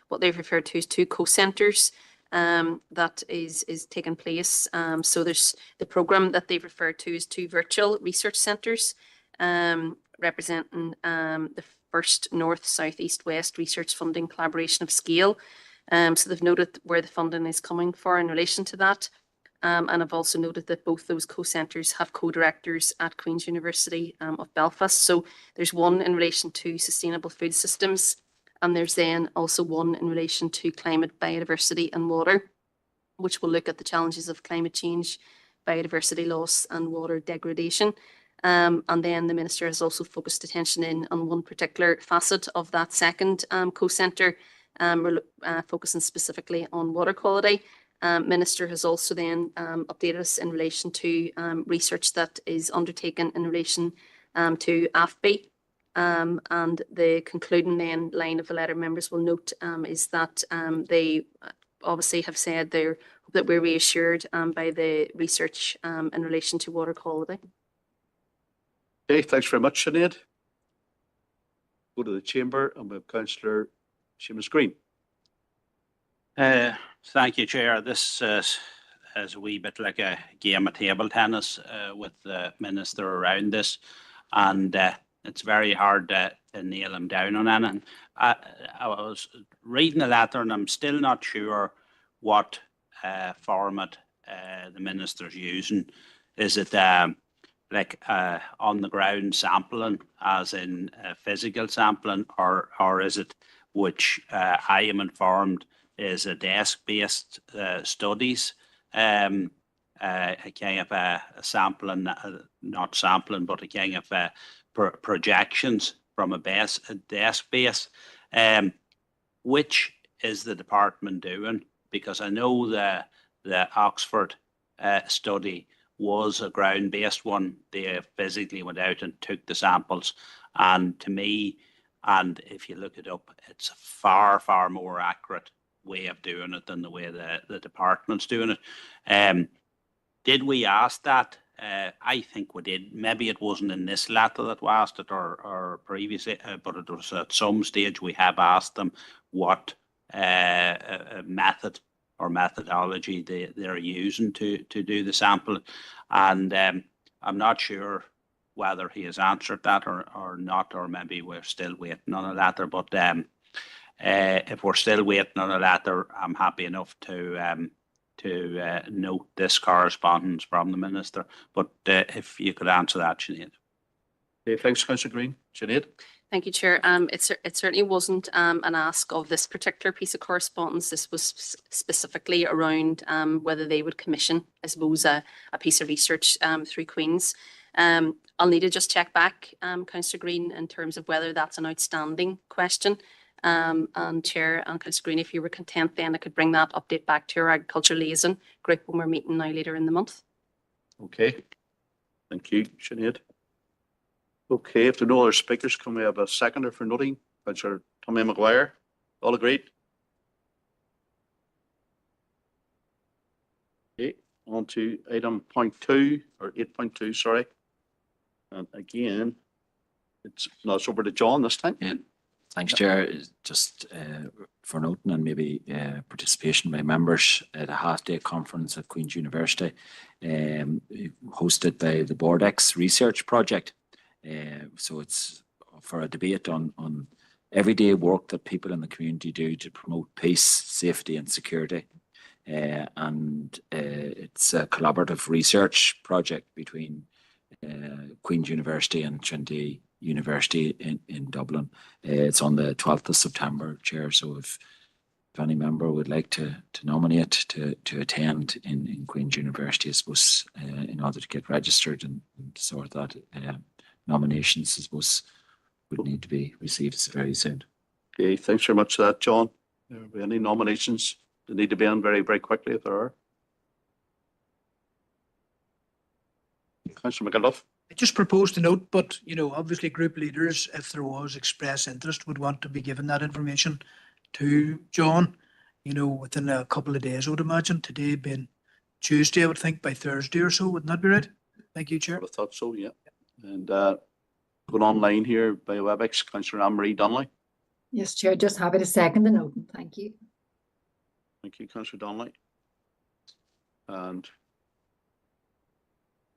what they've referred to as two co-centres that is taking place. So there's the programme that they've referred to as two virtual research centres representing the first North, South, East, West research funding collaboration of scale. So they've noted where the funding is coming for in relation to that. And I've also noted that both those co-centres have co-directors at Queen's University of Belfast. So there's one in relation to sustainable food systems, and there's then also one in relation to climate, biodiversity and water, which will look at the challenges of climate change, biodiversity loss and water degradation. And then the Minister has also focused attention in on one particular facet of that second co-centre. We're focusing specifically on water quality. Minister has also then updated us in relation to research that is undertaken in relation to AFBI. And the concluding then line of the letter, members will note, is that they obviously have said that we're reassured by the research in relation to water quality. Okay, thanks very much, Sinead. Go to the chamber and we have Councillor Seamus Green. Thank you, Chair. This is a wee bit like a game of table tennis with the Minister around this, and it's very hard to nail him down on anything. I was reading the letter and I'm still not sure what format the Minister's using. Is it like on the ground sampling, as in physical sampling, or is it, which I am informed is a desk-based studies, a kind of a sampling, not sampling, but a kind of projections from a desk base. Which is the department doing? Because I know the Oxford study was a ground-based one. They physically went out and took the samples, and to me, And if you look it up, it's a far, far more accurate way of doing it than the way the department's doing it. Did we ask that? I think we did. Maybe it wasn't in this letter that we asked it or previously, but it was at some stage we have asked them what method or methodology they're using to do the sample. And I'm not sure whether he has answered that or not, or maybe we're still waiting on a letter. But if we're still waiting on a letter, I'm happy enough to note this correspondence from the Minister. But if you could answer that, Sinead. Okay, thanks, Councillor Green. Sinead? Thank you, Chair. It certainly wasn't an ask of this particular piece of correspondence. This was specifically around whether they would commission, I suppose, a piece of research through Queen's. I'll need to just check back, Councillor Green, in terms of whether that's an outstanding question. And Chair and Councillor Green, if you were content, then I could bring that update back to our Agriculture Liaison group when we're meeting now later in the month. Okay. Thank you, Sinead. Okay, if there are no other speakers, can we have a seconder for noting? Councillor Tommy Maguire. All agreed? Okay, on to item 0.2 or 8.2, sorry. And again, it's over to John this time. Yeah. Thanks, Chair. Just for noting and maybe participation by members at a half-day conference at Queen's University, hosted by the BoardX Research Project. So it's for a debate on everyday work that people in the community do to promote peace, safety and security. And it's a collaborative research project between Queen's University and Trinity University in Dublin. It's on the 12th of September, Chair. So if any member would like to nominate to attend in Queen's University, I suppose, in order to get registered and sort that, nominations, I suppose, would need to be received very soon. Okay, thanks very much for that, John. Are there any nominations that need to be on very, very quickly if there are? Councillor McAuliffe. I just proposed a note, but obviously group leaders, if there was express interest, would want to be given that information to John, within a couple of days, I would imagine. Today being Tuesday, I would think by Thursday or so. Wouldn't that be right? Thank you, Chair. I thought so, yeah. And going online here by WebEx, Councillor Anne-Marie Donnelly. Yes, Chair, just happy to second the note. Thank you. Thank you, Councillor Donnelly. And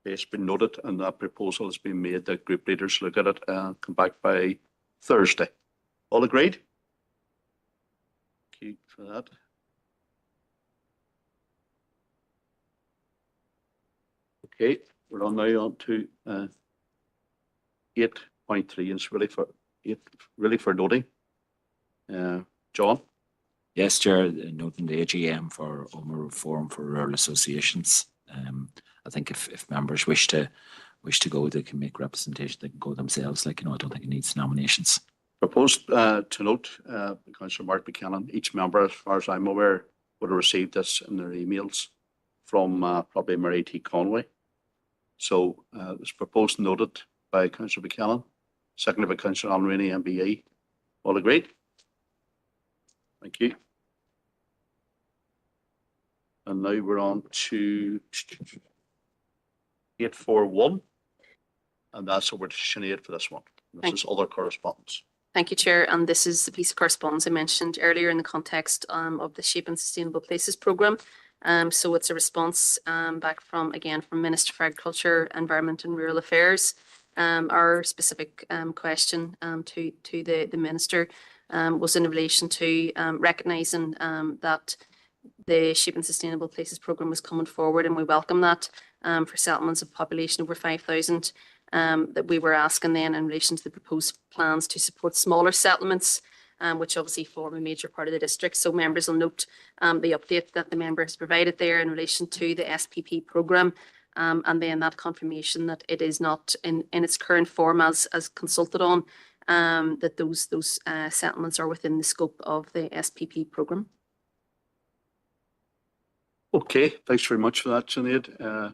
it's been noted and that proposal has been made that group leaders look at it and come back by Thursday. All agreed? Thank you for that. Okay, we're on now on to 8.3. It's really for noting. John? Yes, Chair, noting the AGM for OMA Reform for Rural Associations. I think if members wish to go, they can make representation. They can go themselves. I don't think it needs nominations. Proposed to note, Councillor Mark Buchanan, each member, as far as I'm aware, would have received this in their emails from probably Mary T. Conway. So it's proposed noted by Councillor Buchanan, seconded by Councillor Almerini, MBE. All agreed? Thank you. And now we're on to 841, and that's over to Sinead for this one. This is other correspondence. Thank you, Chair. And this is the piece of correspondence I mentioned earlier in the context of the Shape and Sustainable Places programme. So it's a response back from Minister for Agriculture, Environment and Rural Affairs. Our specific question to the Minister was in relation to recognising that the Shape and Sustainable Places programme was coming forward, and we welcome that for settlements of population over 5,000. That we were asking then in relation to the proposed plans to support smaller settlements, which obviously form a major part of the district. So members will note the update that the member has provided there in relation to the SPP programme, and then that confirmation that it is not in its current form as consulted on, that those settlements are within the scope of the SPP programme. Okay, thanks very much for that, Sinead.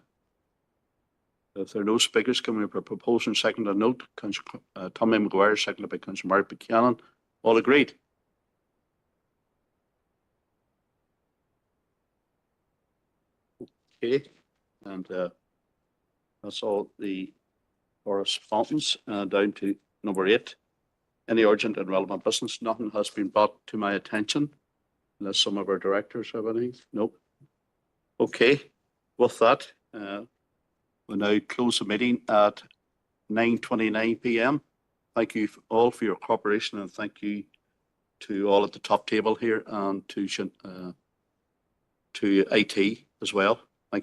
If there are no speakers, can we propose and second a note? Councillor Tommy Maguire, seconded by Councillor Mark Buchanan. All agreed? Okay, and that's all the correspondence. Down to number 8. Any urgent and relevant business? Nothing has been brought to my attention, unless some of our directors have anything. Nope. Okay, with that, we'll now close the meeting at 9:29 p.m. Thank you all for your cooperation, and thank you to all at the top table here and to IT as well.